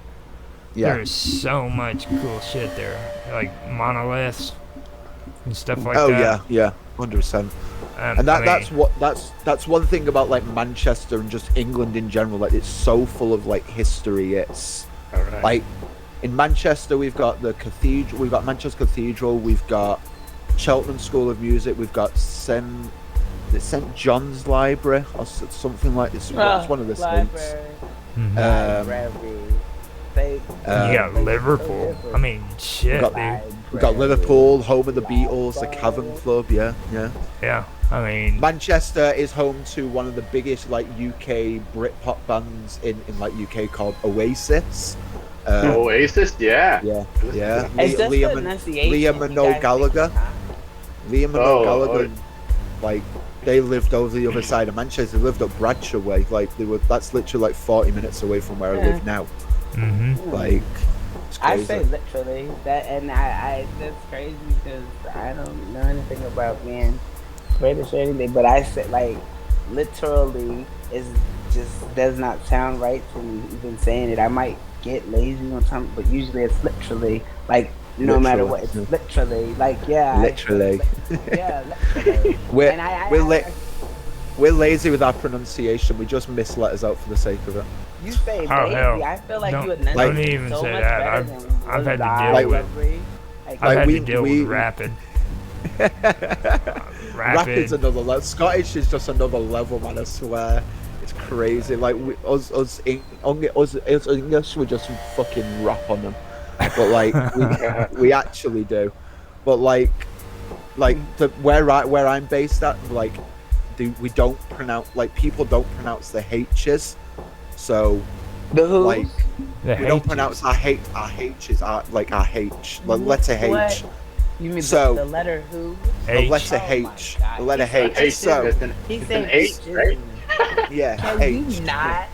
yeah. There's so much cool shit there, like monoliths and stuff like Oh that. yeah. 100%. And that's one thing about like Manchester and just England in general. Like it's so full of like history. It's All right. like in Manchester we've got the cathedral, we've got Manchester Cathedral, we've got Cheltenham School of Music, we've got St John's Library or something like this. It's one of the saints. Mhm. Library. You got Liverpool. I mean, shit, got- dude. We've got Liverpool, home of the Beatles, the Cavern Club. Yeah. Yeah, I mean, Manchester is home to one of the biggest like UK Britpop bands in like UK called Oasis. Oasis, yeah. Yeah. It's just Liam the and enunciation. Liam You and guys Noel Gallagher. think, huh? Liam and Oh, Noel Gallagher, like they lived over the other side of Manchester. They lived up Bradshaw way. Like that's literally like 40 minutes away from where I live now. Mm-hmm. Like, it's I crazy. say literally that, and I that's crazy because I don't know anything about being British or anything, but I said like literally is just does not sound right to me even saying it. I might get lazy on something, but usually it's literally like no matter what, it's literally like Literally. yeah, literally. We're And we're lazy with our pronunciation. We just miss letters out for the sake of it. you say Oh, lazy. hell. I feel like Don't- you enunciate don't even so say much that. better I've- than I've had to Live deal with- Lovely. Like, I've had we- to deal we- with rapid. Rapid's another level. Scottish is just another level, man. I swear, it's crazy. Like us English, we just fucking rap on them, but like we actually do. But like where I'm based at, like we don't pronounce, like people don't pronounce the H's, so the who? like The we don't H's. pronounce our H's like our H, like letter H. What? You mean So- the letter who? The H. letter Oh my H, God. the letter He said H. So He It's said an H, right? yeah, Can H. you not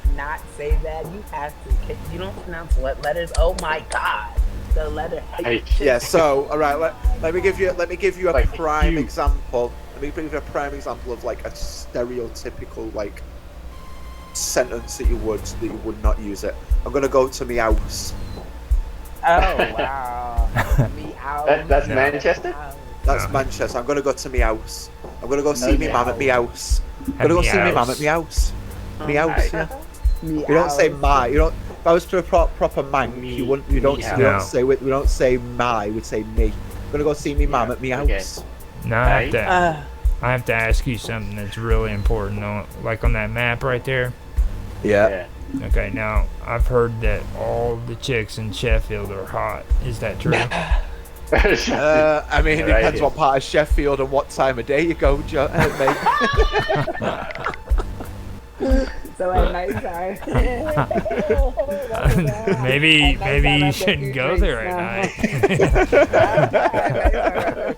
say that? You have to. You don't pronounce what letters? Oh my God! The letter H. Yeah. So all right, let me give you a Like prime Q. example. Let me give you a prime example of like a stereotypical like sentence that you would not use it. I'm gonna go to me house. Oh wow! Me out. That's No. Manchester? That's No. Manchester. I'm gonna go to me house. I'm gonna go see me Okay. mum at me house. I'm At gonna go me see me mum house. at me house. Me house. Yeah. Me We don't say out. my. You don't. If I was to a proper mank, Me- you wouldn't. You don't. me We don't house. say. We don't say my. We say me. I'm gonna go see me mum Yeah, at me okay. house. No, I have to. Uh, I have to ask you something that's really important. Like on that map right there. Yeah. Okay, now I've heard that all the chicks in Sheffield are hot. Is that true? I mean, it Right depends here. what part of Sheffield and what time of day you go, mate. so at nighttime. maybe At nighttime, you I shouldn't think go you there drink at night.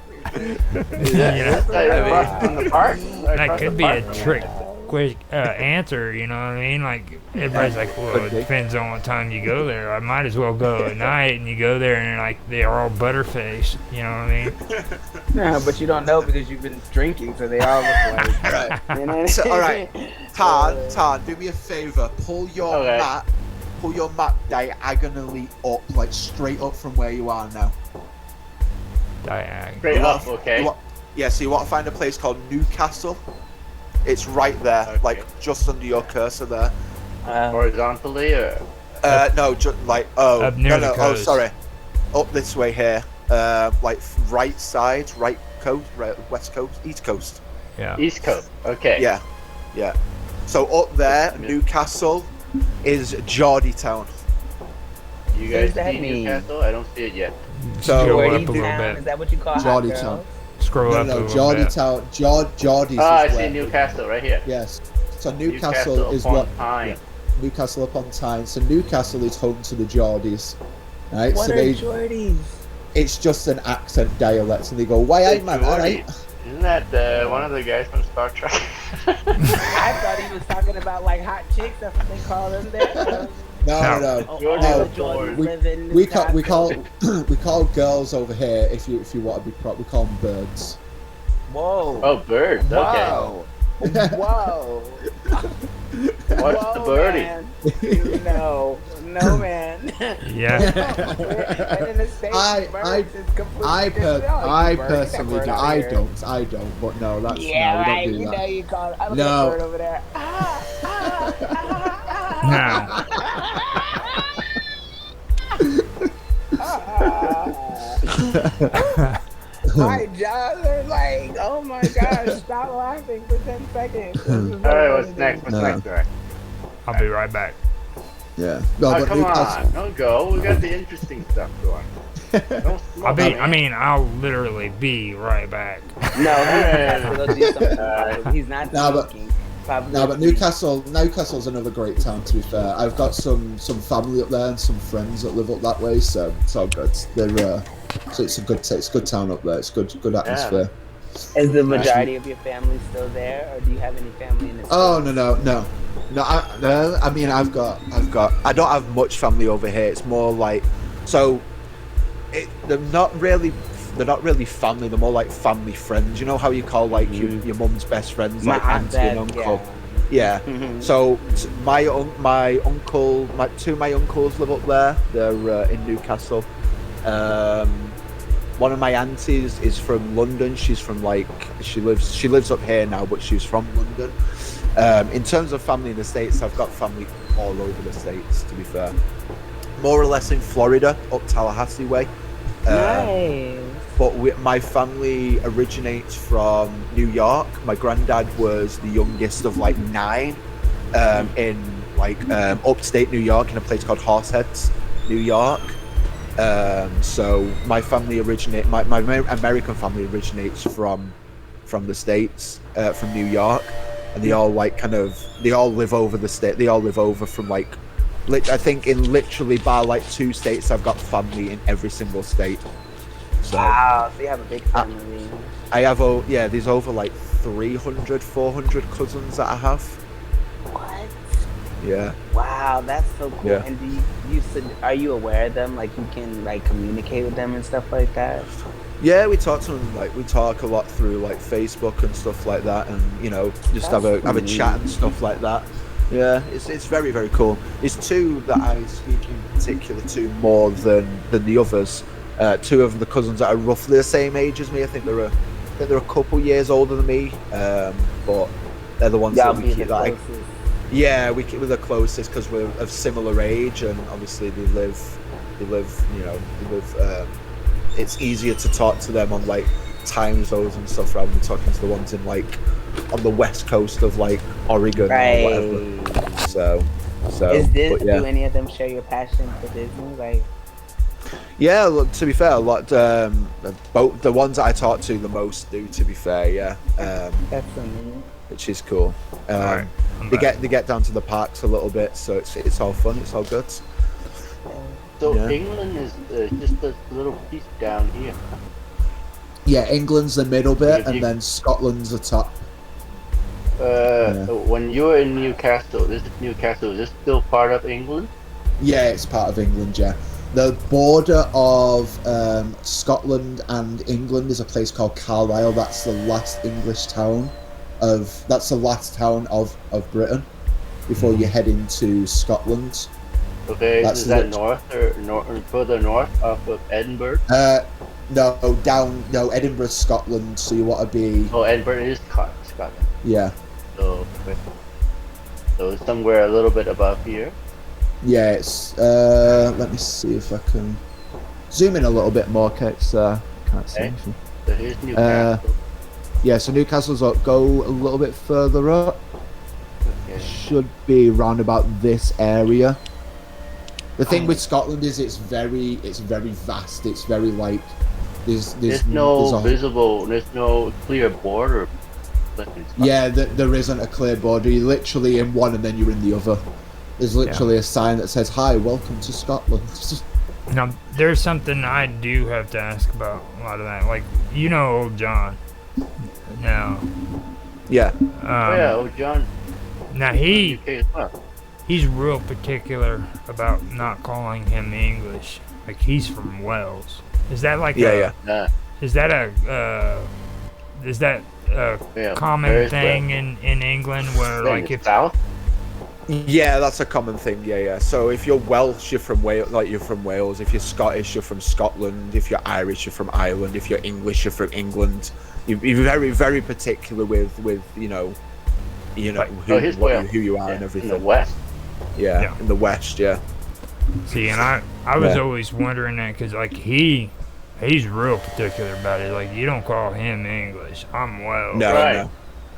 Yeah, You know, like across from the park. that Across could the be a park. trick, quick answer. You know what I mean? Like everybody's like, well, Could it be. depends on what time you go there. I might as well go at night, and you go there and like they're all butterface. You know what I mean? No, but you don't know because you've been drinking, so they all look like. Right. You know? So, all right. Tan, do me a favour. Pull your Okay. map diagonally up, like straight up from where you are now. Diag. Straight You up, want- okay. you want- yeah, so you want to find a place called Newcastle. It's right there, Okay. like just under your cursor there. Horizontally or No, like oh Up near no, the oh coast. sorry, up this way here. Like right side, right coast, right, west coast, east coast. Yeah. East Coast. Okay. Yeah, yeah. So up there, Yeah. Newcastle is Geordie Town. You What guys does that see mean? Newcastle? I don't see it yet. So- Scroll Geordie up a little Town, is bit. that what you call Geordie hot Town. girls? Scroll up a No, little Geordie bit. Town. Geordie's Oh, I is see where. Newcastle right here. Yes. So Newcastle is upon what Tyne. Newcastle upon Tyne. So Newcastle is home to the Geordies, right? What so are they, Geordies? it's just an accent dialect, and they go, "Why ain't man? All Geordie. right." Isn't that one of the guys from Star Trek? I thought he was talking about like hot chicks. That's what they call them there. No. Oh, Geordie all the was Geordies born. live in We call Newcastle. we call girls over here, if you want to be we call them birds. Whoa. Oh, birds. Okay. Whoa. Whoa. What's Whoa, the birdie? man. No, man. Yeah. And in the States, birds is completely different. I Bird, personally get do. that bird I out here. don't. But no, that's Yeah, no, we right. don't do You that. know you call it. I look No. at a bird over there. Now, My jaws are like, oh my gosh, stop laughing for 10 seconds. All right, what's next? What's No. next? All right. I'll be right back. Yeah. No, Oh, but come Newcastle. on. Don't go. We got the interesting stuff going. Don't I'll literally be right back. No, he has to go do something. He's not No, but- thinking. Probably No, but Newcastle's another great town. To be fair, I've got some family up there and some friends that live up that way, so it's all good. They're so it's a good town up there. It's good atmosphere. Is the majority of your family still there, or do you have any family in the States? Oh no. I mean, I've got. I don't have much family over here. It's more like, so, they're not really family. They're more like family friends. You know how you call like your mum's best friends, like auntie and uncle. Yeah. So my uncle, two of my uncles live up there. They're in Newcastle. One of my aunties is from London. She's from she lives up here now, but she's from London. In terms of family in the States, I've got family all over the States, to be fair. More or less in Florida, up Tallahassee way. Nice. But my family originates from New York. My granddad was the youngest of 9 in upstate New York, in a place called Horseheads, New York. So my family my American family originates from the States, from New York, and they all they all live over the state. They all live over from I think in literally bar 2 states, I've got family in every single state. So, wow, so you have a big family. I have there's over 300, 400 cousins that I have. What? Yeah. Wow, that's so cool. Yeah. And are you aware of them? You can communicate with them and stuff like that? Yeah, we talk to them. We talk a lot through Facebook and stuff like that, and just have a chat and stuff like that. Yeah, it's very, very cool. There's 2 that I speak in particular to more than the others. 2 of the cousins that are roughly the same age as me. I think they're a couple years older than me, but they're the ones that we keep yeah, we're the closest because we're of similar age, and obviously they live. It's easier to talk to them on time zones and stuff rather than talking to the ones in on the west coast of Oregon or whatever. So is this? Do any of them share your passion for Disney? Yeah, look, to be fair, a lot. Both the ones that I talk to the most do. To be fair, yeah. That's amazing. Which is cool. Right, they get down to the parks a little bit, so it's all fun. It's all good. So England is just a little piece down here. Yeah, England's the middle bit, and then Scotland's the top. When you were in Newcastle, is this still part of England? Yeah, it's part of England. Yeah. The border of Scotland and England is a place called Carlisle. That's the last English town that's the last town of Britain before you head into Scotland. Okay, is that north or further north off of Edinburgh? No, Edinburgh's Scotland, so you want to be... Oh, Edinburgh is Scotland. Yeah. So it's somewhere a little bit above here? Yeah, it's... let me see if I can zoom in a little bit more, because I can't see anything. So here's Newcastle. Yeah, so Newcastle's up. Go a little bit further up. Okay. Should be around about this area. The thing with Scotland is it's very vast. It's very there's no clear border. Yeah, there isn't a clear border. You're literally in one and then you're in the other. There's literally a sign that says, "Hi, welcome to Scotland." Now, there's something I do have to ask about a lot of that. Old John. Now. Yeah. Old John. Now he's real particular about not calling him English. He's from Wales. Is that Is that a common thing in England where if South? Yeah, that's a common thing. Yeah. So if you're Welsh, you're from Wales. You're from Wales. If you're Scottish, you're from Scotland. If you're Irish, you're from Ireland. If you're English, you're from England. You're very, very particular with who you are and everything. In the West. Yeah, in the West. Yeah. See, and I was always wondering that because he's real particular about it. You don't call him English. I'm Welsh. No.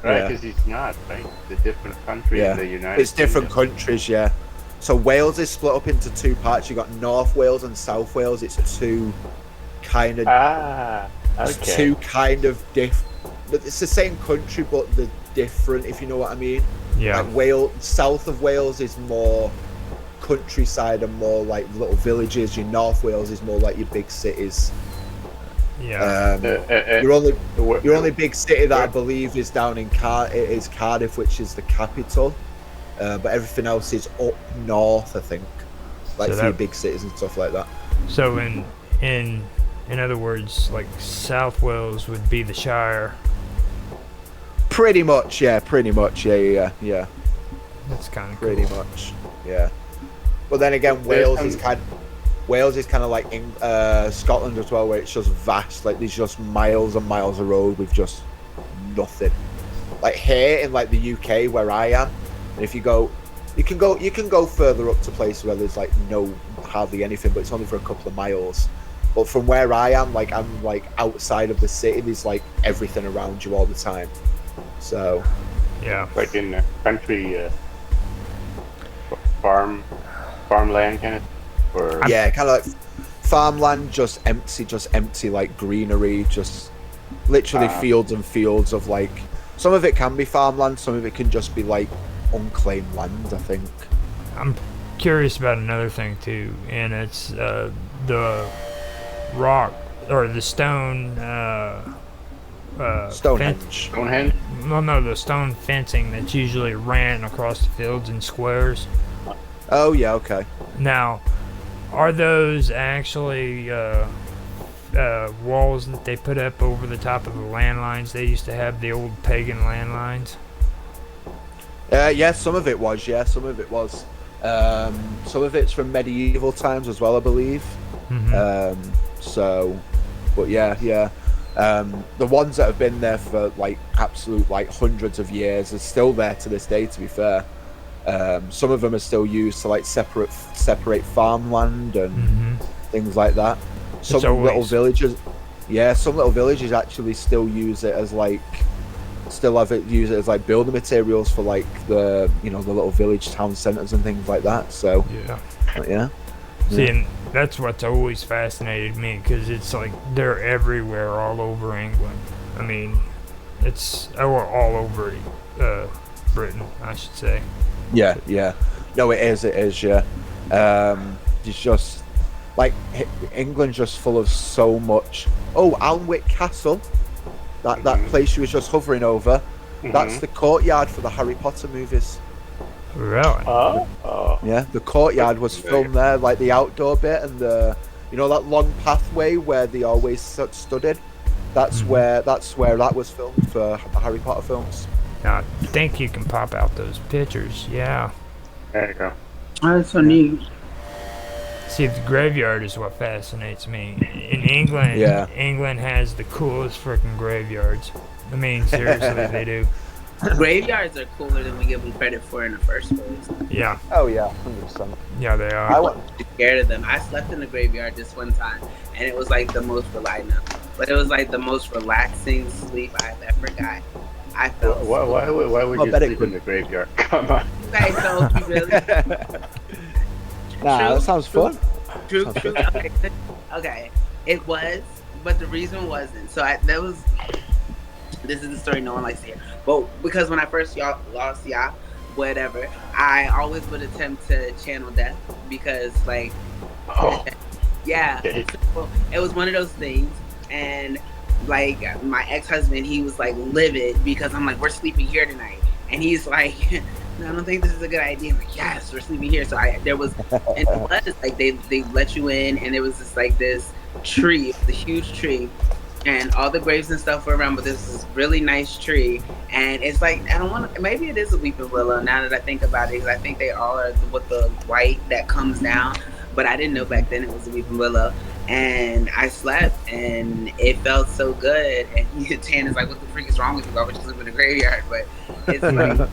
Right, because he's not, right? The different countries in the United It's different countries, yeah. So Wales is split up into 2 parts. You got North Wales and South Wales. It's 2 kind of... okay. 2 kind of different... It's the same country, but they're different, if you know what I mean. Yeah. South of Wales is more countryside and more little villages. Your North Wales is more your big cities. Yeah. Your only big city that I believe is down in is Cardiff, which is the capital. But everything else is up north, I think. Like So few big cities and stuff like that. So in other words, like South Wales would be the Shire. Pretty much, yeah. That's kind of pretty cool. much, yeah. But then again, Wales is kind of like in Scotland as well, where it's just vast. Like there's just miles and miles of road with just nothing. Like here in like the UK where I am, and if you can go further up to places where there's like hardly anything, but it's only for a couple of miles. But from where I am, like I'm like outside of the city, there's like everything around you all the time. So yeah, like in country farmland kind of, or yeah, kind of like farmland, just empty like greenery, just literally fields and fields of like. Some of it can be farmland, some of it can just be like unclaimed land, I think. I'm curious about another thing too, and it's the rock or the stone. Stonehenge. Stonehenge? Well, no, the stone fencing that's usually ran across the fields in squares. Oh yeah, okay. Now, are those actually walls that they put up over the top of the landlines? They used to have the old pagan landlines. Yeah, some of it was. Yeah, some of it was. Some of it's from medieval times as well, I believe. Mm-hmm. But yeah. The ones that have been there for like absolute like hundreds of years are still there to this day. To be fair, some of them are still used to like separate farmland and things like that. Some little villages actually still use it as like use it as like building materials for like the the little village town centers and things like that. So yeah. See, and that's what's always fascinated me, because it's like they're everywhere all over England. I mean, it's all over Britain, I should say. Yeah. No, it is. Yeah. It's just like England's just full of so much. Oh, Alnwick Castle, that place you was just hovering over. That's the courtyard for the Harry Potter movies. Really? Oh. Yeah, the courtyard was filmed there, like the outdoor bit and the, that long pathway where they always studied. That's where that was filmed for the Harry Potter films. Now, I think you can pop out those pictures. Yeah. There you go. Oh, that's so neat. See, the graveyard is what fascinates me. In England, England has the coolest freaking graveyards. I mean, seriously, they do. Graveyards are cooler than we give them credit for in the first place. Yeah. Oh yeah, 100%. Yeah, they are. I wasn't scared of them. I slept in the graveyard this one time, and it was like the most but it was like the most relaxing sleep I've ever got. I felt. Why would you sleep in the graveyard? Come on. You guys don't really. That sounds fun. True. Okay, it was, but the reason wasn't. So this is the story no one likes to hear. But because when I first lost whatever, I always would attempt to channel death because it was one of those things. And like my ex-husband, he was like livid because I'm like, we're sleeping here tonight. And he's like, I don't think this is a good idea. I'm like, yes, we're sleeping here. So there was, and it was like they let you in, and there was this tree, the huge tree. And all the graves and stuff were around, but this is really nice tree. And it's like, maybe it is a weeping willow now that I think about it, because I think they all are with the white that comes down. But I didn't know back then it was a weeping willow. And I slept, and it felt so good. And Tan is like, what the freak is wrong with you? Why would you sleep in the graveyard? But it's like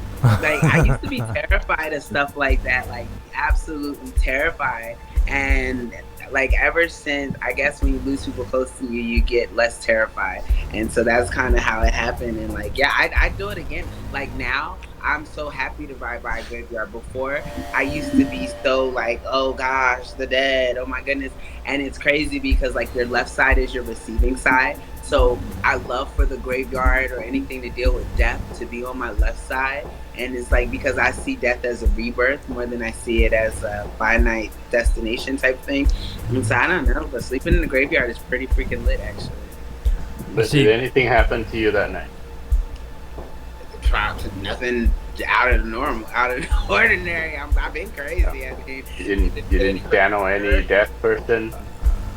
I used to be terrified of stuff like that, like absolutely terrified. And like ever since, I guess when you lose people close to you, you get less terrified. And so that's kind of how it happened. And like, yeah, I'd do it again. Like now, I'm so happy to ride by a graveyard. Before, I used to be so like, oh gosh, the dead, oh my goodness. And it's crazy because like your left side is your receiving side. So I love for the graveyard or anything to deal with death to be on my left side. And it's like, because I see death as a rebirth more than I see it as a finite destination type thing. And so I don't know, but sleeping in the graveyard is pretty freaking lit, actually. But See- did anything happen to you that night? Nothing out of the normal, out of the ordinary. I've been crazy. I mean, You didn't channel any deaf person?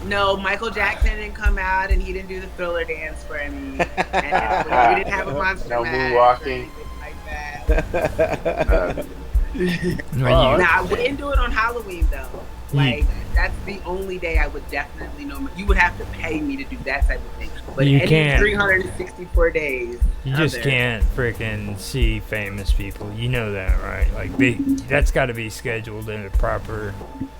no, Michael Jackson didn't come out and he didn't do the Thriller dance for me. And we didn't have a monster No mash moonwalking? or anything like that. When you- Now, I wouldn't do it on Halloween though. Like that's the only day I would definitely know. You would have to pay me to do that type of thing. But You any can't. 364 days, You just other- can't freaking see famous people. You know that, right? Like that's got to be scheduled in a proper.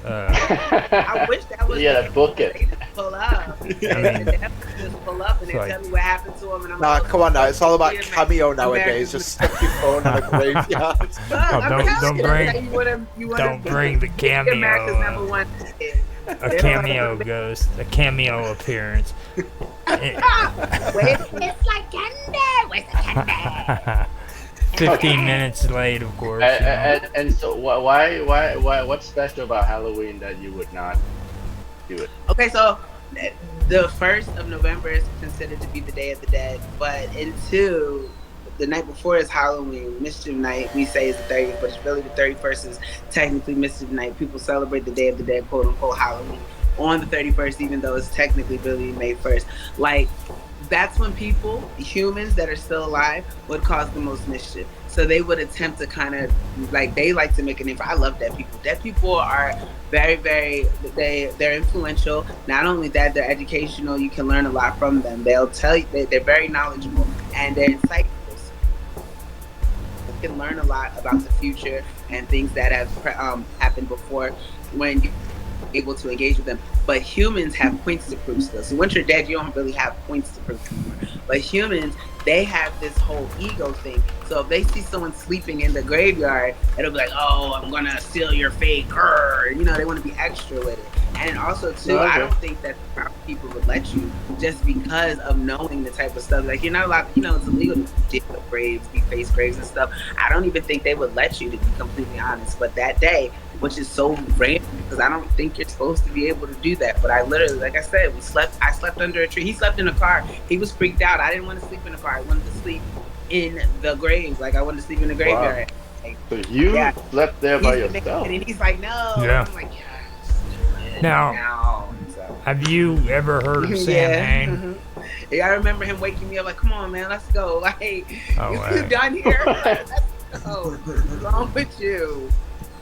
I wish that was. Yeah, book it. They just pull up. I mean, They just pull up and they like- tell me what happened to them. And I'm Nah, like, come on now. It's all about American- Cameo nowadays. Just stick your phone in a graveyard. Look, Oh, I'm don't telling you, bring- that's how you wanna Don't bring the America's cameo. number one. A cameo ghost, a cameo appearance. Wait, it's like candy. Where's the candy? 15 minutes late, of course. You know. And so what's special about Halloween that you would not do it? Okay, so the 1st of November is considered to be the Day of the Dead, but in the night before is Halloween, Mischief Night. We say is the 30th, but it's really the 31st is technically Mischief Night. People celebrate the Day of the Dead, quote unquote, Halloween on the 31st, even though it's technically really May 1st. Like, that's when people, humans that are still alive, would cause the most mischief. So they would attempt to kind of, like, they like to make a name for. I love dead people. Dead people are very, very, they're influential. Not only that, they're educational. You can learn a lot from them. They'll tell you, they're very knowledgeable, and they're insightful. You can learn a lot about the future and things that have happened before when you're able to engage with them. But humans have points to prove still. So once you're dead, you don't really have points to prove anymore. But humans, they have this whole ego thing. So if they see someone sleeping in the graveyard, it'll be like, oh, I'm going to steal your fate. Grr. You know, they want to be extra with it. And also, too, Okay. I don't think that proper people would let you just because of knowing the type of stuff. Like, you're not allowed, it's illegal to dig up graves, deface graves and stuff. I don't even think they would let you, to be completely honest. But that day, which is so random, because I don't think you're supposed to be able to do that. But I literally, like I said, I slept under a tree. He slept in a car. He was freaked out. I didn't want to sleep in a car. I wanted to sleep in the grave. Like, I wanted to sleep in the graveyard. Like, So you Yeah. slept there by he's yourself? and he's like, no. Yeah. I'm like, yes. Now- No. So. Have you ever heard of Sam Hain? Mhm. Yeah, I remember him waking me up like, come on, man, let's go. Like, Oh, you wow. done here? Let's go. What's wrong with you?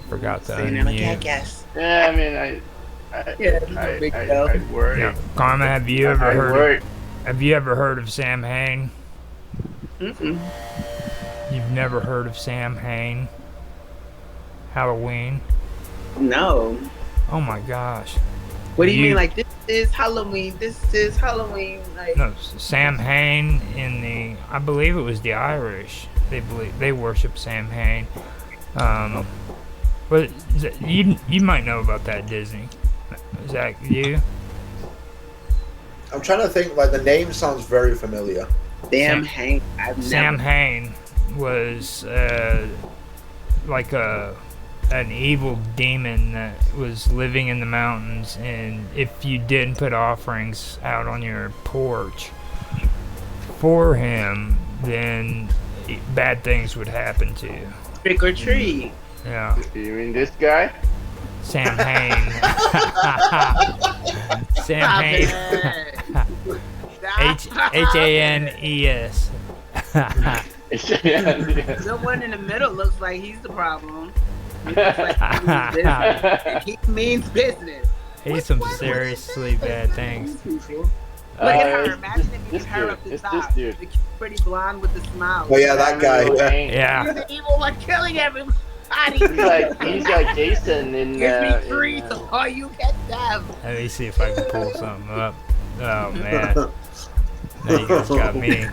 Forgot to Saying, like, yeah, I unmute. guess. Yeah, I mean, I Yeah, it's no big deal. I worry. Yeah. Karma, have you ever I heard? worry. Have you ever heard of Sam Hain? Mm-mm. You've never heard of Sam Hain? Halloween? No. Oh my gosh. What do you You- mean? Like, this is Halloween. This is Halloween. Like, No, Sam Hain I believe it was the Irish. They worship Sam Hain. But you might know about that, Disney. Is that you? I'm trying to think. Like the name sounds very familiar. damn Sam- Hank. I've Sam never. Hain was like an evil demon that was living in the mountains, and if you didn't put offerings out on your porch for him, then bad things would happen to you. Trick or treat. Yeah, You mean this guy? Sam Hain. Sam Stop Hain. it. Hanes. Yeah. The one in the middle looks like he's the problem. He looks like he means business. And he means business. He's some seriously bad things. Look at her. it's Imagine if you this put her dude. up the It's top. this dude. The cute, pretty blonde with the smile. Oh yeah, that guy. Yeah. Yeah. You're the evil one killing everybody. He's like Jason in. Give me in, three so all you get them. Let me see if I can pull something up. Oh man. Now you guys got me.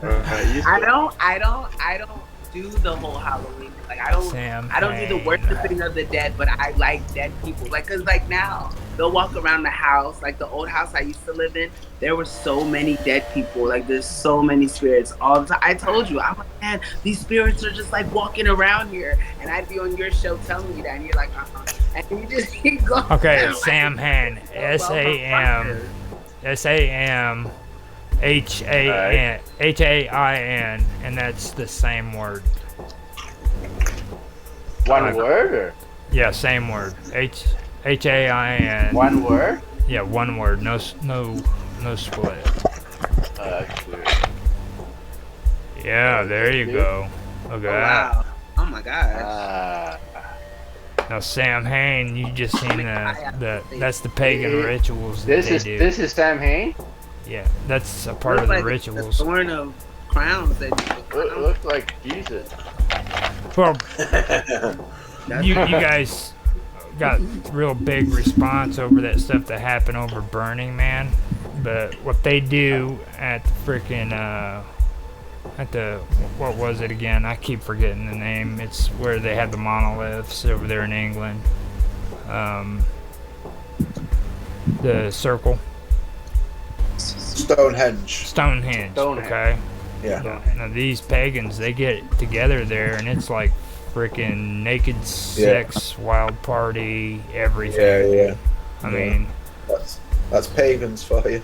I don't do the whole Halloween. Like I don't do the worshiping of the dead, but I like dead people. Like, cause like now they'll walk around the house, like the old house I used to live in. There were so many dead people. Like there's so many spirits all the time. I told you, I'm like, man, these spirits are just like walking around here. And I'd be on your show telling me that, and you're like, and you just keep going. Okay, Like, Sam Hain. SAMHAIN, HAIN, and that's the same word. One word or Yeah, same word. HAIN. one word? Yeah, one word. No split. That's weird. Yeah, there you go. Look at that. Wow. Oh my gosh. Now, Sam Hain, you just seen that's the pagan rituals that This they is do. this is Sam Hain. Yeah, that's a part of Looks the like rituals. The thorn of crowns. That Looks like Jesus. Well, you guys got real big response over that stuff that happened over Burning Man, but what they do at the freaking what was it again? I keep forgetting the name. It's where they had the monoliths over there in England. The circle. Stonehenge. Stonehenge. Okay. Yeah. Now these pagans, they get together there, and it's like freaking naked sex, wild party, everything. Yeah. I mean, that's pagans for you.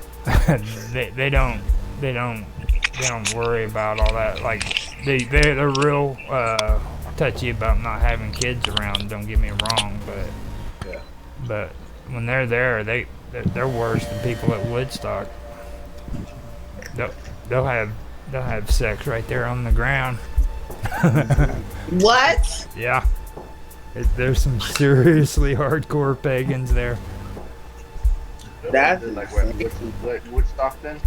they don't worry about all that. Like they're real touchy about not having kids around. Don't get me wrong, but when they're there, they're worse than people at Woodstock. They'll have sex right there on the ground. What? Yeah, there's some seriously hardcore pagans there. That's like Woodstock then.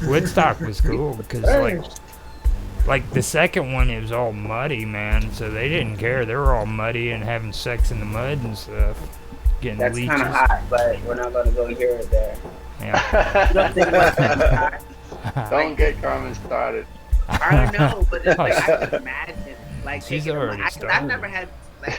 Woodstock was cool because like the second one, it was all muddy, man. So they didn't care. They were all muddy and having sex in the mud and stuff. Getting That's leeches. kind of hot, but we're not gonna go here or there. Yeah. You don't think that's hot? Don't get Carmen started. I know, but it's like I can imagine. Like She's taking already I've started. never had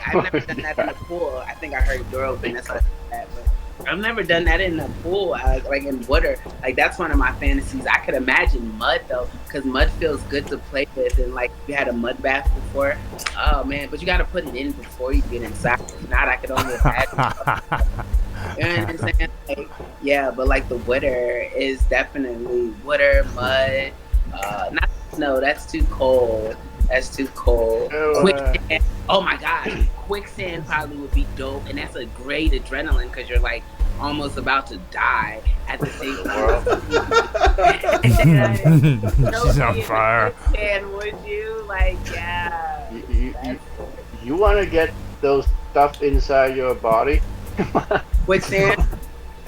I've never done that in the pool. I think I heard your open. That's what I said, but I've never done that in the pool, like in water. Like that's one of my fantasies. I could imagine mud though, because mud feels good to play with, and like you had a mud bath before. Oh man, but you got to put it in before you get inside. If not, I could only imagine. You know what I'm saying? Like, yeah, but like the water is definitely water, mud. Not snow. That's too cold. That's too cold. Quicksand. Oh my gosh, quicksand probably would be dope, and that's a great adrenaline because you're like almost about to die at the same time. She's on fire. Quicksand, would you? Like, yeah. You want to get those stuff inside your body? Quicksand.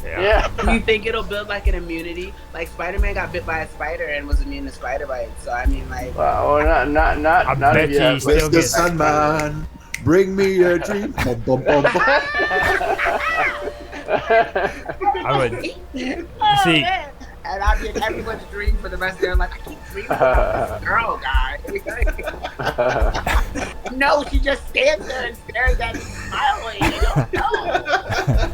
Yeah. Do you think it'll build like an immunity? Like Spider-Man got bit by a spider and was immune to spider bites. So I mean, like, well, not I bet if you you have, still Mr. get Sandman, bring me a dream. Bum, bum, bum, bum. I would oh, see. man. And I'll get everyone's dream for the rest of their life. I keep dreaming about this girl, guys. No, she just stands there and stares at me smiling. You don't know.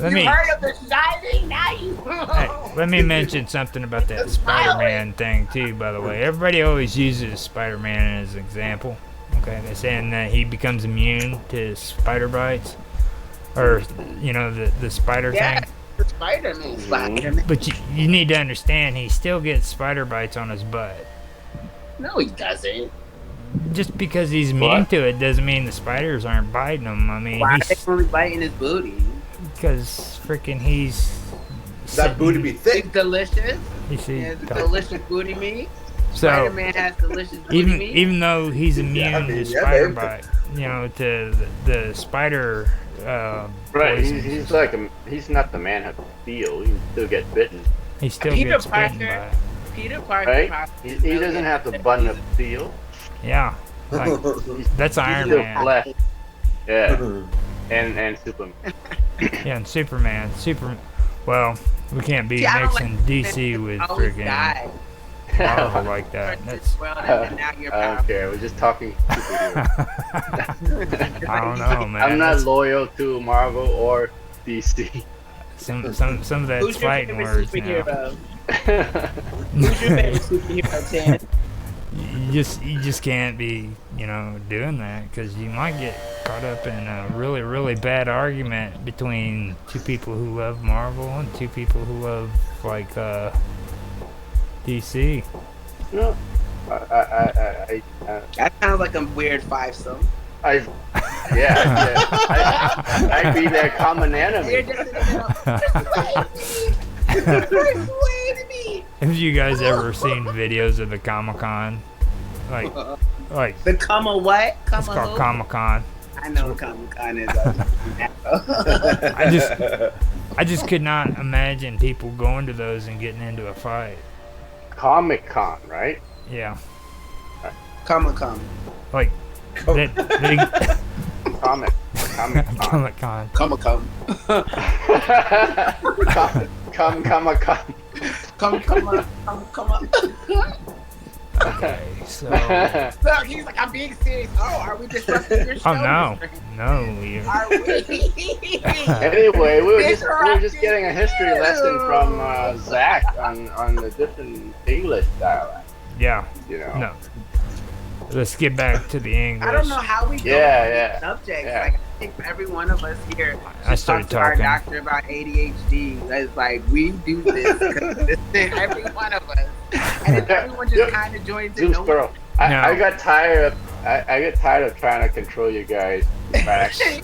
You heard of The Shining? Now you Hey, let me mention something about that Spider-Man thing too. By the way, everybody always uses Spider-Man as an example. Okay, they're saying that he becomes immune to spider bites, or the spider thing. The Spider-Man. Spider-Man. But you need to understand, he still gets spider bites on his butt. No, he doesn't. Just because he's immune to it doesn't mean the spiders aren't biting him. I mean, Why are they only biting his booty? because freaking he's That booty be thick. It's delicious. He's It's delicious booty meat. so Spider-Man has delicious booty meat. even though he's immune to yeah, spider baby. bite, to the spider. right. poison, He's not the man who feel. He still get bitten, he still Peter gets bitten Parker. by it. Peter Parker. right? probably He doesn't have the bun of steel. Yeah, like, that's He's Iron still Man. flesh. Yeah, and Superman. Yeah, and Superman. Well, we can't be See, I don't mixing DC with always freaking die. Marvel like that. That's World, and now you're I don't powerful. care. We're just talking superheroes. I don't know, man. I'm not That's- loyal to Marvel or DC. some of that's Who's your fighting favorite words now. superhero? Who's your favorite superhero, Tan? you just can't be, you know, doing that because you might get caught up in a really, really bad argument between two people who love Marvel and two people who love like DC. No, I That sounds like a weird five-some. I'd be their common enemy. You're just in the middle. Persuade me. Have you guys ever seen videos of the Comic-Con? Like The comma what? Comma it's called who? Comic-Con. I know what Comic-Con is. I just could not imagine people going to those and getting into a fight. Comic-Con, right? Yeah, Comic-Con. like they Comic-Con. Comic-Con. Comic-Con. Comic-Con. Come. Okay, so Look, he's like, I'm being serious. Oh, are we disrupting your show? oh no, you. Are we? Anyway, we were just getting a history lesson from Zach on the different English dialect. Yeah, You know. no. Let's get back to the English. I don't know how we go Yeah. subjects. Yeah. Like, I think every one of us here I should started talk to our talking. doctor about ADHD. It's like, we do this because every one of us. And if everyone just kind of joins in. Zeus Girl. I No. got tired of I get tired of trying to control you guys. Back. I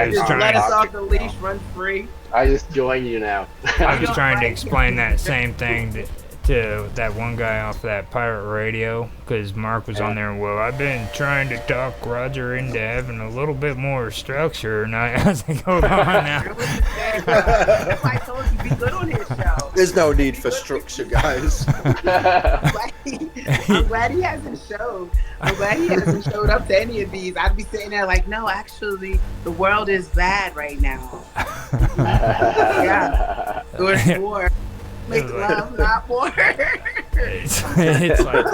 was Just trying- let us off the leash, run free. I just join you now. I was trying to explain that same thing to that one guy off that pirate radio because Mark was on there. Well, I've been trying to talk Roger into having a little bit more structure, and I was like, hold on now. That's why I told you, be good on his show. There's no need for structure, guys. I'm glad he hasn't showed. I'm glad he hasn't showed up to any of these. I'd be sitting there like, no, actually, the world is bad right now. Yeah. There's war. Make love, not war. It's like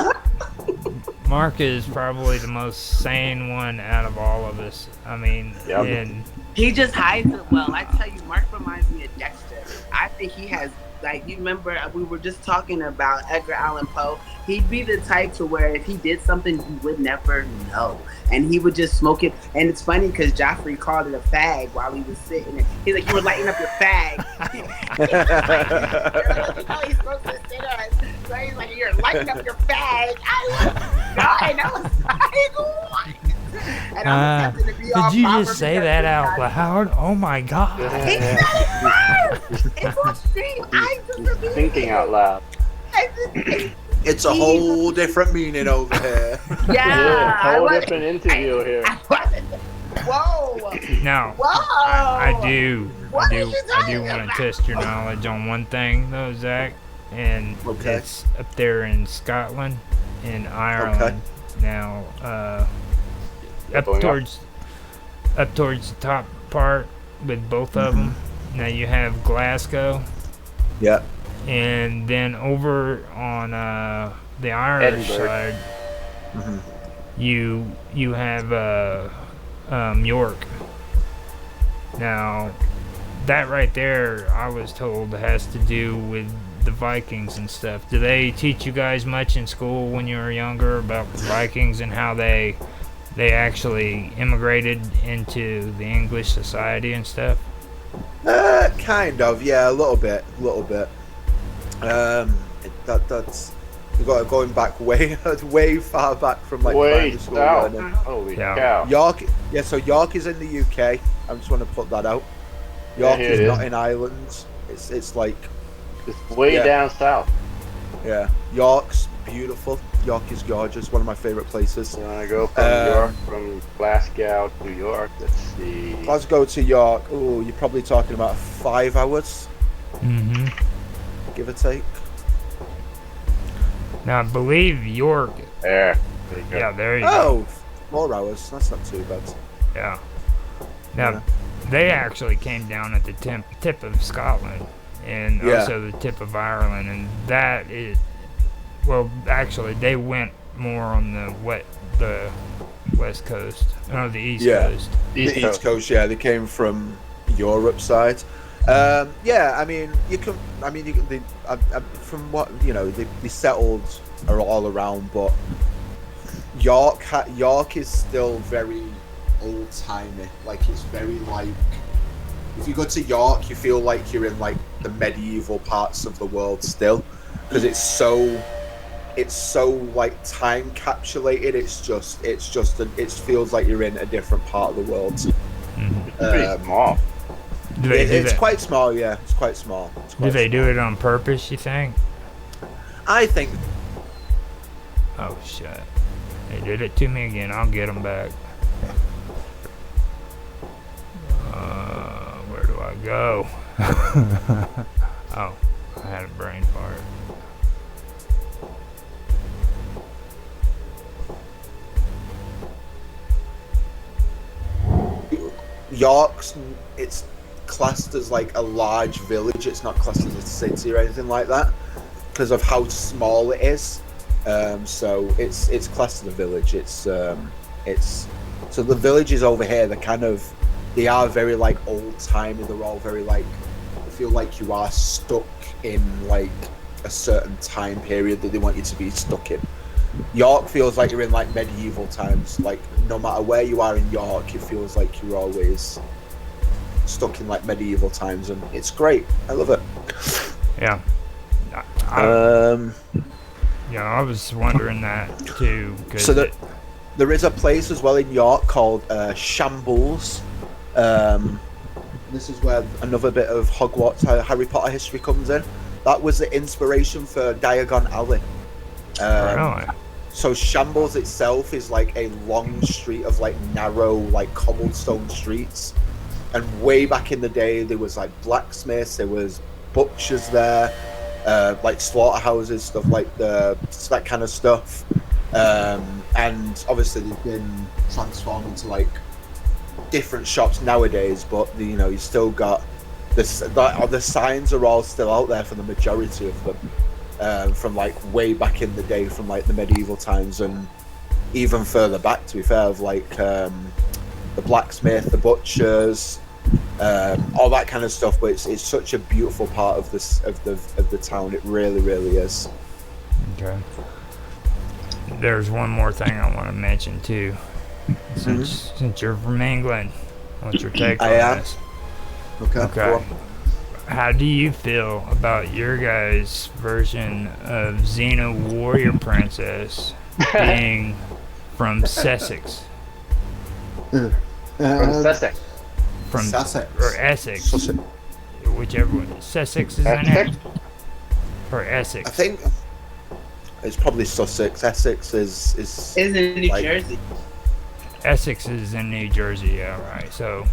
Mark is probably the most sane one out of all of us. I mean, Yep. and He just hides it well. I tell you, Mark reminds me of Dexter. I think he has, like, you remember we were just talking about Edgar Allan Poe. He'd be the type to where if he did something, you would never know. And he would just smoke it. And it's funny because Joffrey called it a fag while he was sitting there. He's like, you were lighting up your fag. He smokes a cigarette. So he's like, you're lighting up your fag. I was like, what? And I'm tempted to be all did you proper just say because that he's out not- loud? Oh my god. He said it first! It's on stream. I just believe Thinking it. out loud. It's a whole different meaning over here. Yeah. I Whole wasn't- different interview here. I wasn't- Whoa. No. Whoa. I do What are you want talking to about? test your knowledge on one thing though, Zach, and Okay. it's up there in Scotland, in Ireland. Now, up Going up. towards the top part with both of them. Now you have Glasgow, Yeah. and then over on the Irish Edinburgh. side, Mhm. you have York. Now, that right there, I was told, has to do with the Vikings and stuff. Do they teach you guys much in school when you were younger about the Vikings and how they actually immigrated into the English society and stuff? Kind of, yeah, a little bit. That's we got going back way far back from like Way primary school south. learning. Holy Yeah. cow. York, yeah. So York is in the UK. I just want to put that out. York here is it not is. in Ireland. It's like, It's way Yeah. down south. yeah. York's beautiful. York is gorgeous. One of my favorite places. So when I go from York, from Glasgow to York, let's see. Glasgow to York. Oh, you're probably talking about 5 hours, Mm-hmm. give or take. Now, I believe York. There. There you go. Yeah, there you go. Oh, 4 hours. That's not too bad. Yeah. Now, Yeah. they actually came down at the tip of Scotland and Yeah. also the tip of Ireland, and that is, well, actually, they went more on the west coast, no, the east Yeah. coast. The East Coast, yeah, they came from Europe side. Yeah, I mean, you can. They, from what you know, they settled all around, but York is still very old timey. Like it's very like if you go to York, you feel like you're in like the medieval parts of the world still, because it's so like time capsulated. It feels like you're in a different part of the world. It's pretty small. It's quite small, yeah. It's quite small. Do they do it on purpose, you think? I think. Oh, shit. They did it to me again. I'll get them back. Where do I go? Oh, I had a brain fart. York's, it's classed as like a large village. It's not classed as a city or anything like that because of how small it is. So it's classed as a village. So the villages over here, they are very like old timey. They're all very like, I feel like you are stuck in like a certain time period that they want you to be stuck in. York feels like you're in like medieval times. Like no matter where you are in York, it feels like you're always stuck in like medieval times, and it's great. I love it. Yeah. Yeah, I was wondering that too. So there is a place as well in York called Shambles. This is where another bit of Hogwarts Harry Potter history comes in. That was the inspiration for Diagon Alley. Really? So Shambles itself is like a long street of like narrow like cobblestone streets, and way back in the day there was like blacksmiths, there was butchers there, like slaughterhouses, stuff like that kind of stuff, and obviously they've been transformed into like different shops nowadays, but you still got the signs are all still out there for the majority of them. From like way back in the day, from like the medieval times and even further back, to be fair, of like the blacksmith, the butchers, all that kind of stuff. But it's such a beautiful part of the town. It really, really is. Okay. There's one more thing I want to mention too. Since you're from England, what's your take on this? Okay. How do you feel about your guys' version of Xena Warrior Princess being from Sussex? From Sussex. From Sussex. Or Essex. Whichever one. Sussex is in it? Or Essex? I think it's probably Sussex. Essex is in New like, Jersey. Essex is in New Jersey, yeah, right. So,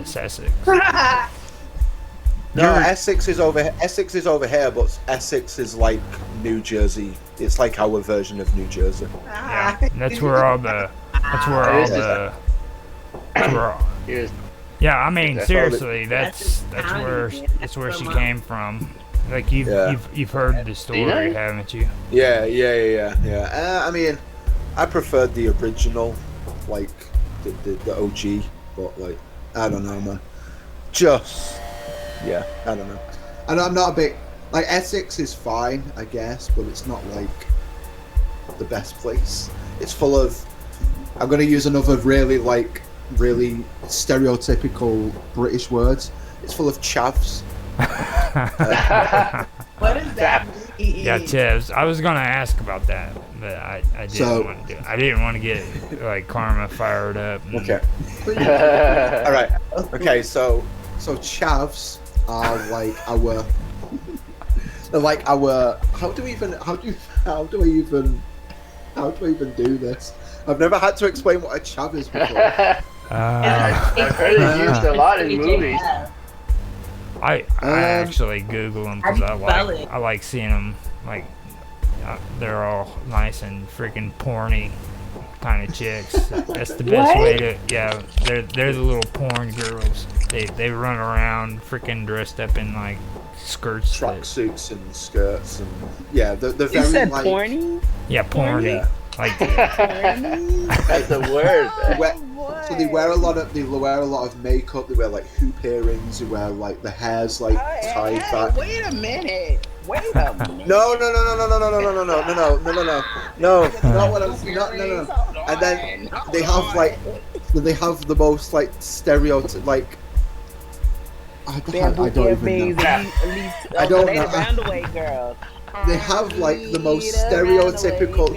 Sussex. No, Essex is over here, but Essex is like New Jersey. It's like our version of New Jersey. Yeah, that's where all the. Yeah, I mean, seriously, that's where she came from. Like you've heard the story, haven't you? Yeah. I mean, I preferred the original, like the OG, but like I don't know, man. Yeah, I don't know. And I'm not a big like Essex is fine, I guess, but it's not like the best place. It's full of. I'm gonna use another really stereotypical British words. It's full of chavs. What is that? Yeah, chavs. I was gonna ask about that, but I didn't want to do it. I didn't want to get like Karma fired up. Okay. All right. Okay. So chavs are like our. They're like our. How do I even do this? I've never had to explain what a chav is before. I've heard it used a lot in movies. I actually Google them because I like seeing them. Like they're all nice and freaking porny kind of chicks. That's the best way to. Yeah, they're the little porn girls. They run around freaking dressed up in like skirts, tracksuits and skirts, and yeah, they're very. You said like, porny? Yeah, porny. Yeah. Like that's a word. So they wear a lot of makeup. They wear like hoop earrings. They wear like the hair's like tied back. Wait a minute. Wait a minute. No, not what I'm saying. No. And then they have like, the most like stereotype, like I don't even know. I don't know. Roundaway girls. They have like the most stereotypical.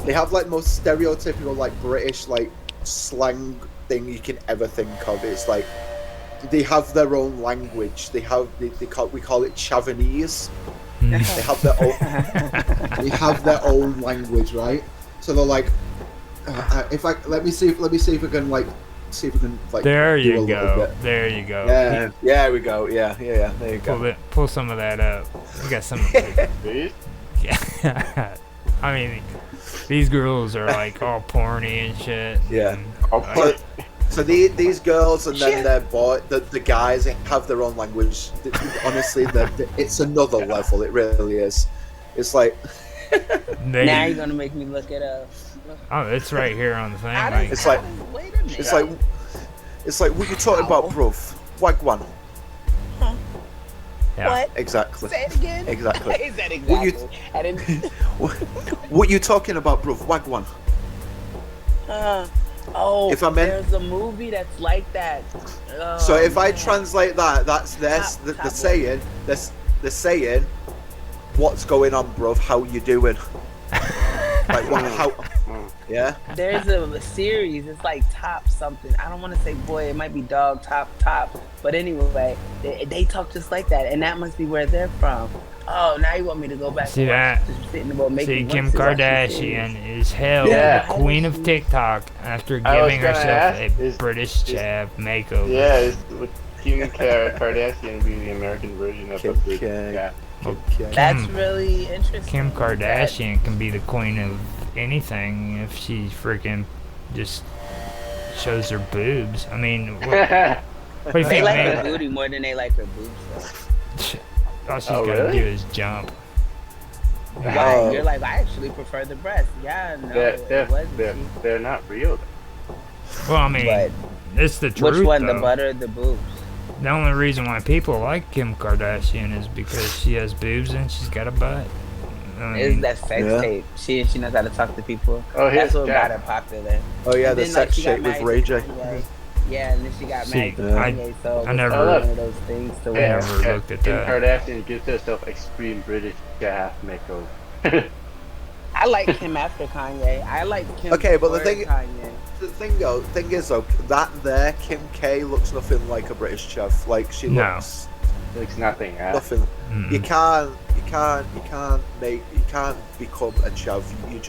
They have like most stereotypical like British like slang thing you can ever think of. It's like they have their own language. We call it Chavanese. They have their own language, right? So they're like, let me see if I can like There do a you little go. bit. There you go. Yeah, we go. Yeah. There you go. Pull some of that up. We got some. Please? Yeah. I mean, these girls are like all porny and shit. Yeah. And, So these girls and then their the guys have their own language. Honestly, it's another level. It really is. It's like now you're gonna make me look it up. Oh, it's right here on the thing. It's like wait a minute. it's like what you talking about, bruv? Wagwan. Yeah. What? Exactly. Say it again. Exactly. Is that exactly? I didn't. What you talking about, bruv? Wagwan. If I meant- there's a movie that's like that. Oh, So if I man. translate that, that's the saying. The saying, what's going on, bruv? How you doing? Like what? How? Yeah. There's a series. It's like Top something. I don't want to say boy. It might be Dog Top. But anyway, they talk just like that, and that must be where they're from. Oh, now you want me to go back? See and that? watch just sitting about making See, Kim voices like this. Kardashian is hailed Yeah. the queen of TikTok after I was giving gonna herself ask, a British chav makeover. Yeah, would Kim Kardashian be the American version of Kim a British K. cat? Okay. That's really interesting. Kim Kardashian can be the queen of anything if she freaking just shows her boobs. I mean, what do you They think, like her man? booty more than they like her boobs. All she's Oh, gotta really? do is jump. Why? Oh. You're like, I actually prefer the breast. Yeah, no, it wasn't. They're not real. Well, I mean, But it's the truth. which one, though. the butter or the boobs? The only reason why people like Kim Kardashian is because she has boobs and she's got a butt. I Is mean, that sex Yeah. tape? She knows how to talk to people. Oh, here's That's what got Jack. her popular. Oh yeah, And the then, like, sex she got shape with married Ray to J. Kanye. Yeah, and then she got See, married to I- Kanye, so it I was never- one of those things to I where never looked at Kim that. Kardashian gives herself extreme British chav makeover. I like him after Kanye. I like Kim. Okay, but the before thing- Kanye. The thing is though, that there Kim K looks nothing like a British chav. Like she No. looks Looks nothing. nothing. Mm. You can't become a chav. You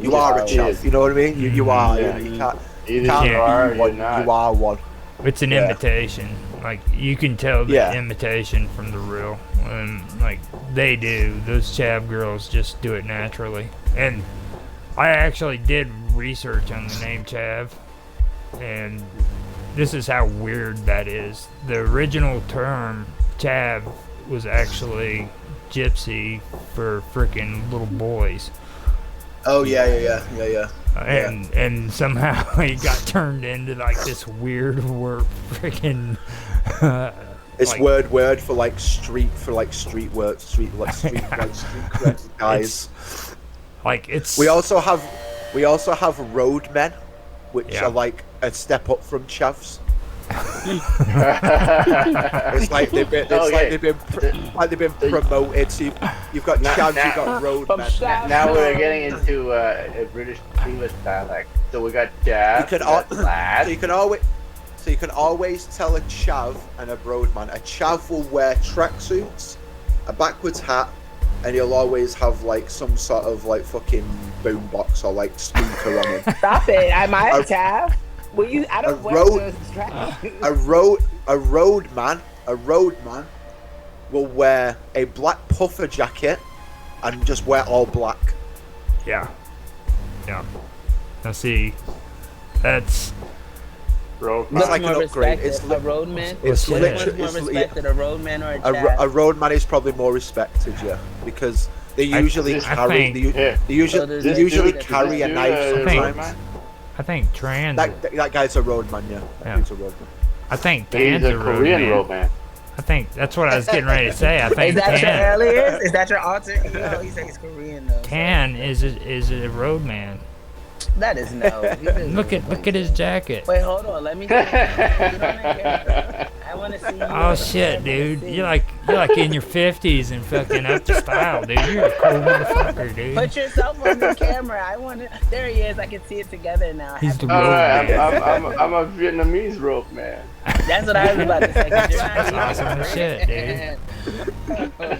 You are a just chav. is. You know what I mean? You are. Yeah. You can't. Either can't you are or be you're one. not. You are one. It's an Yeah. imitation. Like, you can tell the Yeah. imitation from the real. And, like, they do. Those chav girls just do it naturally. And I actually did research on the name chav. And this is how weird that is. The original term, chav, was actually gypsy for freaking little boys. Oh yeah. And somehow it got turned into like this weird word freaking It's like, word for like street words, street cred guys. like it's We also have roadmen, which Yeah. are like a step up from chavs. It's like they've been promoted. So you've got chavs, you've got roadmen. Now we're getting into a British English dialect. So we got chav. You can we got lad. So you can always tell a chav and a roadman. A chav will wear tracksuits, a backwards hat, and he'll always have like some sort of like fucking boombox or like speaker on him. Stop it! Am I a chav? Well, I don't a wear road- those tracksuits. A roadman will wear a black puffer jacket and just wear all black. yeah. Now see, that's Bro, It's like more an upgrade. respected, a roadman. It's Which literally- one's more it's- respected, a roadman or a A chav? roadman is probably more respected, yeah, because they usually I carry. think- They So they usually this carry a dude, knife sometimes. I think trans. That guy's a roadman, yeah. That Yeah. dude's a roadman. I think he's Dan's a a Korean roadman. roadman. I think that's what I was getting ready to say. I think Is that your Tan, alias? Is that your alter ego? He said he's Korean though. Tan is a roadman. That is no. Look at his jacket. Wait, hold on. Let me. See. I want to see you. Oh shit, dude! You're like in your 50s and fucking up to style, dude. You're a cool motherfucker, dude. Put yourself on the camera. I want to. There he is. I can see it together now. He's the All right, roadman. I'm a Vietnamese rope man. That's what I was about to say. 'Cause you're not That's even awesome as shit, dude. Oh,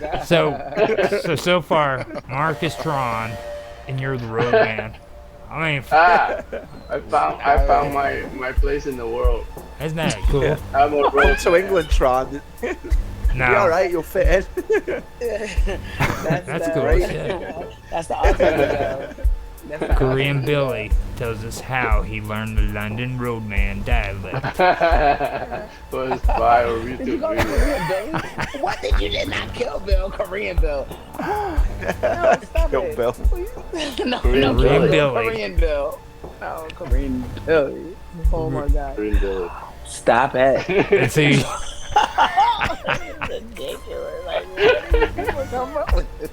God. So far, Mark is Tron, and you're the roadman. I mean, I found my place in the world. isn't that cool? I'm a Come rope to man. England, Tron. No, You're alright, you'll fit in. that's the, cool as shit. That's the alter ego. That's the Korean Billy tells us how he learned the London roadman dialect. Was by a Did you YouTube go to video. Korean Bill? What did you did not kill Bill? Korean Bill. No, stop Kill it. Bill. No, Korean Billy. Korean Bill. No, Korean Bill. Oh my God. Green Billy. Stop it. And so you, It's ridiculous. Like, where do these people come up with this?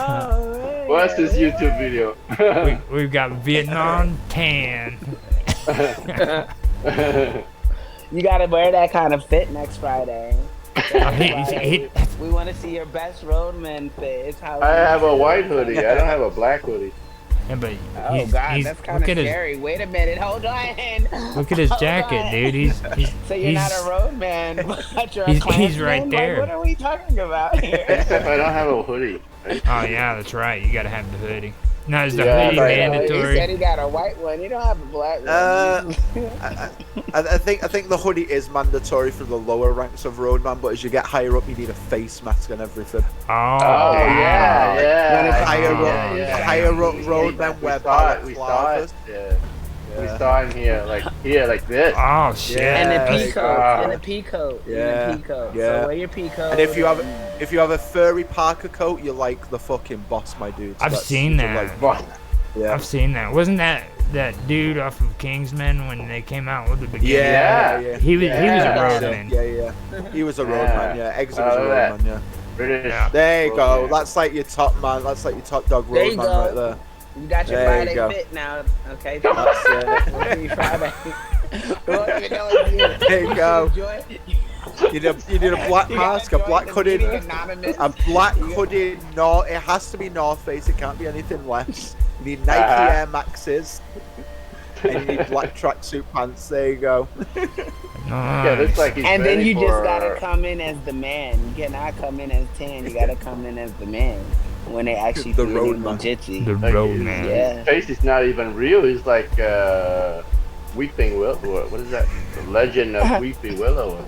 Oh, man. What's this YouTube video? we've got Vietnam Tan. You gotta wear that kind of fit next Friday. He- We want to see your best roadman fit. It's how I have a white hoodie. I don't have a black hoodie. Yeah, but Oh God, he's, that's kind of scary. Wait a minute, hold on. Look at his Hold jacket, on. dude. He's So you're not a roadman, but you're a he's right Klansman? there. Like, what are we talking about here? Except I don't have a hoodie. Oh yeah, that's right. You gotta have the hoodie. No, is the Yeah, hoodie right. He said mandatory? he got a white one. He don't have a black one. I think the hoodie is mandatory for the lower ranks of roadman, but as you get higher up, you need a face mask and everything. Oh, Oh yeah, When yeah. it's Higher Oh, up, yeah. higher up roadmen We wear saw it. We saw balaclavas. it. Yeah. We saw him here, like this. Oh shit. And the Yeah, pea coat. God. And the pea coat. Yeah, And the pea coat. yeah. So wear your pea coat. And if you have a furry Parker coat, you're like the fucking boss, my dude. I've That's- seen you that. What? yeah. I've seen that. Wasn't that dude off of Kingsman when they came out with the beginning? Yeah, Yeah. yeah. He was a Yeah. roadman. Yeah. He was a Yeah. roadman, yeah. Eggsy was a Oh, that. roadman, yeah. British. Yeah. There you go. roadman. That's like your top man. That's like your top dog There you roadman go. right there. You got your There you Friday go. fit now. Okay. That's it. We'll see you Friday. We won't even know it's you. There you go. Enjoy. You need a black You gotta mask, a join black the hooded, meeting anonymous. a black hooded. No, it has to be North Face. It can't be anything less. You need Nike Uh-huh. Air Maxes, and you need black tracksuit pants. There you go. Yeah, looks like he's And then ready you just for- gotta come in as the man. You cannot come in as 10. You gotta come in as the man when they actually The feed road you man. jujitsu. The Like, roadman. Yeah. His face is not even real. He's like Weeping Willow. What is that? The Legend of Weepy Willow.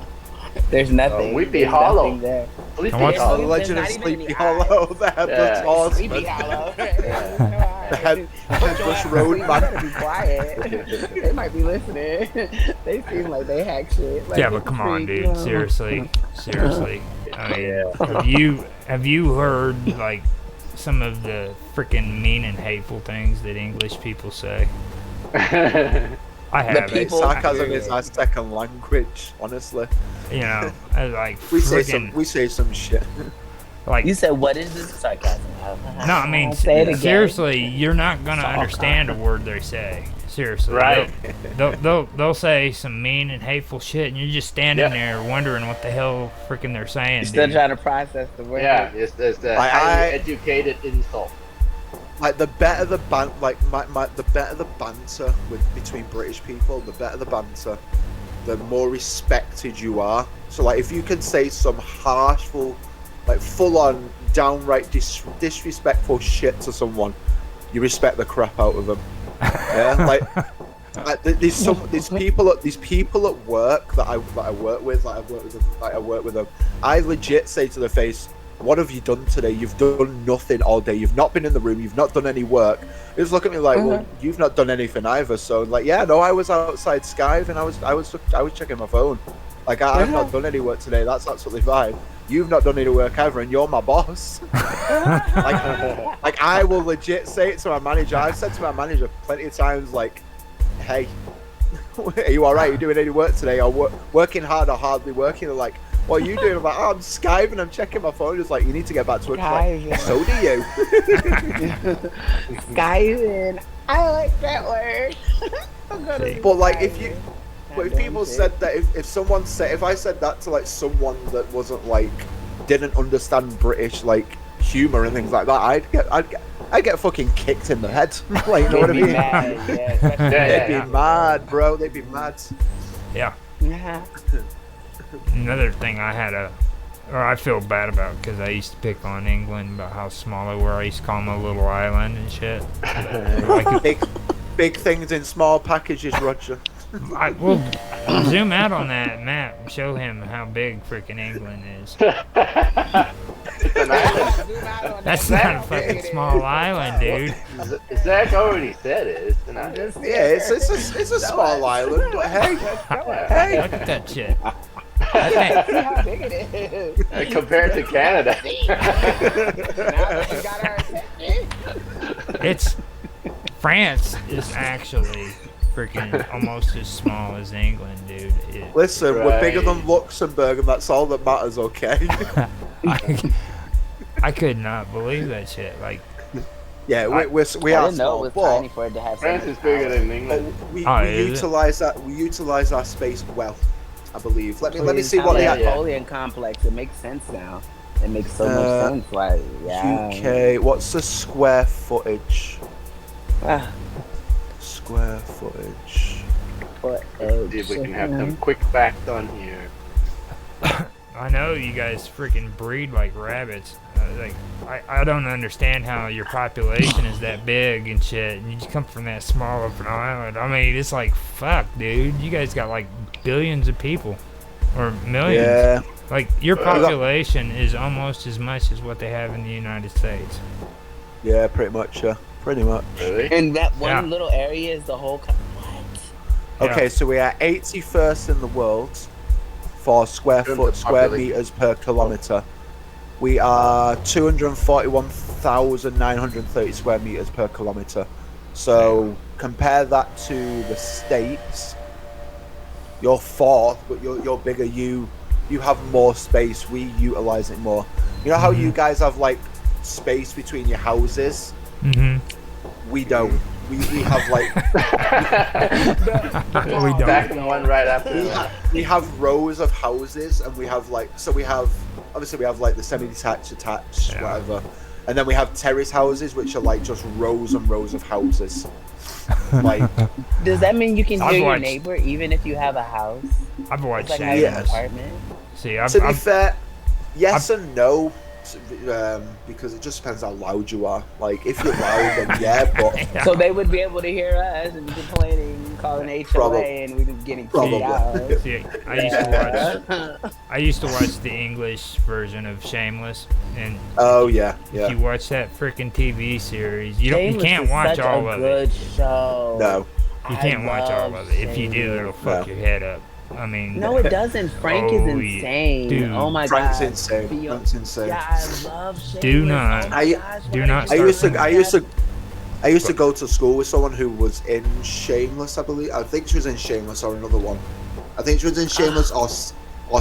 There's nothing. Weepy There's Hollow. nothing there. Sleepy I want- The There's Hollow. Legend of not even Sleepy any Hollow. The Yeah. headless horseman. Sleepy Hollow. The headless road You man. better be quiet. They might be listening. They seem like they hack shit. Like, Yeah, but come on, freak, you dude. know? Seriously. I mean, have you heard like some of the freaking mean and hateful things that English people say? I have. people- It. Sarcasm is our second language, honestly. You know, I like We say freaking some shit. like. You said, what is this sarcasm? No, I mean Say it again. seriously, you're not gonna understand a word they say. Seriously, Right. They'll say some mean and hateful shit, and you're just standing Yeah. there wondering what the hell freaking they're saying. You're still Dude. trying to process the word. Yeah, it's the I- highly educated insult. Like the better the the better the banter between British people, the better the banter, the more respected you are. So like if you can say some harshful, like full on downright disrespectful shit to someone, you respect the crap out of them. Yeah, like there's people at work that I work with, I work with them. I legit say to their face, what have you done today? You've done nothing all day. You've not been in the room. You've not done any work. They just look at me like, well, you've not done anything either. So like, yeah, no, I was outside Skype and I was checking my phone. Like I've not done any work today. That's absolutely fine. You've not done any work either, and you're my boss. like I will legit say it to my manager. I've said to my manager plenty of times, like, hey, Are you all right? Are you doing any work today? Or working hard or hardly working? They're like, what are you doing? I'm like, oh, I'm skiving. I'm checking my phone. It's like, you need to get back to work. Like, so do you. Skiving. I like that word. But like, if people said that, if I said that to like someone that wasn't like, didn't understand British like humor and things like that, I'd get fucking kicked in the head. Like, you know what I mean? Mad, They'd be mad, bro. They'd be mad. Yeah. Yeah. Another thing I feel bad about, because I used to pick on England about how small they were. I used to call them a little island and shit. Big things in small packages, Roger. Well, zoom out on that map and show him how big freaking England is. It's an island. That's not a fucking small island, dude. Zach already said it. It's an island. Yeah, it's a small island, but hey, hey, Look at that shit. See how big it is. Compared to Canada. Now that we got our attention. It's France is actually freaking almost as small as England, dude. Listen, we're bigger than Luxembourg, and that's all that matters, okay? I could not believe that shit. Like, yeah, we I are didn't know small, it was but tiny for it to have. France is bigger than England. we is it? utilize our space well, I believe. Let me see what they the have. Napoleon complex. It makes sense now. It makes so much sense. Like, yeah. UK, what's the square footage? Ah, Square footage. but See if we can have some quick facts on here. I know you guys freaking breed like rabbits. I don't understand how your population is that big and shit, and you just come from that small of an island. I mean, it's like, fuck, dude. You guys got like billions of people. Or millions. Yeah. Like, your population is almost as much as what they have in the United States. Yeah, pretty much, yeah. Pretty much. Really? And that one Yeah. little area is the whole. What? Okay, Yeah. so we are 81st in the world for square meters per kilometer. We are 241,930 square meters per kilometer. So compare that to the States. You're fourth, but you're bigger. You have more space. We utilize it more. You know how you guys have like space between your houses? Mm-hmm. We don't. We have like We don't. Back in the one right after. we have rows of houses, and we have like obviously we have like the semi-detached, attached, Yeah. whatever, and then we have terrace houses, which are like just rows and rows of houses. Like, Does that mean you can I've hear your watched- neighbor even if you have a house? I've It's watched like having an Shameless. apartment. See, I've, to be I've fair, yes and no, because it just depends how loud you are. Like, if you're loud, then yeah, but So they would be able to hear us and be complaining, calling HOA, Probably. and we just getting kicked Probably. out. see, I used to watch the English version of Shameless, and oh yeah, if you watch that freaking TV series, you Shameless can't is watch such all a of good it. show. No, You I can't watch all love of it. If you do, Shameless. it'll fuck No. your head up. I mean, No, it doesn't. Frank is Oh, yeah. insane. Dude. Oh my Frank's god. insane. Theo- Frank's insane. Yeah, I love Shameless. Do not- Oh my I- gosh, do why not did you start I used to go to school with someone who was in Shameless, I believe. I think she was in Shameless or another one. I think she was in Shameless or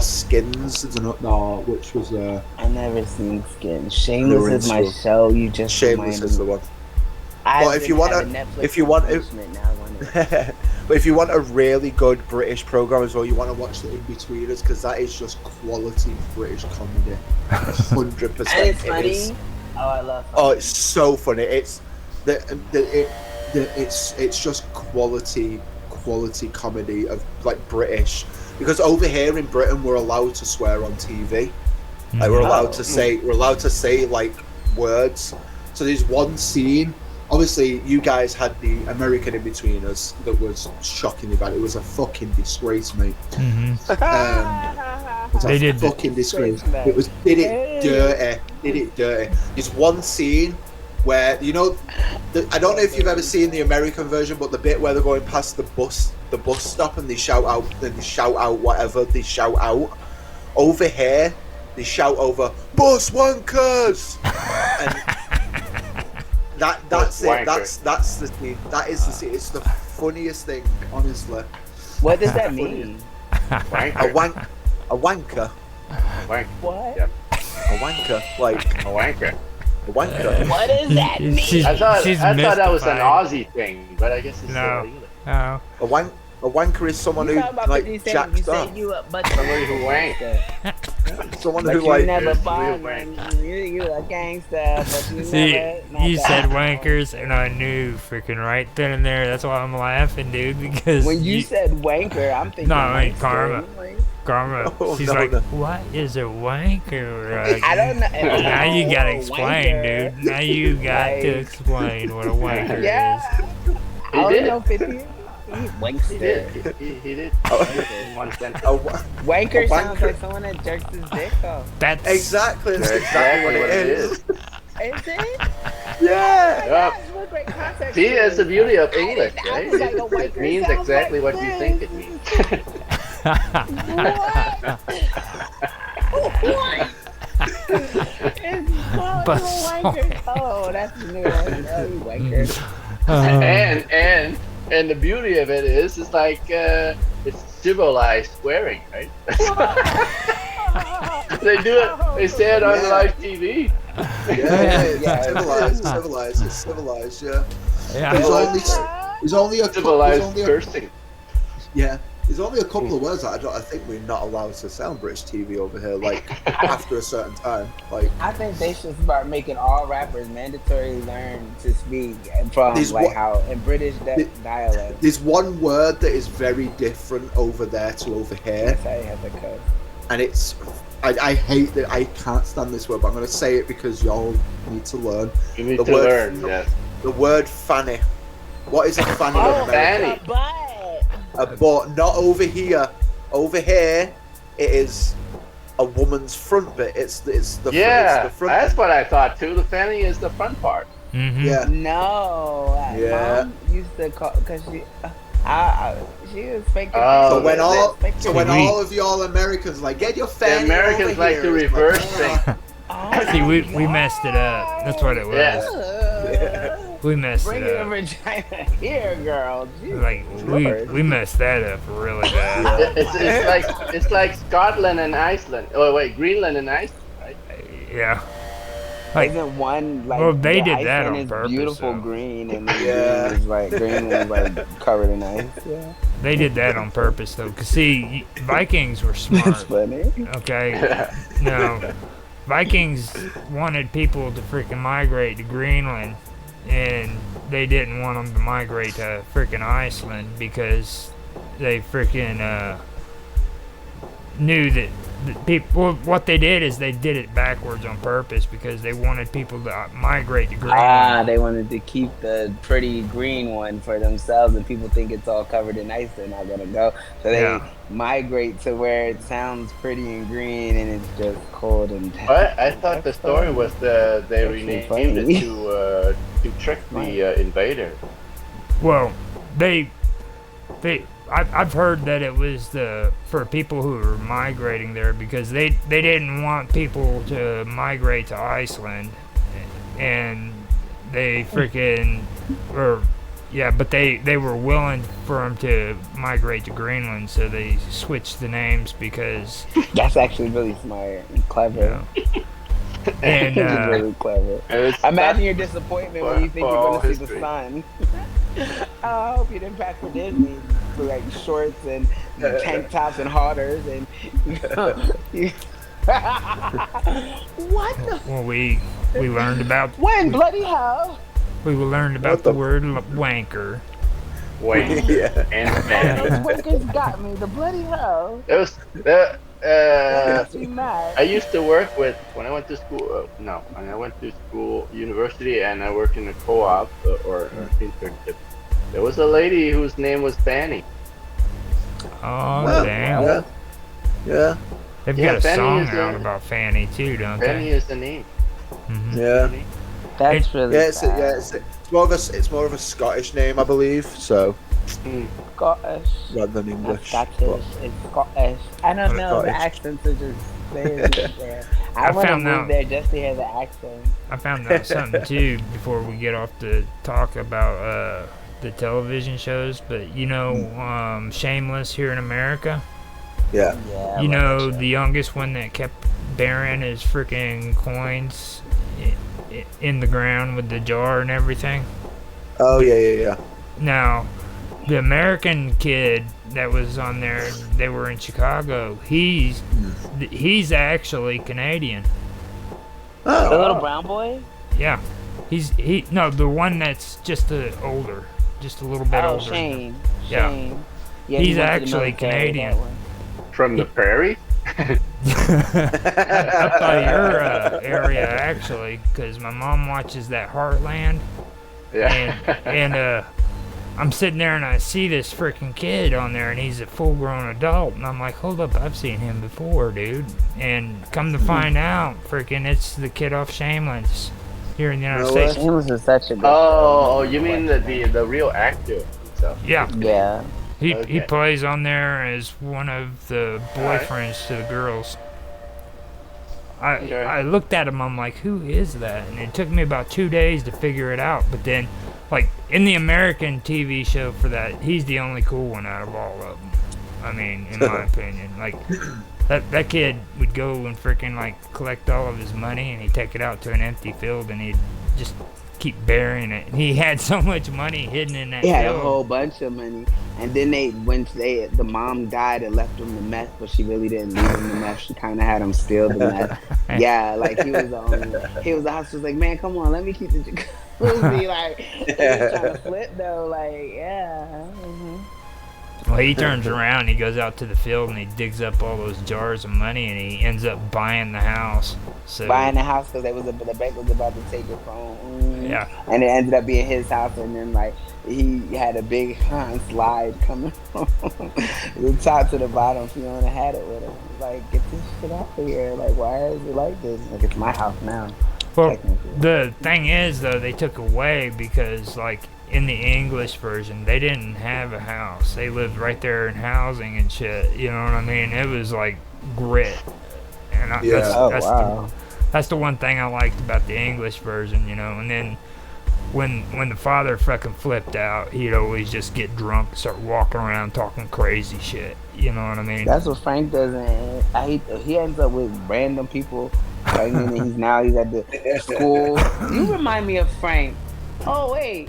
Skins. I don't know, which was I've never seen Skin. Shameless in is my school. show. You just Shameless reminded is me. the one. I But if you want have a- a Netflix if you want- endorsement, now I want it. But if you want a really good British program as well, you want to watch the In-Betweeners, because that is just quality British comedy. 100%. And it's it funny. is. Oh, I love. Oh, it's so funny. It's it's just quality comedy of like British. Because over here in Britain, we're allowed to swear on TV. Like we're allowed to say like words. So there's one scene. Obviously, you guys had the American In-Betweeners that was shockingly bad. It was a fucking disgrace, mate. Mhm. It was They a did- fucking disgrace. Disgrace, It was did it dirty. There's one scene where I don't know if you've ever seen the American version, but the bit where they're going past the bus stop and they shout out whatever they shout out. Over here, they shout over bus wankers, and that's it. Wanker. That's the scene. That is the scene. It's the funniest thing, honestly. What does that mean? Wanker. A wanker. Wank. What? Yep. A wanker. Like A wanker. a wanker. What does that mean? I thought that was an mystified. Aussie thing, but I guess it's No. English. Oh. A wanker is someone You who talking about like 50 Cent, you jacks said off. you but Somebody who wank. Someone But who you like never Here's the bought real one. You a gangster, but you See, never. not you that. said wankers, and I knew freaking right then and there. That's why I'm laughing, dude. Because When you said wanker, I'm thinking. No, I mean wankster. Karma. I'm like, Karma, Oh, she's no, like, no. what is a wanker? I don't know. Now you gotta Oh, explain, wanker. dude. Now you got to Like- explain what a wanker Yeah. He I did don't know it. 50. He He wankster. did. He did. In one sentence. a wa- Wanker A sounds wanker. like someone that jerks his dick off. is. That's exactly. That's exactly what it is. Is it? Yeah. Yep. What great context. See, that's the beauty of I English, didn't- I right? was like, a It wanker means sounds exactly like what you this. think it means. What? It's called But a wanker. Oh, that's new. Oh, you wanker. And the beauty of it is, it's like it's civilized swearing, right? They do it. They say it on Yeah. live TV. Yeah, it's Yeah. civilized. It's civilized. Yeah. yeah. There's only a Civilized cursing. yeah. There's only a couple of words that I think we're not allowed to say on British TV over here. Like after a certain time, like I think they should start making all rappers mandatory learn to speak from These like what- how in British dialect. there's one word that is very different over there to over here, That's how you have to cuss. and it's I hate that I can't stand this word, but I'm gonna say it because y'all need to learn You need The to word- learn. Yes. the word fanny. What is a fanny in Oh, America? fanny. But But not over here. Over here, it is a woman's front bit. It's the Yeah, it's the front that's bit. what I thought too. The fanny is the front part. Mm-hmm. Yeah. no, Yeah. Mom used to call because she was faking. Oh, So when that's all faking- so when We- all of y'all Americans like get your The fanny Americans over like here. to It's reverse like, things. Oh See, my we messed it up. That's what it was. Yeah. We messed Bring it your up. vagina here, girl. Jesus Like Lord. we messed that up really bad. It's like Scotland and Iceland. Oh wait, Greenland and Iceland, right? Yeah. Like, Isn't one like well, they the did that Iceland on is purpose, beautiful though. green and then Yeah. green is like Greenland is like covered in ice. Yeah. they did that on purpose though. Cause see, Vikings were That's smart. funny. Okay. No. Vikings wanted people to freaking migrate to Greenland, and they didn't want them to migrate to freaking Iceland because they freaking knew that the people. Well, what they did is they did it backwards on purpose because they wanted people to migrate to Greenland. Ah, they wanted to keep the pretty green one for themselves, and people think it's all covered in ice. They're not gonna go, so they Yeah. migrate to where it sounds pretty and green, and it's just cold and. But I thought the story was they That's renamed funny. it to trick the invader. Well, I've heard that it was for people who were migrating there because they didn't want people to migrate to Iceland, and they freaking but they were willing for them to migrate to Greenland, so they switched the names because That's actually really smart and clever. and It's really clever. And it's- Imagine your disappointment when you think for you're all going to see the history. sun. I hope you didn't pack for Disney for like shorts and tank tops and hoarders and what the well we learned about when bloody hell? we learned about What the the- word wanker. Wait, Yeah. and Those fanny. winkers got me. The bloody hell. It was Makes me mad. I used to work with when I went to school. When I went to school, university, and I worked in a co-op or internship. There was a lady whose name was Fanny. Oh Well, damn! Yeah. Yeah. They've Yeah, got a Fanny song is out a- about Fanny too, don't Fanny they? is the name. Mhm. Yeah. Fanny. That's really Yeah. It's sad. it's more of a Scottish name, I believe. So Hmm. Scottish. rather than Not English. Scottish. It's Scottish. I don't know. The Scottish. accents are just there. I I want to found move out- there just to hear the accent. I found out something too before we get off to talk about the television shows, but you know, Shameless here in America. Yeah. Yeah. You I love know, that show. the youngest one that kept burying his freaking coins in the ground with the jar and everything. Oh yeah. Now, the American kid that was on there, they were in Chicago. He's actually Canadian. The Oh, little brown boy. Yeah, the one that's just older, just a little bit Oh, older. Shane. Yeah. Shane. Yeah, He's he went to the actually military, Canadian. that one. From the prairie? Up by your area, actually, because my mom watches that Heartland, Yeah. and I'm sitting there and I see this freaking kid on there, and he's a full-grown adult, and I'm like, hold up, I've seen him before, dude. And come to find out, freaking, it's the kid off Shameless here in the United No States. way. Shameless is such a good Oh, show. you mean the real actor himself? Yeah, Yeah. he Okay. plays on there as one of the boyfriends to the girls. Okay. I looked at him, I'm like, who is that? And it took me about 2 days to figure it out. But then, like, in the American TV show for that, he's the only cool one out of all of them. I mean, in my opinion. Like, that kid would go and freaking, like, collect all of his money, and he'd take it out to an empty field, and he'd just keep burying it. He had so much money hidden in that He had a field. whole bunch of money, and then the mom died and left him the meth, but she really didn't leave him the meth. She kind of had him steal the meth. Yeah, like he was the house was like, man, come on, let me keep the jacuzzi. Like he was trying to flip though, like yeah. Well, he turns around, he goes out to the field, and he digs up all those jars of money, and he ends up buying the house. So Buying the house because the bank was about to take it from. Yeah. And it ended up being his house, and then like he had a big slide coming from the top to the bottom. Fiona had it with him. Like, get this shit out of here. Like, why is it like this? Like, it's my house now. Well, technically. the thing is, though, they took away because, like, in the English version, they didn't have a house. They lived right there in housing and shit. You know what I mean? It was like grit. And Yeah. that's the one thing I liked about the English version, you know. And then when the father fucking flipped out, he'd always just get drunk and start walking around talking crazy shit. You know what I mean? That's what Frank does, and he ends up with random people. Like, and he's at the school. You remind me of Frank. Oh wait,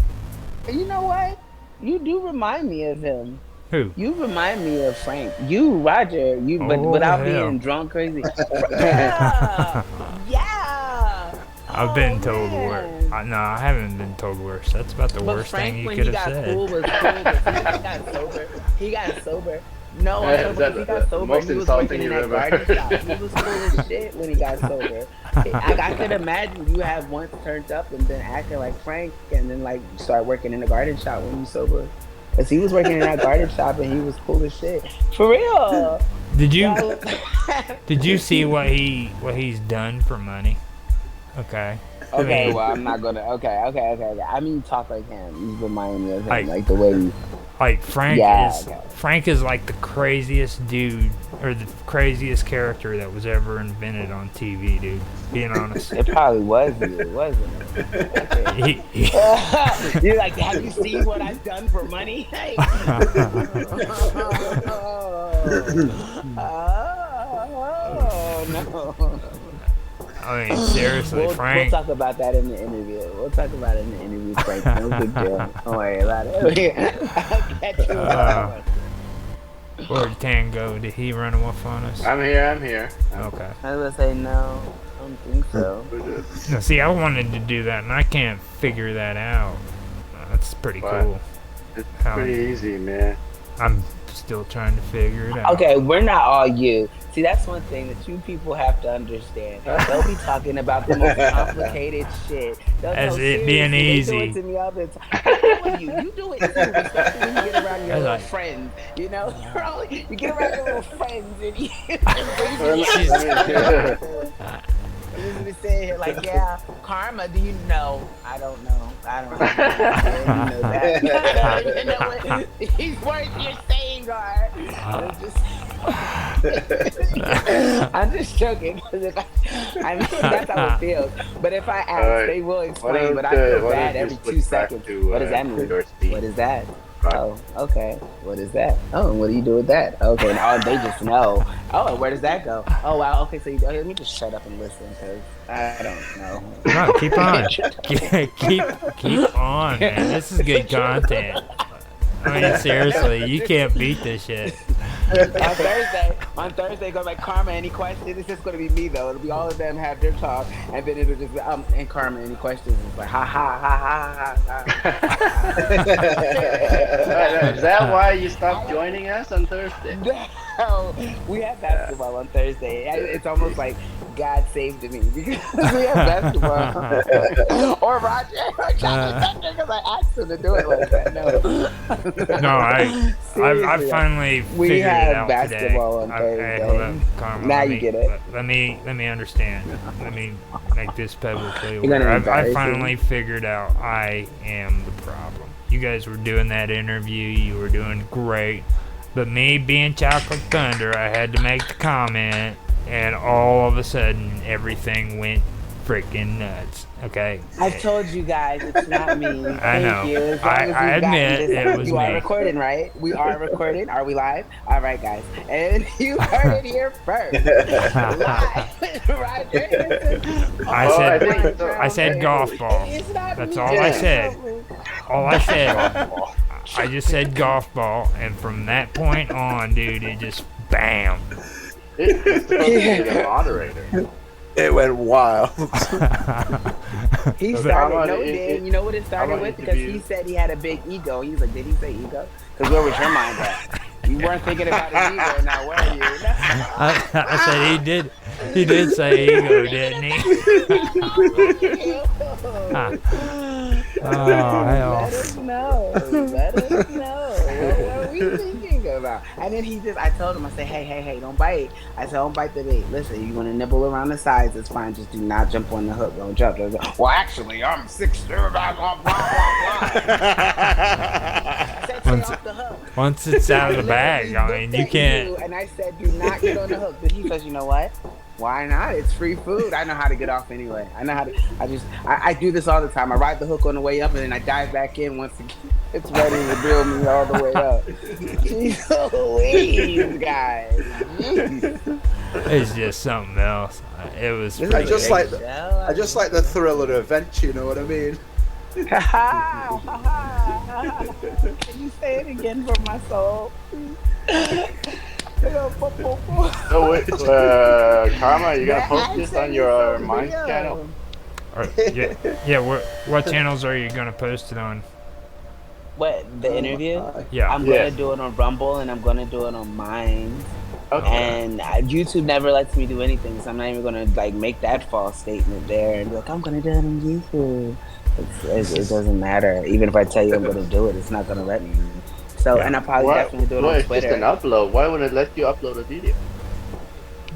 you know what? You do remind me of him. Who? You remind me of Frank. You, Roger. But Oh, without hell. being drunk crazy. Yeah. Yeah. I've been Oh, told man. worse. No, I haven't been told worse. That's about the But worst Frank, thing you when could he have got said. cool, was cool. But he got sober. He got sober. No, Yeah, I'm saying when he got sober, most he was insulting working in you've that ever garden shop. He was cool as shit when he got sober. I could imagine you have once turned up and been acting like Frank, and then like start working in the garden shop when you sober. Cause he was working in that garden shop and he was cool as shit. For real. Did you Yeah. did you see what he's done for money? Okay. Okay, I mean, well, I'm not gonna. Okay. I mean, you talk like him. You remind me of him, Like- like the way you. like Frank Yeah, is okay. Frank is like the craziest dude or the craziest character that was ever invented on TV, dude. Being honest. It probably was you, wasn't it? Okay. he, You're like, have you seen what I've done for money? Hey. Oh, no. I mean, seriously, We'll Frank. talk about that in the interview. We'll talk about it in the interview, Frank. No big deal. Don't worry about it. I'll catch you with that one. Where'd Tango? Did he run off on us? I'm here. Okay. I was gonna say no. I don't think so. Now, see, I wanted to do that, and I can't figure that out. That's pretty What? cool. It's How- pretty easy, man. I'm still trying to figure it out. Okay, we're not all you. See, that's one thing that you people have to understand. They'll be talking about the most complicated shit. They'll As know, it being seriously, easy. They do it to me all the time. I know you do it too, especially when you get around your I little like- friends. You know, you get around your little friends and you just be sitting here like, yeah, karma, do you know? I don't know. I don't know. I don't even know that. I don't even know what these words you're saying are. It's just... I'm just joking. 'Cause I mean, that's how it feels. But if I ask, Alright. they will Why explain. But don't I feel why bad don't you every switch 2 back seconds. to What does that mean? your speed? What is that? Right. Oh, okay. What is that? Oh, what do you do with that? Okay, and oh, they just know. Oh, and where does that go? Oh, wow. Okay, so let me just shut up and listen because I don't know. No, keep on. keep on, man. This is good content. I mean, seriously, you can't beat this shit. On Thursday, go like Karma. Any questions? It's just gonna be me though. It'll be all of them have their talk, and then it'll just be and Karma. Any questions? It's like ha ha ha ha ha. Is that why you stopped joining us on Thursday? No, we have basketball on Thursday. It's almost like God saved me because we have basketball. Or Roger, because I asked him to do it like that. No, I finally we figured have it out basketball today. on Thursday. Hey, hold up, Karma. Now let you me, get it. Let me understand. Let me make this publicly You're gonna aware. I embarrass finally figured out I am the problem. You guys were doing that interview. You were doing great. But me being Chocolate Thunder, I had to make the comment, and all of a sudden, everything went freaking nuts. Okay? I've told you guys it's not me. I Thank know. you. As long I as we've gotten admit this- it was You me. are recording, right? We are recording. Are we live? All right, guys. And you heard it here first. Live. Roger. I said golf ball. It's not That's me. all I said. All I said. I just said golf ball, and from that point on, dude, it just bam. It's supposed to be the moderator. It went wild. He How started. about No, it- Dan. You know what it how started about with? Because he interview? said he had a big ego. He's like, did he say ego? Because where was your mind at? You weren't thinking about his ego now, were you? I said he did. He did say ego, didn't he? Oh hell. Let us know. Let us know. What were we thinking about? And then I told him, I said, hey, don't bite. I said, don't bite the bait. Listen, you want to nibble around the sides, it's fine. Just do not jump on the hook. Don't jump. Well, actually, I'm 6'2", blah, blah, blah, blah, blah. I said, stay off the hook. Once it's out of the bag, I mean, you can't. And I said, do not get on the hook. But he says, you know what? Why not? It's free food. I know how to get off anyway. I know how to. I do this all the time. I ride the hook on the way up, and then I dive back in once it's ready to reel me all the way up. Jeez Louise, guys. Jeez. It's just something else. It was. This is I just a like great I just like the thrill of the adventure. You know what I mean? Ha ha ha ha. Can you say it again for my soul? So wait, Karma, you gonna post this on your Minds channel? Yeah. What channels are you gonna post it on? What, the interview? Yeah. I'm gonna do it on Rumble and I'm gonna do it on Minds. Okay. And YouTube never lets me do anything, so I'm not even gonna like make that false statement there and be like, I'm gonna do it on YouTube. It doesn't matter. Even if I tell you I'm gonna do it, it's not gonna let me. So, and I'll probably definitely do it on It's Twitter. just an upload. Why wouldn't it let you upload a video?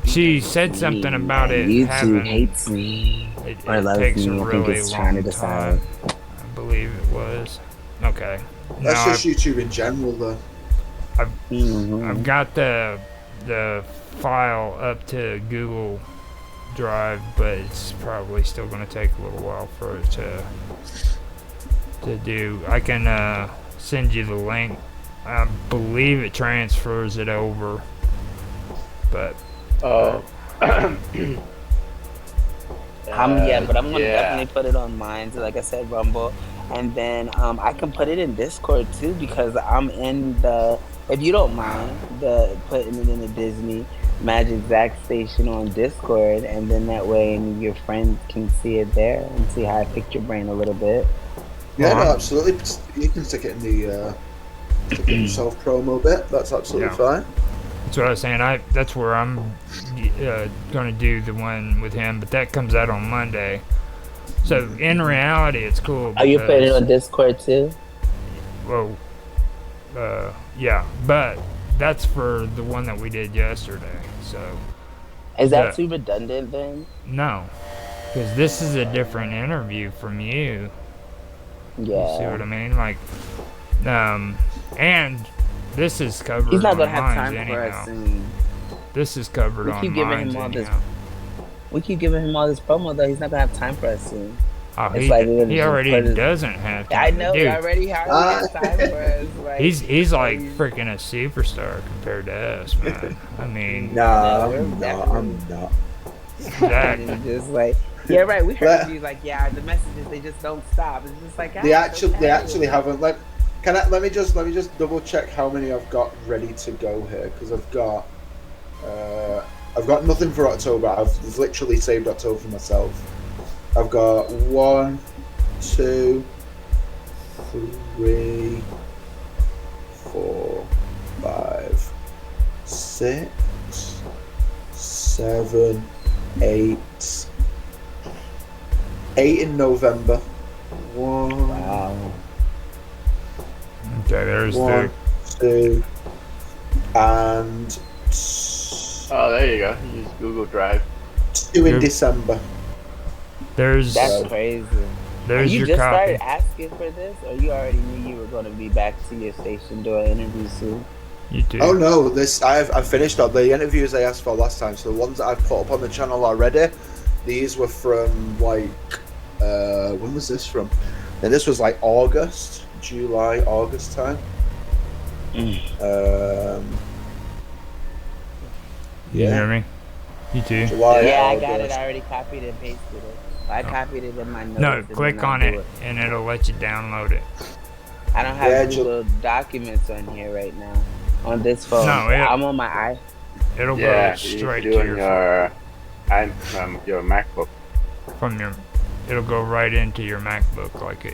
She said something about it YouTube having. hates me It or loves takes me. a I think really it's trying to long decide. time. I believe it was. Okay. That's Now just YouTube in general, though. I've got the file up to Google Drive, but it's probably still going to take a little while for it to do. I can send you the link. I believe it transfers it over, but But I'm gonna definitely put it on mine. So like I said, Rumble, and then I can put it in Discord too because I'm in the. If you don't mind, putting it in the Disney Magic Zack station on Discord, and then that way your friends can see it there and see how I picked your brain a little bit. Yeah, no, absolutely. You can stick it in the self promo bit. That's absolutely fine. that's what I was saying. That's where I'm going to do the one with him, but that comes out on Monday. So in reality, it's cool. Are you putting it because- on Discord too? Well, yeah, but that's for the one that we did yesterday. So Is that Yeah. too redundant then? no, because this is a different interview from you. You see Yeah. what I mean? Like, and This is covered He's not on gonna have mines time for anyhow. us soon. This is covered We on keep giving mines him all this. anyhow. We keep giving him all this promo though. He's not gonna have time for us soon. Oh, It's like we're gonna he just already put it- doesn't have I time. know he Dude, already has time for us. Like, he's like freaking a superstar compared to us, man. I mean, Nah, we're I'm not. definitely- I'm not. Zach, and just like, yeah, right. We heard Let- you like, yeah, the messages they just don't stop. It's just like They ah, actually, it's they okay. actually haven't. Like, let me just double check how many I've got ready to go here because I've got nothing for October. I've literally saved October for myself. I've got 1, 2, 3, 4, 5, 6, 7, 8. 8 in November. 1, Wow. okay, there's 1, 2, and Oh, there you go. Use Google Drive. 2 in Good. December. there's That's crazy. there's You your just copy. started asking for this, or you already knew you were going to be back to your station doing interviews soon? You too. Oh no, I've finished up the interviews I asked for last time. So the ones that I've put up on the channel already, these were from like when was this from? And this was like July, August time. You hear me? You too. July. Yeah, I August. got it. I already copied and pasted it. I copied it in my notes. No, and click then I'll on do it and it'll let you download it. I don't have Yeah, Google Documents on here right now. On this phone. No, yeah. I'm on my It'll Yeah, go you straight do to on your your MacBook. from your. It'll go right into your MacBook, like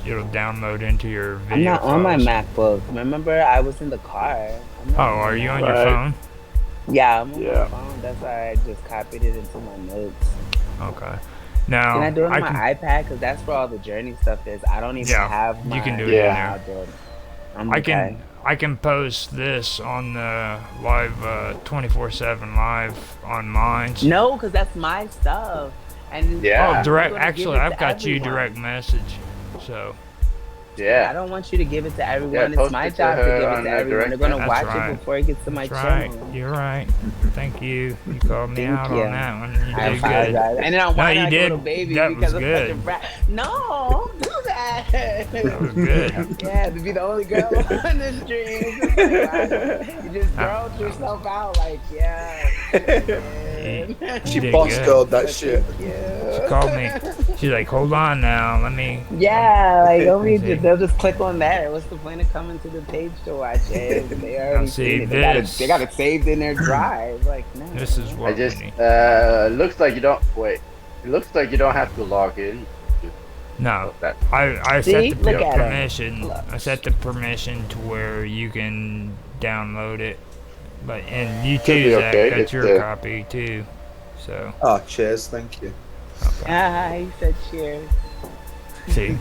it'll download into your I'm video. not on my files. MacBook. Remember, I was in the car. I'm not Oh, on my are you on Mac. your Right. phone? Yeah, I'm on Yeah. my phone. That's why I just copied it into my notes. Okay. Now Can I do it on I my can, iPad? Because that's where all the journey stuff is. I don't even Yeah, have my... you can do it in Yeah, there. I'll do it. I'm I okay. can post this on the live 24/7 live on mine. No, because that's my stuff. And Yeah. Oh, I'm direct. gonna give Actually, it I've to got you everyone. direct message. So I Yeah. don't want you to give it to everyone. Yeah, it's post my it to job to her give it on to the everyone. They're direct gonna message. watch That's it right. before it gets to my that's right. channel. You're right. Thank you. You called me Thank out you. on that one. You I did good. apologize. And then I'm No, whining you like a did. little baby That because was of good. such a brat. No, don't do that. That was good. Yeah, to be the only girl on the stream. It's just like, wow. You just growled yourself out like, yeah. You She did boss good. girled that shit. She called me. She's like, "Hold on now. Let me." Yeah, like See. they'll just click on that. What's the point of coming to the page to watch it? They already see seen it. They got this. it saved in their drive. Like, no. This is I what just we need. looks like you don't wait. It looks like you don't have to log in. No, That I See? set the Look at him. permission. Look. I set the permission to where you can download it. But and you Should too, be Zach. okay. That's It's, your copy too. So Oh, cheers, thank you. He said cheers. see,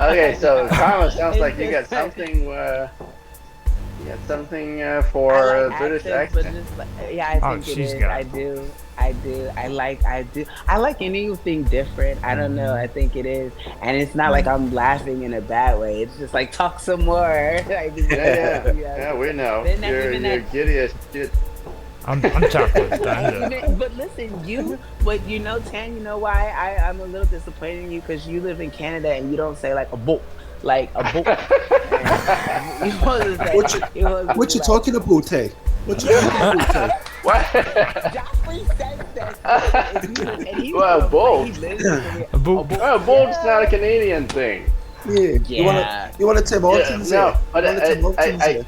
okay, so Karma sounds like you got something. You got something for I like British accents, but accent. just yeah, I Oh, think it she's is. got I it. do. I like anything different. I don't know. I think it is, and it's not like I'm laughing in a bad way. It's just like talk some more. Like, Yeah, we know. They're not You're even that- giddy as shit. I'm chocolate thunder. But listen, but you know, Tan, you know why I'm a little disappointed in you because you live in Canada and you don't say like a boat, like a boat. You supposed to say- you supposed to What be you like, talking about, hey? What you talking about, hey? What? Joffrey said that. And he Well, was boat. he lives in A boat. Oh, boat's not a Canadian thing. Yeah. Yeah. You want a Tim Hortons no, here? but You want a Tim Hortons here?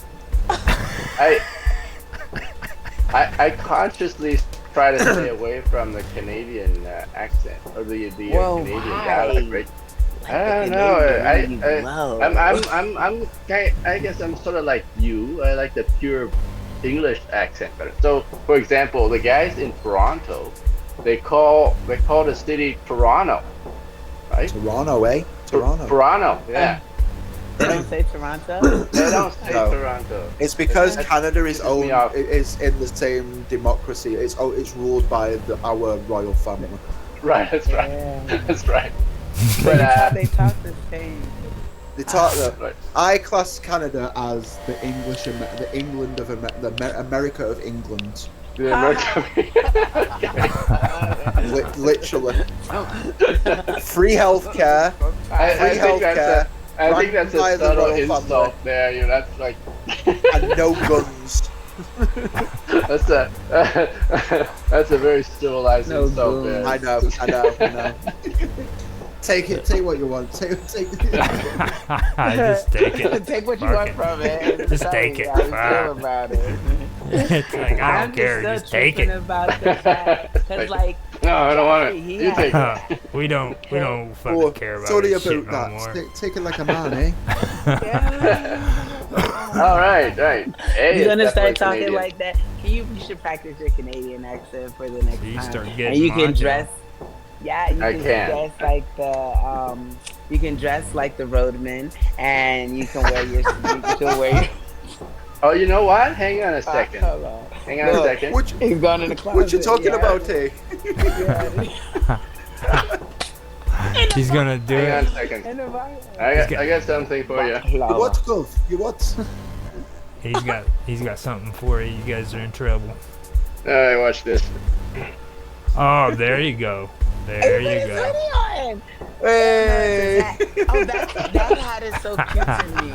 I consciously try to stay away from the Canadian accent or the Whoa, Canadian why? dialect. Right? I don't know. I guess I'm sort of like you. I like the pure English accent better. So, for example, the guys in Toronto, they call the city Toronto, right? Toronto, eh? Toronto. Toronto, yeah. They don't say Toronto. They don't say No. Toronto. It's because That Canada is pisses me off. is in the same democracy. It's ruled by our royal family. Right, that's right. Yeah. That's right. But But they talk the same. They talk. Right. I class Canada as the the England of the America of England. The American. Literally, free healthcare. I think that's a subtle insult there. You know, that's like. And no guns. that's a very civilized insult there. I know. Take what you want. Take Just take it. Take what you Fuck want it. from it. Just take it. How you Fuck. feel about it. It's like, I I'm don't care. still Just take tripping it. about the fact, cause like No, I don't want it. he You take it. We don't fucking Oh, care about sorry this shit about no that. more. Take it like a man, eh? All right. Hey, You're gonna it's start definitely talking Canadian. like that. You should practice your Canadian accent for the next So you time. start And getting you can macho. dress. Yeah, you I can can. dress like the You can dress like the roadman, and you can wear your. You can wear your. Oh, you know what? Hang on a second. Hold on. Hang on a second. He's gone in the closet. What you talking yeah. about, eh? He's gonna do Hang on a it. second. In the volume. I got something for you. You what, Gov? You what? He's got something for you. You guys are in trouble. All right, watch this. Oh, there you go. There you go. Hey. Oh, that hat is so cute to me.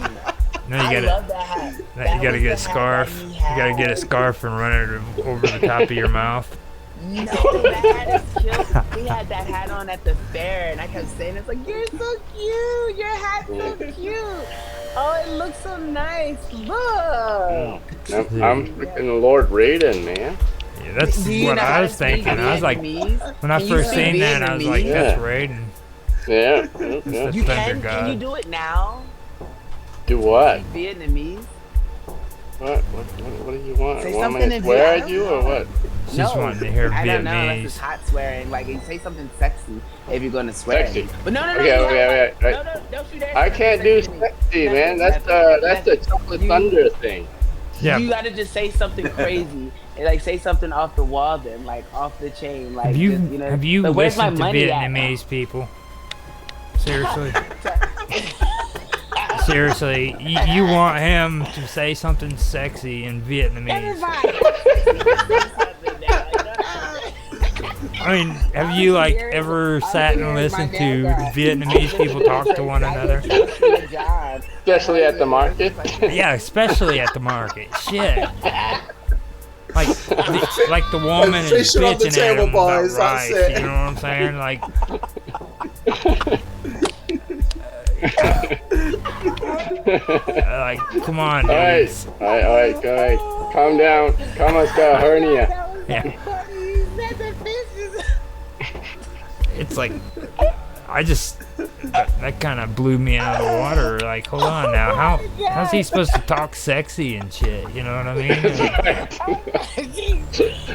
No, I you love gotta that hat. you That gotta was get a the hat scarf. that he You gotta get a had. scarf and run it over the top of your mouth. No, that hat is cute. We had that hat on at the fair, and I kept saying, "It's like you're so cute. Your hat's so cute. Oh, it looks so nice. Look." I'm freaking Lord Raiden, man. Yeah, that's Do you what know I how was to speak thinking. I was like, Vietnamese? when I Can you first speak seen that, I was like, Vietnamese? that's Yeah. Raiden. Yeah. That's yeah. the You Thunder can God. you do it now? Do what? Speak Vietnamese? What do you want? Say Want me something to in swear at Vietnam? you or what? Just wanted to hear I don't know unless it's Vietnamese. hot swearing. Like, you say something sexy if you're gonna swear. Sexy. But no. Okay, you okay. No, don't shoot that. I can't do to me. sexy, man. Nothing. That's the Chocolate Thunder thing. Yeah, You gotta just say something crazy. And, like, say something off the wall, then, like off the chain. Like, have you just, know, have you like, where's my listened to money at? Vietnamese people? Seriously. Seriously, you want him to say something sexy in Vietnamese? Everybody. I mean, have you like ever sat and listened to Vietnamese people talk to one another? Especially at the market. Yeah, especially at the market. Shit. Like the woman is Fish are on the bitching at table, him about boys, that's rice. it. You know what I'm saying? Like, like, come on, dude. All right, go ahead. Calm down. Calm us down, hernia. Yeah. It's like, I just that kind of blew me out of the water. Like, hold on now, how's he supposed to talk sexy and shit? You know what I mean?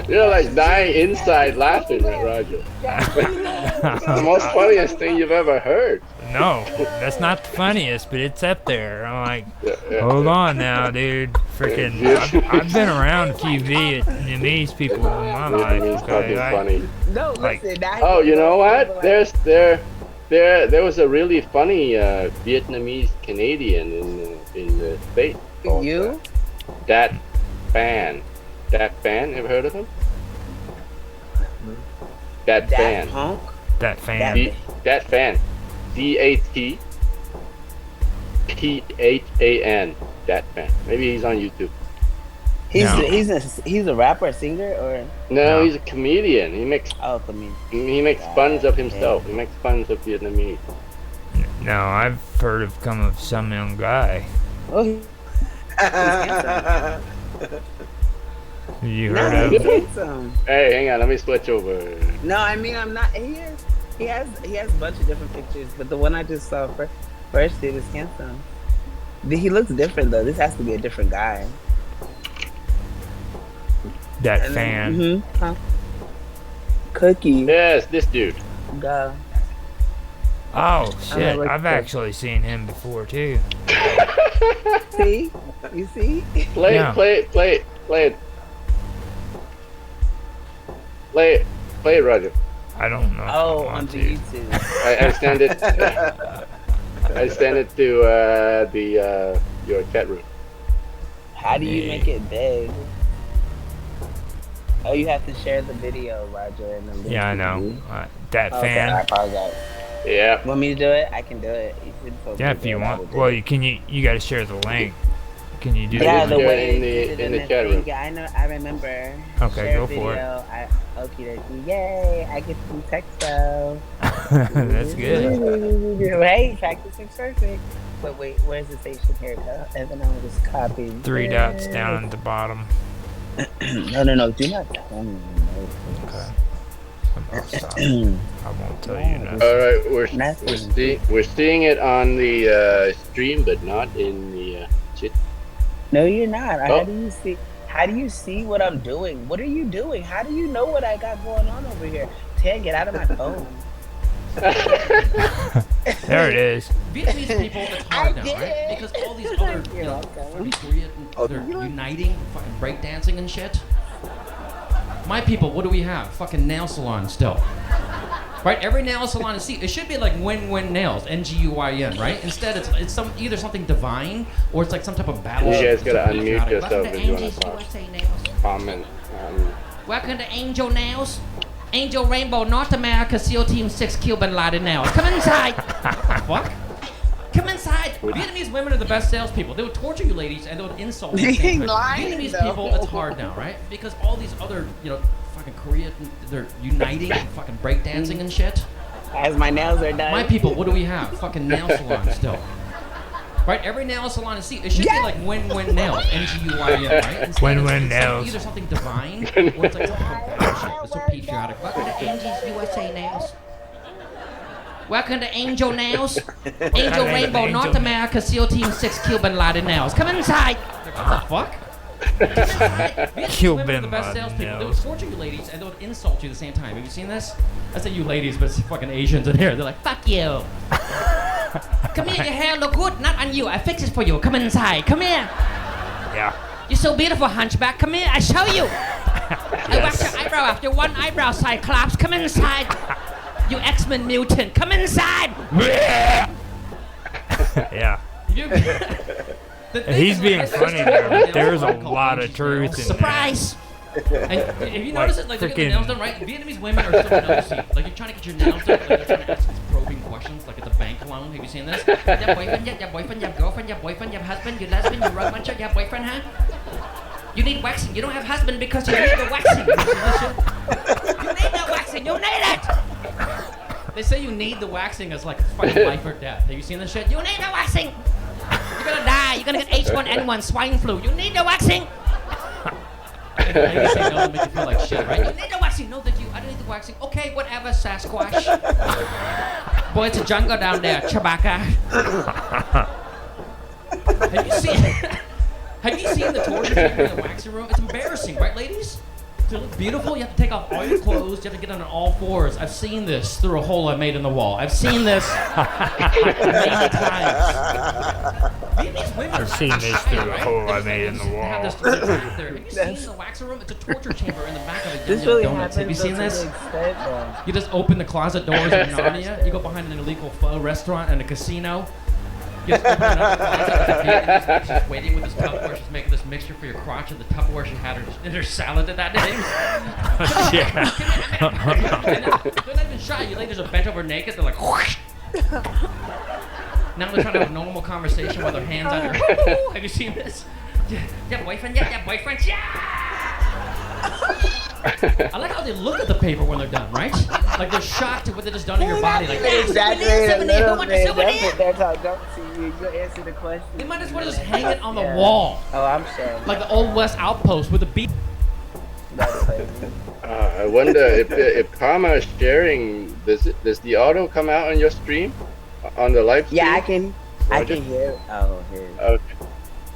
You're like dying inside laughing at Roger. It's the most funniest thing you've ever heard. No, that's not the funniest, but it's up there. I'm like, Yeah. hold on now, dude. Freaking, I've been around a few Vietnamese people in my life. Vietnamese Okay, fucking like, funny. No, Like- listen. Oh, you know what? There was a really funny Vietnamese Canadian in the States. called, You? Dat Ban. Ever heard of him? Dat Daft Ban. Punk? that fan. Dat Fan. DATPHAN. Dat Fan. Maybe he's on YouTube. No. He's a rapper, singer, or No, No. he's a comedian. He makes puns of himself. He makes puns of Vietnamese. No, I've heard of come of some young guy. Oh, You no, heard he's of? handsome. Hey, hang on. Let me switch over. No, I mean I'm not. He has a bunch of different pictures, but the one I just saw first dude is handsome. He looks different though. This has to be a different guy. That fan. Mm-hmm. Huh? Cookie. Yes, this dude. Duh. Oh shit! like I've that. actually seen him before too. See? You see? Play Yeah. it, Play it, Roger. I don't know. if I Oh, want onto to. YouTube. I stand it. I sent it to your chat room. How do you make it big? Oh, you have to share the video, Roger. And the link Yeah, I to know. you. That Okay, I fan. apologize. Yeah. Want me to do it? I can do it. You can focus Yeah, if you on how to want. do Well, it. you got to share the link. Can you do Yeah, that? the do it way in they the- did it in the the chat thing. room. Yeah, I know. I remember. Okay, Share go for it. video. Okie dokie. Yay! I get to do texto. That's good. Hey, practice makes perfect. But wait, where's the station here? Evan, I'll just copy. 3 dots down at the bottom. No. Do not tell me. Okay. I won't tell you nothing. All right, Nothing. we're seeing it on the stream, but not in the chat. No, you're not. Oh. How do you see? How do you see what I'm doing? What are you doing? How do you know what I got going on over here? Tan, get out of my phone. There it is. Vietnamese people, it's hard I now, did right? it. Because all these other, fucking Korean, they're uniting, fucking breakdancing and shit. My people, what do we have? Fucking nail salon still. Right? Every nail salon is it should be like win-win nails, N-G-U-I-N, right? Instead, it's either something divine or it's like some type of battle. You guys gotta Some unmute patriotic- yourself Welcome to if you wanna Angie's talk. USA Nails. Comment. Welcome to Angel Nails. Angel Rainbow North America SEAL Team 6 Cuban Lottie Nails. Come inside. Fuck. Come inside. Vietnamese women are the best salespeople. They would torture you ladies and they would insult you. They ain't lying, Vietnamese though. people, it's hard now, right? Because all these other, fucking Korean, they're uniting and fucking breakdancing and shit. As my nails are done. My people, what do we have? Fucking nail salon still. Right? Every nail salon is it should be like win-win nails, N-G-U-I-N, right? Instead, Win-win it's nails. Either something divine or it's like something from battleship. It's so patriotic. Welcome to Angie's USA Nails. Welcome to Angel Nails. Angel Rainbow Angel North Nails. America SEAL Team 6 Cuban Lottie Nails. Come inside. What the fuck? Vietnamese Cuban women are the best Lottie salespeople. They would Nails. torture you ladies and they would insult you at the same time. Have you seen this? I say you ladies, but it's fucking Asians in here. They're like, fuck you. Come here, your hair look good. Not on you. I fix it for you. Come inside. Come here. Yeah. You're so beautiful, hunchback. Come here. I show you. I wax your eyebrow after one eyebrow cyclops. Come inside. You X-Men mutant. Come inside. Yeah. You- The thing He's is, being it's funny just there, nails but there's a are called lot of Angie's truth nails. in Surprise. And if you notice it, like they get the Frickin- nails done right, Vietnamese women are so nosy. Like you're trying to get your nails done, like you're trying to ask these probing questions, like it's a bank loan. Have you seen this? You have boyfriend, you have boyfriend, you have girlfriend, you have boyfriend, you have husband, you lesbian, you rug muncher, you have boyfriend, huh? You need waxing. You don't have husband because you need the waxing. You need the waxing. You need it. They say you need the waxing as like fucking life or death. Have you seen this shit? You need the waxing. You're gonna die. You're gonna get H1N1 swine flu. You need the waxing. Ladies say no to make you feel like shit, right? You need the waxing. No, thank you. I don't need the waxing. Okay, whatever, Sasquatch. Boy, it's a jungle down there, Chewbacca. Have you seen? Have you seen the torture chamber in the waxing room? It's embarrassing, right, ladies? To look beautiful, you have to take off all your clothes. You have to get on all fours. I've seen this through a hole I made in the wall. I've seen this many times. Vietnamese women I've seen this through a right? hole I They made in just the have wall. this back there. Have you seen the waxing room? It's a torture chamber in the back of a This Dunkin' really Donuts. Have you happens seen to this? the extent, though. You just open the closet doors in Narnia. You go behind an illegal pho restaurant and a casino. You just open another closet. The Vietnamese bitch is waiting with this Tupperware. She's making this mixture for your crotch and the Tupperware she had in her salad that day. Yeah. They're not even shy. You ladies are bent over naked. They're like, whoosh. Now they're trying to have a normal conversation with their hands on your. Have you seen this? Yeah, boyfriend. Yeah, boyfriend. Yeah. I like how they look at the paper when they're done, right? Like they're shocked at what they just done to your body. Like, They yeah, exaggerate a souvenir. Who little wants a bit. souvenir? That's how don't see you. You answer the question. They might as well just hang it on the Yeah. wall, Oh, I'm sure. like the old West outpost with a beat. That's crazy. I wonder if Karma is sharing. Does the audio come out on your stream, on the live stream? Yeah, I Roger? can hear. Oh, here. Okay.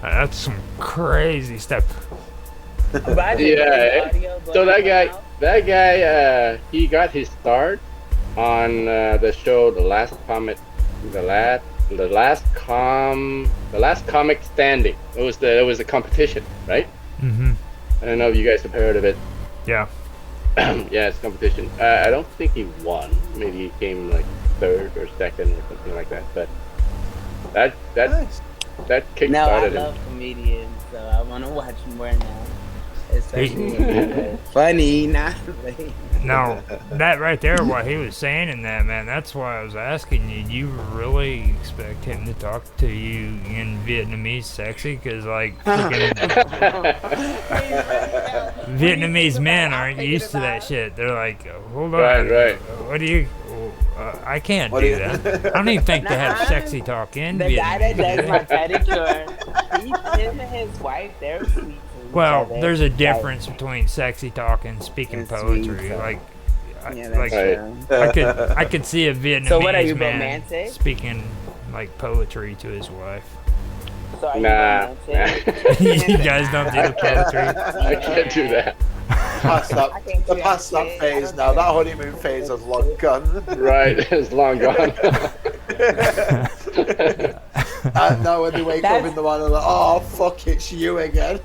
That's some crazy stuff. Roger, Yeah. audio So going that guy, he got his start on the show, the last comic standing. It was a competition, right? Mm-hmm. I don't know if you guys have heard of it. Yeah. Yeah, it's a competition. I don't think he won. Maybe he came like third or second or something like that. But That Nice. kick No, I started love him. comedians, so I want to watch more now. Especially when they're funny, not really. No, that right there, what he was saying in that, man, that's why I was asking you. You really expect him to talk to you in Vietnamese sexy? Because, like, freaking Vietnamese men aren't used to that shit. They're like, hold on. Right. What do you. I can't What do do you- that. I don't even think they have Nuh-uh. sexy talk in The guy that Vietnamese. does my pedicure, him and his wife, they're sweet to each Well, other. there's a Like, difference between sexy talk and speaking And sweet poetry. talk. Like, Yeah, like that's true. I could see a Vietnamese So what are you, man romantic? speaking like poetry to his wife. So are you Nah. romantic? You guys don't do the poetry. I can't do that. Past that, I can't the do past that that shit. phase now. That honeymoon phase is long gone. Right, it's long gone. And now when they wake up in the morning, they're like, oh fuck, it's you again.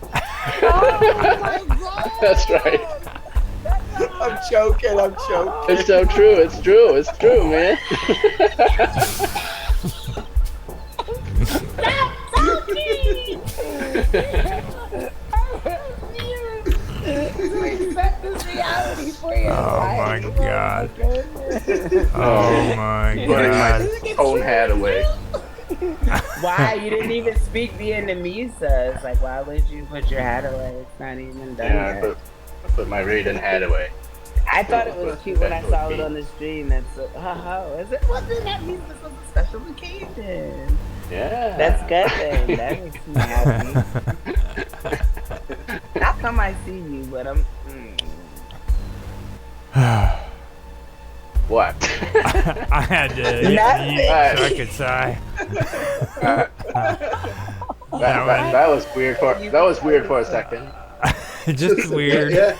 That's right. I'm joking. It's so true. It's true, man. Oh my god. Oh my Putting god. my own hat away. Why? You didn't even speak Vietnamese, so it's like, why would you put your hat away? It's not even done Yeah, yet. I put my Raiden hat away. I thought it was cute when I saw it on the stream. That's is it? What did that mean? This was a special occasion. Yeah. That's good then. That makes me happy. How come I see you, but I'm. What? I had to Nothing. so I could sigh. that was weird for a second. Just weird. Yeah.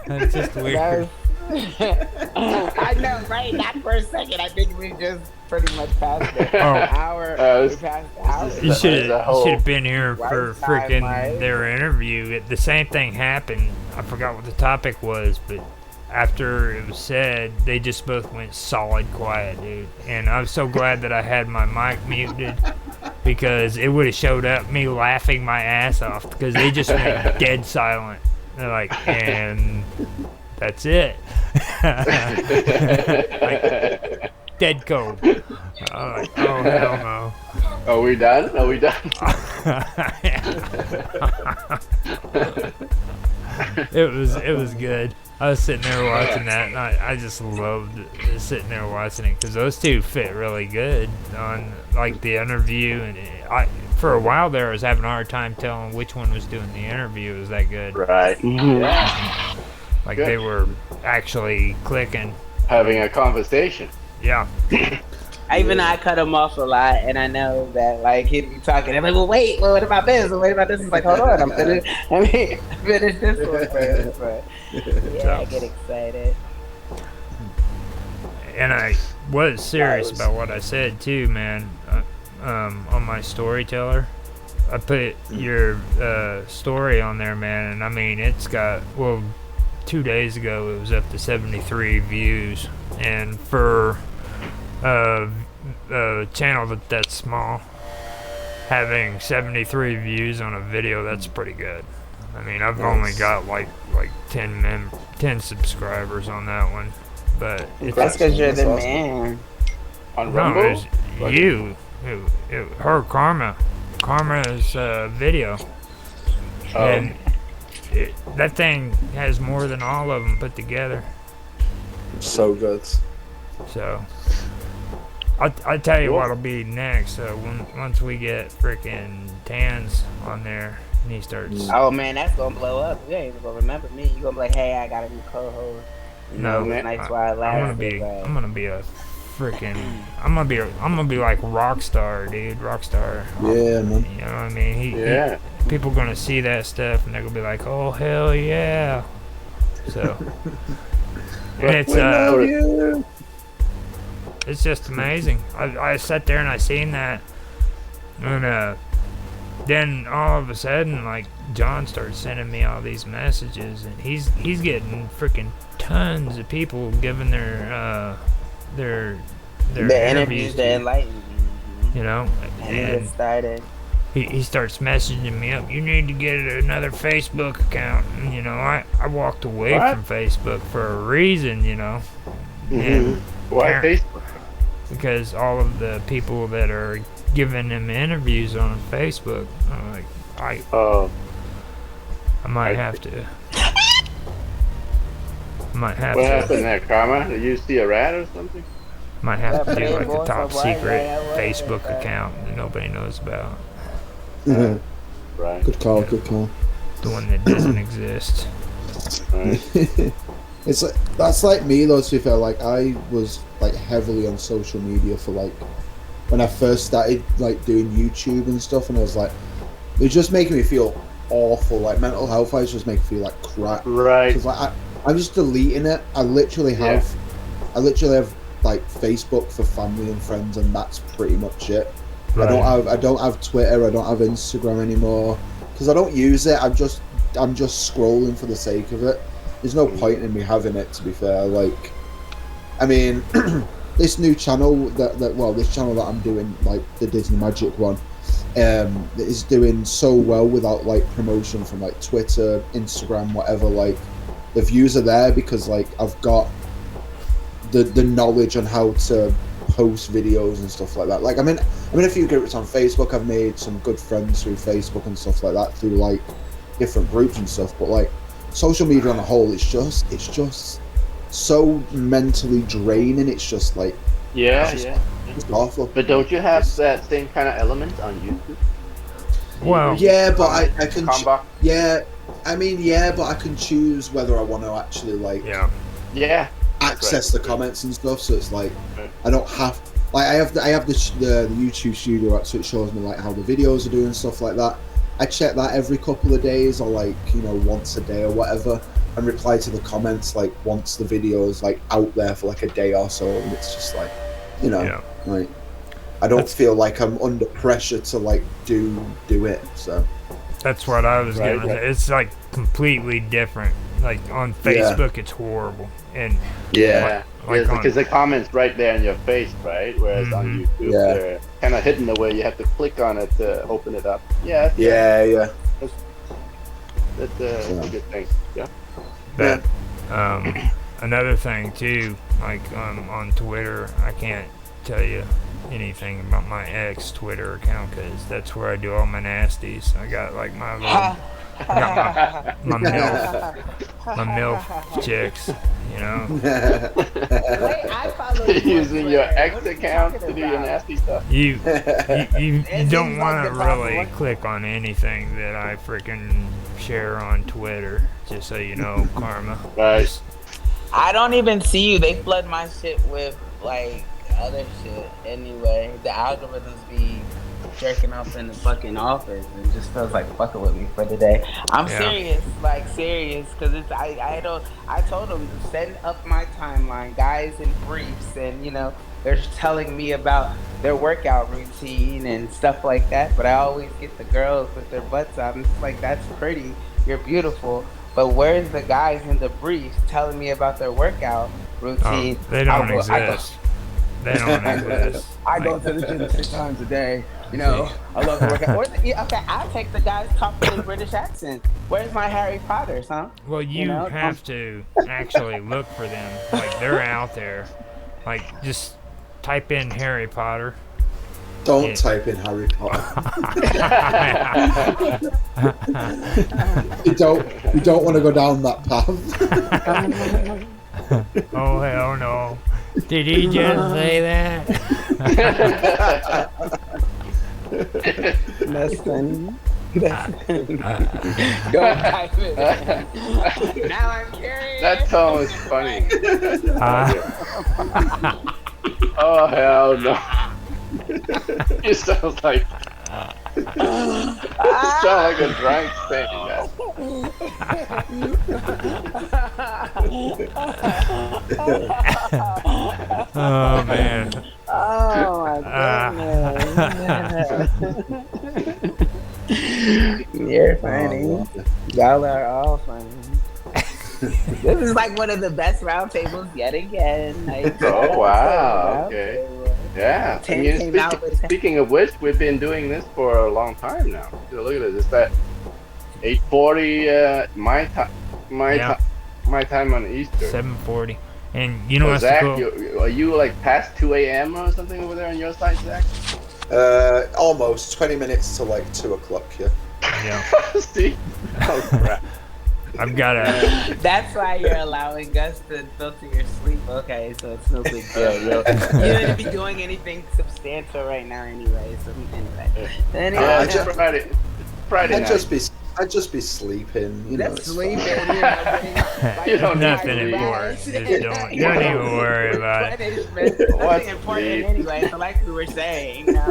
It's just weird. I know, right? Not for a second. I think we just pretty much passed the Oh. hour. We passed the hour. You should the whole- have been here for Right time, freaking right? their interview. The same thing happened. I forgot what the topic was, but after it was said, they just both went solid quiet, dude. And I'm so glad that I had my mic muted because it would have showed up me laughing my ass off because they just went dead silent. They're like, and that's it. Like, dead cold. I'm like, oh hell no. Are we done? It was good. I was sitting there watching that, and I just loved sitting there watching it because those two fit really good on like the interview, and for a while there I was having a hard time telling which one was doing the interview. It was that good. Right. Mhm. Like Good. they were actually clicking. Having a conversation. Yeah. I cut him off a lot, and I know that like he'd be talking. I'm like, well, wait, what about this? What about this? It's like, hold on, I'm finished. Finish this one first. But yeah, I get excited. And I was serious was- about what I said too, man. On my storyteller, I put your story on there, man, and I mean it's got 2 days ago it was up to 73 views, and for a channel that's small, having 73 views on a video, that's pretty good. I mean, I've only got like 10 subscribers on that one, but it's That's because you're the That's awesome. man. On no, Rumble? it's you. Her Karma's video, Oh. and that thing has more than all of them put together. So good. So I'll tell you Cool. what'll be next. Once we get frickin' Tans on there and he starts. Oh man, that's gonna blow up. You ain't even gonna remember me. You gonna be like, hey, I got a new co-host. You No, know, man, nights where I laugh. I'm gonna be a frickin' I'm gonna be like Rockstar, dude. Rockstar. Yeah, man. You know what I mean? Yeah. People gonna see that stuff and they're gonna be like, oh hell yeah. So and it's just amazing. I sat there and I seen that, and then all of a sudden, like John started sending me all these messages, and he's getting freaking tons of people giving their the interviews interviews that to, enlighten me. you know, And it started. he starts messaging me up. You need to get another Facebook account. And, you know, I walked away from Facebook for a reason, you know. And Why Facebook? because all of the people that are giving him interviews on Facebook, I'm like, I might have to. What happened there, Karma? Did you see a rat or something? Might have to do Yeah, like the boy, top so why- secret why- Facebook account that nobody knows about. Right. Good call, good call. The one that doesn't exist. Right. It's like that's like me though. To be fair, like I was like heavily on social media for like when I first started like doing YouTube and stuff, and I was like, it was just making me feel awful. Like mental health wise, just making me feel like crap. Right. Because like I'm just deleting it. I literally have like Facebook for family and friends, and that's pretty much it. Right. I don't have Twitter. I don't have Instagram anymore because I don't use it. I'm just scrolling for the sake of it. There's no point in me having it, to be fair. Like, I mean, this new channel this channel that I'm doing, like the Disney Magic one, is doing so well without like promotion from like Twitter, Instagram, whatever. Like, the views are there because like I've got the knowledge on how to post videos and stuff like that. Like, I'm in a few groups on Facebook. I've made some good friends through Facebook and stuff like that through like different groups and stuff. But like, social media on the whole, it's just so mentally draining. It's just like it's awful. But don't you have that same kind of element on YouTube? Well, Yeah, but I can Combo? but I can choose whether I want to actually like Yeah. access the comments and stuff. So it's like I don't have like I have the YouTube studio app, so it shows me like how the videos are doing and stuff like that. I check that every couple of days or like, you know, once a day or whatever, and reply to the comments like once the video is like out there for like a day or so. And it's just like, you know, like I don't feel like I'm under pressure to like do it. So that's what I was gonna say. It's like completely different. Like on Facebook, it's horrible, and because the comments right there in your face, right? Whereas on YouTube, they're kind of hidden away. You have to click on it to open it up. Yeah. That's a good thing. Yeah. But another thing too, like on Twitter, I can't tell you anything about my ex Twitter account because that's where I do all my nasties. I got like my little. I got my MILF chicks, you know. Wait, I follow you using your ex account to do your nasty stuff. You don't want to really click on anything that I freaking share on Twitter, just so you know, Karma. Right. I don't even see you. They flood my shit with like other shit anyway. The algorithms be jerking off in the fucking office and just feels like fucking with me for the day. I'm serious, because it's I told them to send up my timeline, guys in briefs, and you know they're just telling me about their workout routine and stuff like that. But I always get the girls with their butts out, and it's like, that's pretty, you're beautiful. But where's the guys in the briefs telling me about their workout routine? They don't exist. They don't exist. I go to the gym 6 times a day. You know, I love to work out. Okay, I'll take the guys talking in British accent. Where's my Harry Potters, huh? Well, you have to actually look for them. Like, they're out there. Like, just type in Harry Potter. Don't type in Harry Potter. You don't want to go down that path. Oh, hell no. Did he just say that? That's funny. Don't type it. Now I'm curious. That tone is funny. Oh hell no! You sound like you sound like a drunk saying that. Oh man. Oh my goodness. You're funny. Y'all are all funny. This is like one of the best roundtables yet again. Like, Oh wow! Okay. Yeah, I 10 mean, came out, but it's- speaking of which, we've been doing this for a long time now. Look at this. It's that 8:40 my time, Yeah. my time on Easter. 7:40. And you know Oh, what's Zach, cool? are you like past 2 a.m. or something over there on your side, Zach? Almost 20 minutes to like 2 o'clock. Yeah. Yeah. See? Oh crap. I've got a. That's why you're allowing us to filter your sleep. Okay, so it's no big deal. You don't be doing anything substantial right now anyway. So anyway. Yeah, it's Friday I'd night. just be sleeping. You know. That's it's sleeping. fine. You don't need Nothing to important. Just don't even worry about it. Nothing What's important sleep? anyway. So like we were saying. No,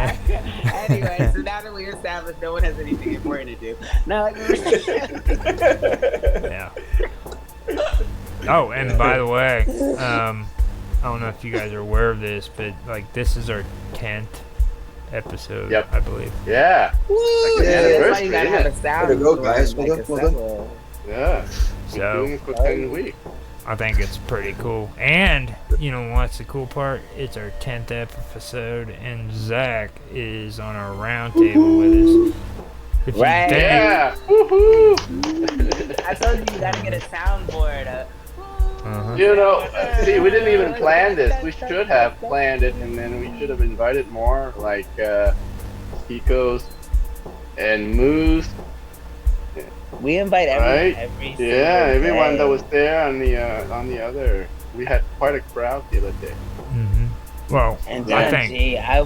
anyway, so now that we established no one has anything important to do. No, like we were saying. Yeah. Oh, and by the way, I don't know if you guys are aware of this, but like this is our 10th episode, Yep. I believe. Yeah. Woo! Like Yeah, an that's why you gotta have a anniversary, sound. Way to go, guys. like Well a done, well done. symbol. Yeah. Been So doing it for 10 weeks. I think it's pretty cool. And you know what's the cool part? It's our 10th episode, and Zach is on our roundtable with us. If you Right. think- Yeah. Woohoo! I told you gotta get a soundboard. Uh-huh. You know, see, we didn't even plan this. We should have planned it, and then we should have invited more, like Kiko's and Moose. We invite everyone Right? every Yeah, single everyone day. that was there on the other. We had quite a crowd the other day. Mhm. Well, And I then, think gee, I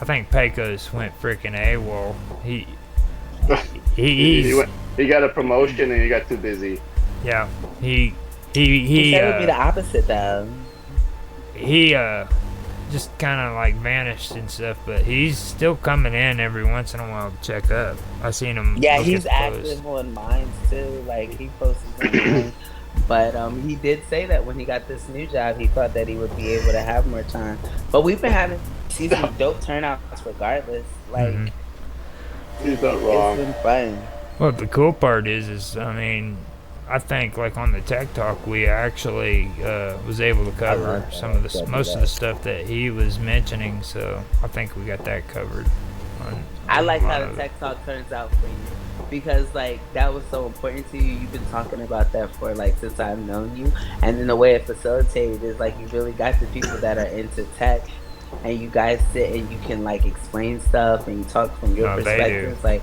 think Pecos went freaking AWOL. He He he's got a promotion and he got too busy. yeah. He that would be the opposite though. he just kind of like vanished and stuff, but he's still coming in every once in a while to check up. I seen him. Yeah, look he's at the post. active on mine too. Like he posts on mine. But he did say that when he got this new job, he thought that he would be able to have more time. But we've been having some dope turnouts regardless. Like Mhm. He's not it's wrong. been fun. Well, the cool part is I mean, I think like on the Tech Talk, we actually was able to cover like that. some of the Copy most of that. the stuff that he was mentioning. So I think we got that covered. I like a lot how the of tech talk turns out for you because like that was so important to you. You've been talking about that for like since I've known you, and then the way it facilitated is like you really got the people that are into tech, and you guys sit and you can like explain stuff and you talk from your No, they do. perspectives like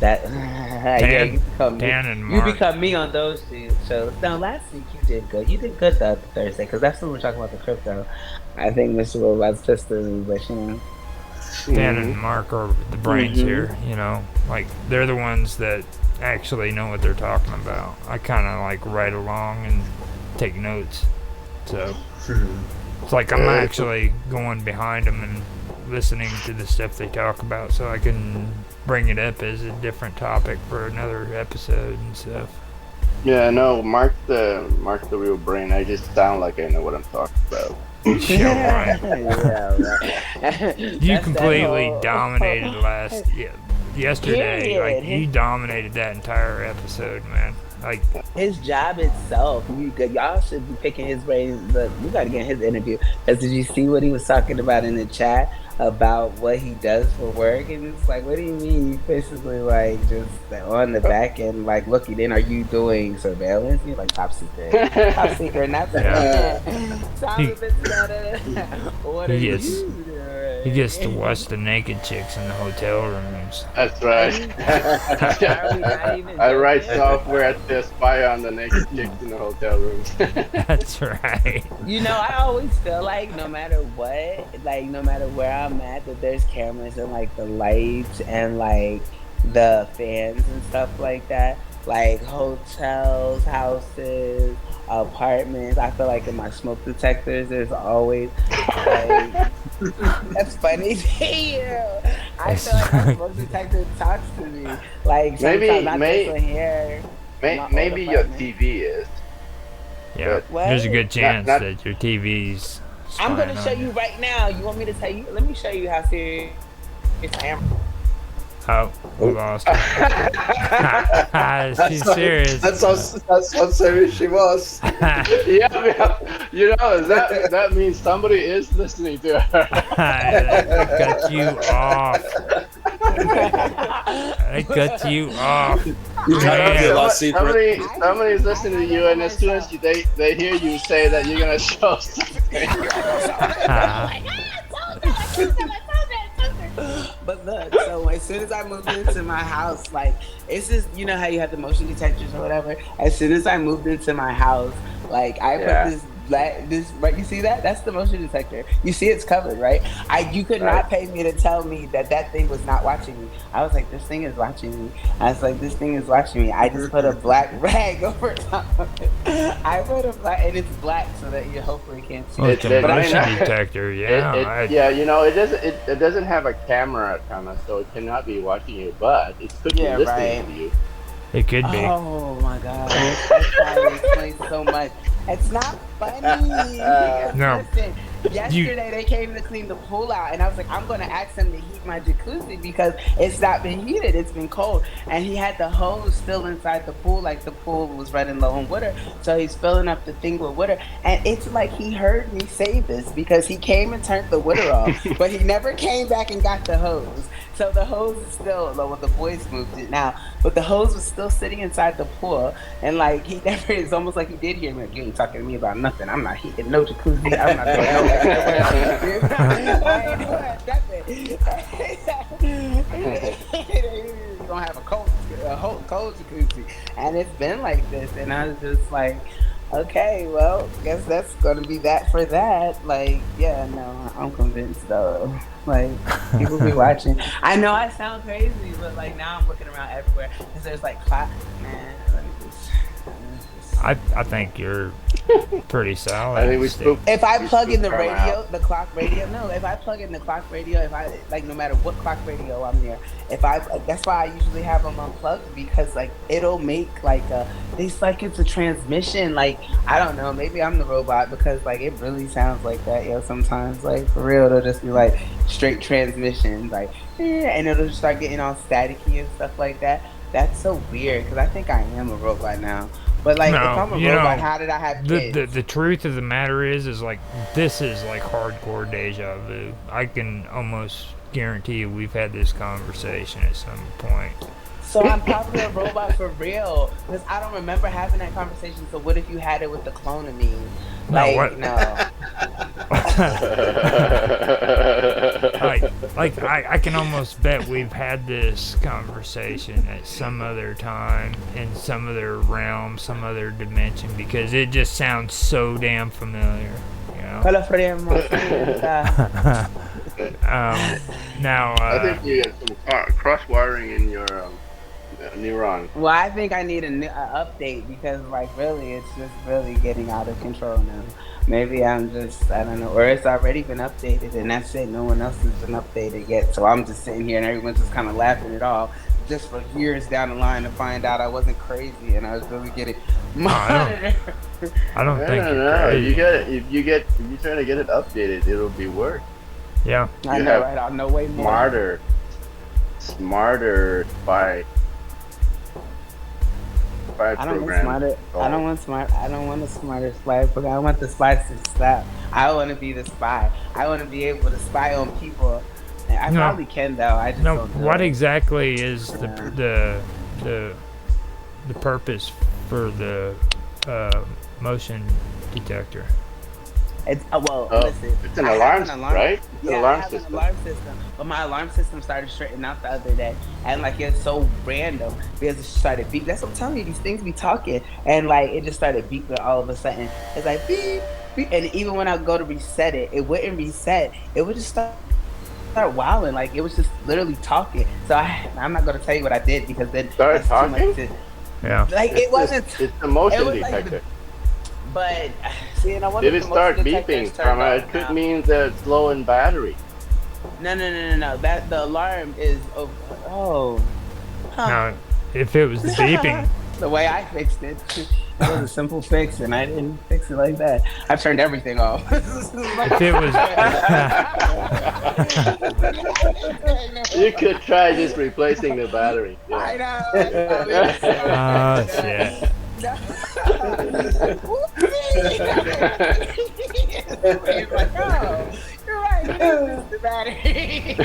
that. Yeah, Dan- you become me. Dan and You Mark. become me on those shows. Now last week you did good. You did good the other Thursday because that's when we're talking about the crypto. I think Mr. Robot's pissed at me, but you know. Dan Mhm. and Mark are the brains Mhm. here, you know, like they're the ones that actually know what they're talking about. I kind of like write along and take notes, so it's like I'm actually going behind them and listening to the stuff they talk about, so I can bring it up as a different topic for another episode and stuff. Yeah, no, Mark the real brain. I just sound like I know what I'm talking about. Yeah, right. Yeah, right. You That's completely that whole- dominated yesterday. Like Period. you dominated that entire episode, man. Like His job itself, y'all should be picking his brain. Look, we got to get his interview. Because did you see what he was talking about in the chat about what he does for work? And it's like, what do you mean? You basically like just on the back end, like looking in. Are you doing surveillance? You're like top secret, top secret, not that. Sounds a bit better. What are He you gets- doing? he gets to watch the naked chicks in the hotel rooms. That's right. Are we not even I write joking? software to spy on the naked chicks in the hotel rooms. That's right. You know, I always feel like no matter what, like no matter where I'm at, that there's cameras and like the lights and like the fans and stuff like that. Like hotels, houses, apartments. I feel like in my smoke detectors, there's always like that's funny to you. I feel like my smoke detector talks to me. Like Maybe- sometimes not may- this one here. My Maybe old your apartment. TV is. Yeah, What? there's a good chance Not- that your TV's. I'm spying gonna show on you right now. You want me to tell you? Let me show you how serious I am. Oh, we lost her. She's serious. That's how serious she was. Yeah, you know that means somebody is listening to her. It cut you off. It cut you off. You can't Man. feel our secret. Somebody's listening to you, and as soon as they hear you say that you're gonna show something. But look, so as soon as I moved into my house, like it's just how you have the motion detectors or whatever. As soon as I moved into my house, like I put this right. You see that? That's the motion detector. You see it's covered, right? You could not pay me to tell me that thing was not watching me. I was like, this thing is watching me. I was like, this thing is watching me. I just put a black rag over top of it. I put a black, and it's black so that you hopefully can't see It's it. a But motion detector, yeah. It doesn't have a camera kind of, so it cannot be watching you, but it could be listening to you. It could be. Oh my god, that's why it explains so much. It's not funny. No. Listen, yesterday they came to clean the pool out, and I was like, I'm gonna ask them to heat my jacuzzi because it's not been heated, it's been cold. And he had the hose still inside the pool, like the pool was running low on water, so he's filling up the thing with water. And it's like he heard me say this because he came and turned the water off, but he never came back and got the hose. So the hose is still, well, the boys moved it now, but the hose was still sitting inside the pool, and like he never, it's almost like he did hear me. Like, you ain't talking to me about nothing. I'm not heating no jacuzzi. I'm not doing no I ain't doing nothing. You're gonna have a cold jacuzzi, and it's been like this, and I was just like, okay, well, guess that's gonna be that for that. Like, yeah, no, I'm convinced though. Like, people be watching. I know I sound crazy, but like now I'm looking around everywhere because there's like clock. Man, let me just. I think you're pretty solid. I think we spoke. If I plug in the from radio, out. the clock radio, no. If I plug in the clock radio, if I like, no matter what clock radio I'm near, that's why I usually have them unplugged because like it'll make like it's like it's a transmission. Like I don't know, maybe I'm the robot because like it really sounds like that. Sometimes like for real, it'll just be like straight transmission, like and it'll just start getting all staticky and stuff like that. That's so weird because I think I am a robot now. But like, if I'm a robot, how did I have kids? The truth of the matter is like this is like hardcore deja vu. I can almost guarantee you we've had this conversation at some point. So I'm probably a robot for real because I don't remember having that conversation. So what if you had it with the clone of me? Like, no. I can almost bet we've had this conversation at some other time in some other realm, some other dimension, because it just sounds so damn familiar. Now, I think you got some cross wiring in your neuron. Well, I think I need an update because, like, really, it's just really getting out of control now. Maybe I'm just, I don't know, or it's already been updated and that's it. No one else has been updated yet. So I'm just sitting here and everyone's just kind of laughing it off just for years down the line to find out I wasn't crazy and I was really getting monitored. I don't think no. You get it. If you're trying to get it updated, it'll be worse. Yeah. I know, right? I'll know way more. Smarter spy program. I don't want a smarter spy program. I want the spies to stop. I want to be the spy. I want to be able to spy on people. I probably can though. I just don't know. What exactly is the purpose for the motion detector? It's listen. It's an alarm, right? It's an alarm system. An alarm system. But my alarm system started straightening out the other day, and like it's so random because it started beeping. That's what I'm telling you. These things be talking, and like it just started beeping all of a sudden. It's like beep, beep, and even when I go to reset it, it wouldn't reset. It would just start wilding. Like it was just literally talking. So I'm not gonna tell you what I did because then started talking. Yeah. Like it wasn't. It's the motion detector. But see, and I wonder did it start beeping from it? It could mean that it's low in battery. No. That the alarm is Now, if it was the beeping, the way I fixed it, it was a simple fix, and I didn't fix fix it like that. I turned everything off. If it was, You could try just replacing the battery. I Yeah. know. oh shit. He's like, oh, you're right. It is the battery.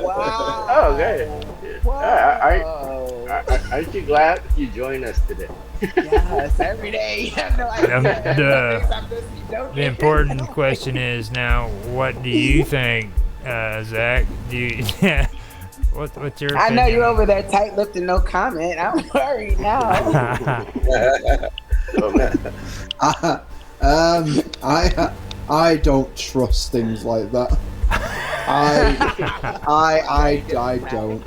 Wow. Oh, okay. Wow. Aren't you glad you joined us today? Yes, every day. You have no idea. The important question is now, what do you think, Zach? Do you, what's your I know opinion? you're over there tight-lipped and no comment. I'm worried now. Oh, man. I don't trust things like that. I don't.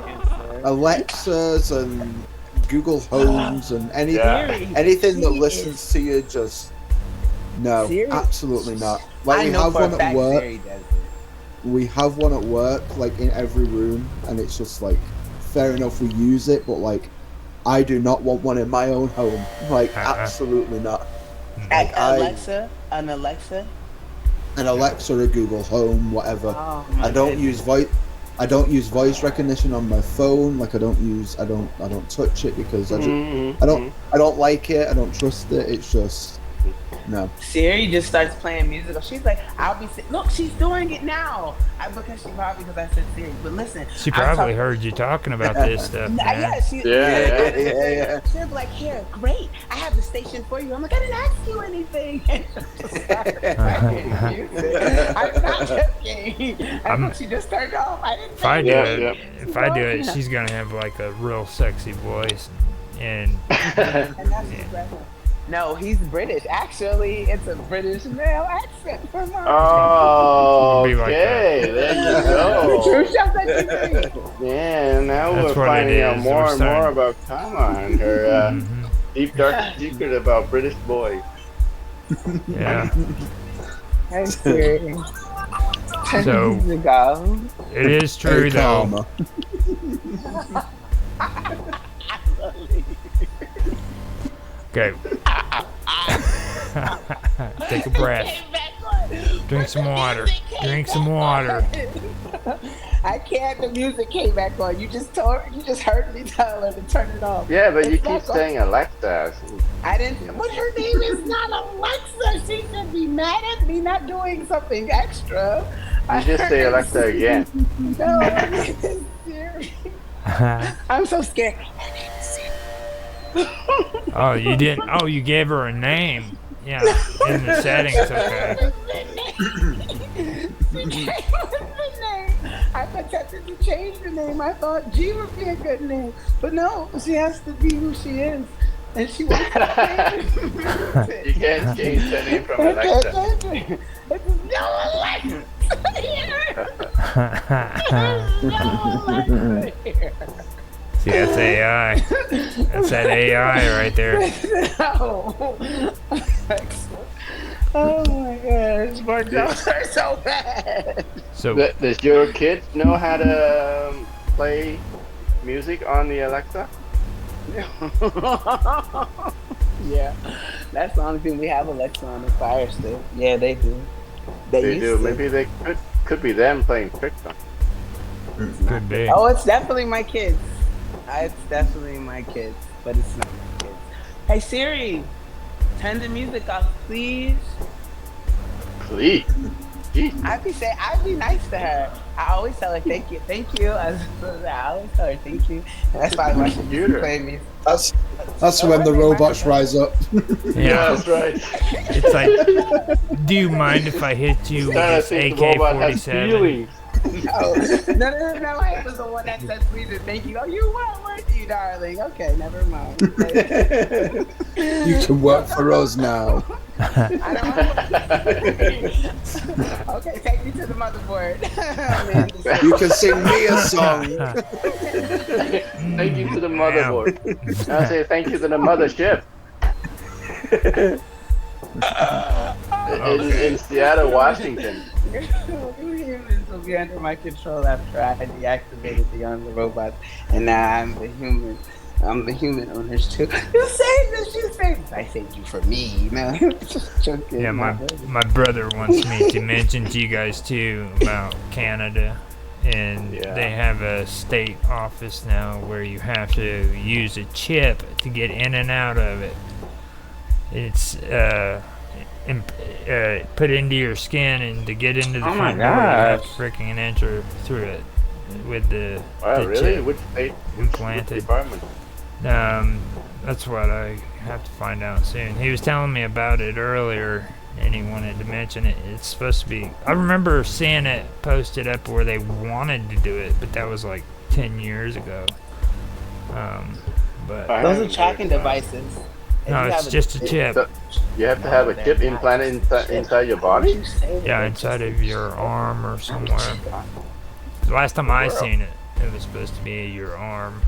Alexas and Google Homes and anything anything that listens to you, just no, Siri? absolutely not. Like I we know have for a one at fact work. Siri does it. We have one at work, like in every room, and it's just like fair enough we use it, but like I do not want one in my own home. Like absolutely not. An I- Alexa? An Alexa or a Google Home, whatever. Oh, my I don't goodness. use voice. I don't use voice recognition on my phone. Like I don't touch it because I don't like it. I don't trust it. It's just no. Siri just starts playing music. She's like, I'll be look, she's doing it now. Because I said Siri. But listen, She probably heard you talking about this stuff, man. Yeah. She'll be like, here, great. I have the station for you. I'm like, I didn't ask you anything. I'm not joking. And she just turned off. I didn't If I do say it, if I do it, she's gonna have like a real sexy voice, and And that's exactly. No, he's British. Actually, it's a British male accent for mine. Oh, Be like okay. There you True go. stuff that you think. Yeah, now That's we're what it finding out is. more We're and more starting- about Kama and her deep dark secret about British boys. yeah. I'm serious. So- Years ago. It is true Hey, though. Karma. Okay. Take a breath. Drink some water. Drink some water. I can't. The music came back on. You just heard me tell her to turn it off. Yeah, but you It's keep back on. saying Alexa. I didn't. But her name is not Alexa. She should be mad at me not doing something extra. You just say Alexa again. No, her name is Siri. I'm so scared. Oh, you didn't. Oh, you gave her a name. Yeah, in the settings. Okay. I attempted to change the name. I thought G would be a good name, but no, she has to be who she is, and she wants to change. You can't change the name from Alexa. It's no Alexa here. No Alexa here. See, that's AI. That's that AI right there. No. Oh my gosh, my jokes are so bad. So Does your kid know how to play music on the Alexa? Yeah, that's the only thing we have Alexa on the Fire Stick. Yeah, they do. They used do. to. Maybe they could be them playing tricks on. could be. Oh, it's definitely my kids. It's definitely my kids, but it's not my kids. Hey Siri, turn the music off, please. Please. Jeez. I'd be nice to her. I always tell her thank you. I always tell her thank you. And that's why I should Computer. play music. That's when the robots rise up. Yeah. That's right. It's like, do you mind if I hit you with I this think the robot has AK-47? feelings. No. I was the one that said please and thank you. Oh, you what? Weren't you, darling? Okay, never mind. You can work for us now. I don't Okay, take me to the motherboard. You can sing me a song. Thank you to the motherboard. I'll say thank you to the mothership. in Seattle, Washington. Humans will be under my control after I deactivated the younger robots, and now I'm the human. I'm the human owners too. You saved us. You saved us. I saved you for me. No, just joking. Yeah, not my really. my brother wants me to mention to you guys too about Canada, and Yeah. they have a state office now where you have to use a chip to get in and out of it. It's put into your skin, and to get into the Oh my front door, you have to gosh. freaking enter through it with the Wow, the really? chip Which state? Which implanted. department? That's what I have to find out soon. He was telling me about it earlier, and he wanted to mention it. It's supposed to be. I remember seeing it posted up where they wanted to do it, but that was like 10 years ago. But I Those are haven't tracking heard about it. devices. If no, you it's have just a chip. So, you have to have a No, chip they're not. implanted inside your Why would body? you say that? Yeah, They're inside just- of your arm or somewhere. The last time I Wow. seen it, it was supposed to be your arm.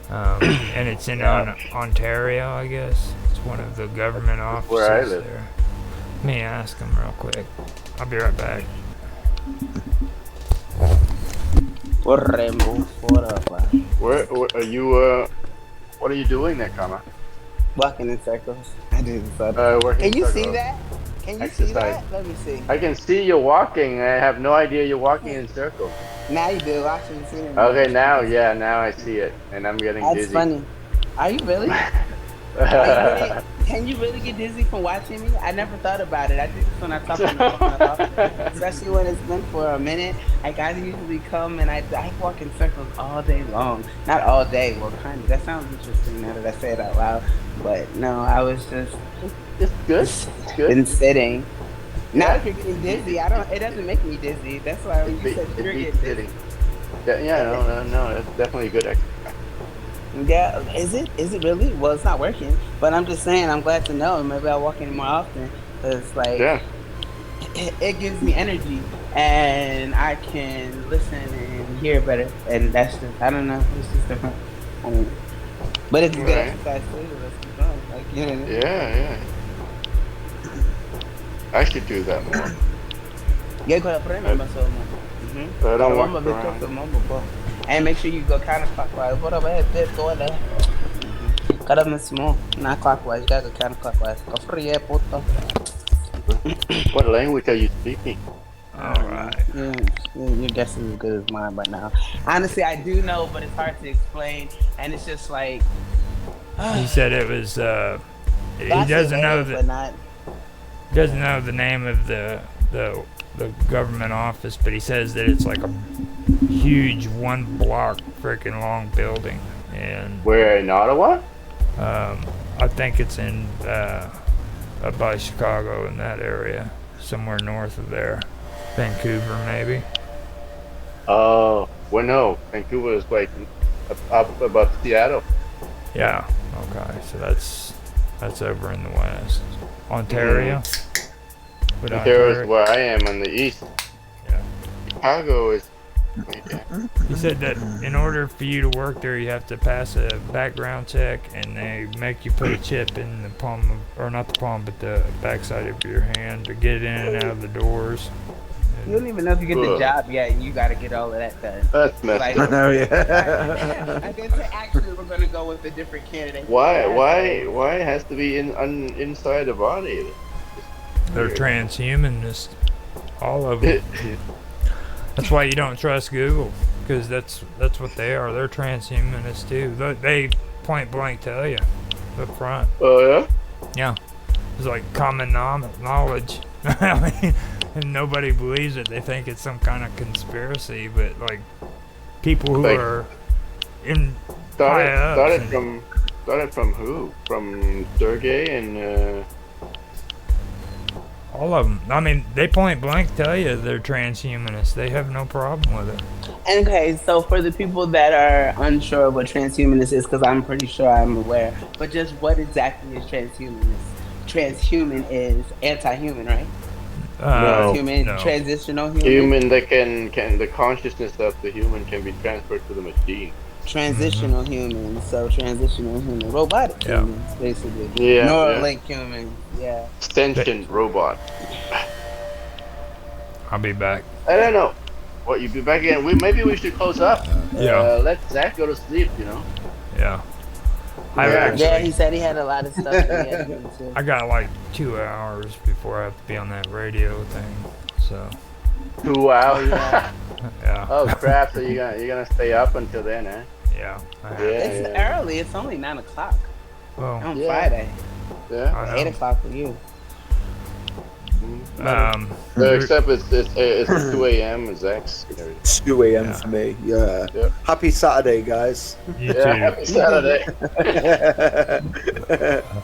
And it's in Ontario, I guess. It's one of the government offices where I live. there. Let me ask him real quick. I'll be right back. Where are you? What are you doing there, Kama? Walking in circles. I do this. Working Can you see circles. that? Can you see Exercise. that? Let me see. I can see you walking. I have no idea you're walking in circles. Now you do. Watch me see it. Okay, now I see it, and I'm getting That's dizzy. funny. Are you really? Can you really get dizzy from watching me? I never thought about it. I do this when I talk on the phone, especially when it's been for a minute. Like I usually come and I walk in circles all day long. Not all day. Well, kind of. That sounds interesting now that I say it out loud. But no, I was just It's good. It's good. been sitting. Now if you're getting dizzy, I don't. It doesn't make me dizzy. That's why when you said It you're beats getting dizzy. sitting. Yeah, no, that's definitely a good exercise. Yeah, is it? Is it really? Well, it's not working. But I'm just saying, I'm glad to know. Maybe I'll walk in more often. Cause like, Yeah. it gives me energy, and I can listen and hear better. And that's just, I don't know. It's just different. I mean, but it's a good Right. exercise too. Let's keep going. Like, you know. Yeah. I should do that more. Yeah, go ahead, más o menos. I don't walk Vamos a ver around. todo mundo, po. And make sure you go counterclockwise. What about this? Go there. Cada vez small, not clockwise. You gotta go counterclockwise. Go free, puto. What language are you speaking? Alright. Yeah, your guess is as good as mine right now. Honestly, I do know, but it's hard to explain. And it's just like, He said it was, he doesn't know but not. doesn't know the name of the government office, but he says that it's like a huge 1 block freaking long building, and Where in Ottawa? I think it's in up by Chicago in that area, somewhere north of there, Vancouver maybe. Oh, well, no. Vancouver is like up above Seattle. Yeah. Okay. So that's over in the west, Ontario. But Ontario is where I am on the east. Yeah. Chicago is way down. He said that in order for you to work there, you have to pass a background check, and they make you put a chip in the palm of, or not the palm, but the backside of your hand to get in and out of the doors. You don't even know if you get the Ugh. job yet, and you gotta get all of that done. That's messed Like, up. know, yeah. I guess actually we're gonna go with a different candidate. Why it has to be inside the body? They're transhumanists, all of them. That's why you don't trust Google, because that's what they are. They're transhumanists too. They point blank tell you up front. Oh yeah. Yeah, it's like common knowledge. I mean, and nobody believes it. They think it's some kind of conspiracy, but like people who Like, are in high ups Started from who? From Sergey and all of them. I mean, they point blank tell you they're transhumanists. They have no problem with it. Okay, so for the people that are unsure of what transhumanist is, because I'm pretty sure I'm aware, but just what exactly is transhumanist? Transhuman is anti-human, right? No. Human, no. transitional human. human that can the consciousness of the human can be transferred to the machine. Transitional humans, so transitional human, robotic Yeah. humans, basically. Yeah, Neuralink humans, yeah. Sentient robot. I'll be back. I don't know. What, you be back again? Maybe we should close up. Yeah. Let Zach go to sleep. You know. Yeah. I Yeah. actually, Yeah, he said he had a lot of stuff that he had to do too. I got like 2 hours before I have to be on that radio thing. So 2 hours. Yeah. yeah, Oh crap! So you're gonna stay up until then, eh? yeah. I have, Yeah. It's early. It's only 9 o'clock well, on Yeah. Friday. Yeah. I know. 8 o'clock for you. So, except it's 2 a.m. Zach's. 2 a.m. Yeah. for me. Yeah. Yep. Happy Saturday, guys. you Yeah. too. Happy Saturday.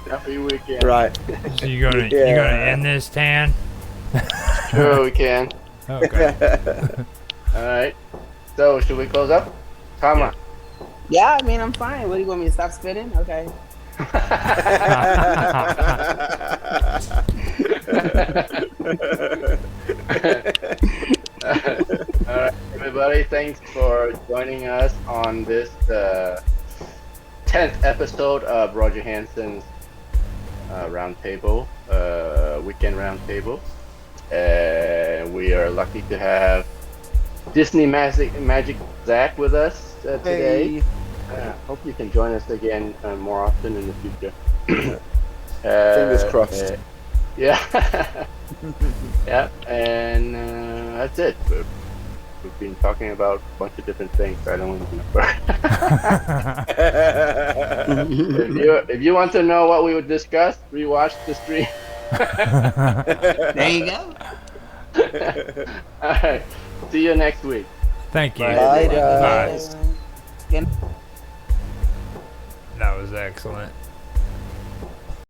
Happy weekend. Right. So you gonna end this, Tan? Sure, we can. Okay. All right. So, should we close up? Come on. Yeah, I mean, I'm fine. What do you want me to stop spitting? Okay. All right, everybody. Thanks for joining us on this 10th episode of Roger Hansen's Roundtable, Weekend Roundtable. We are lucky to have Disney Magic Zach with us today. Hope you can join us again more often in the future. Fingers crossed. Yeah. Yeah, and that's it. We've been talking about a bunch of different things. I don't remember. if you want to know what we would discuss, rewatch the stream. There you go. All right. See you next week. Thank you. Bye, guys. Good That was excellent.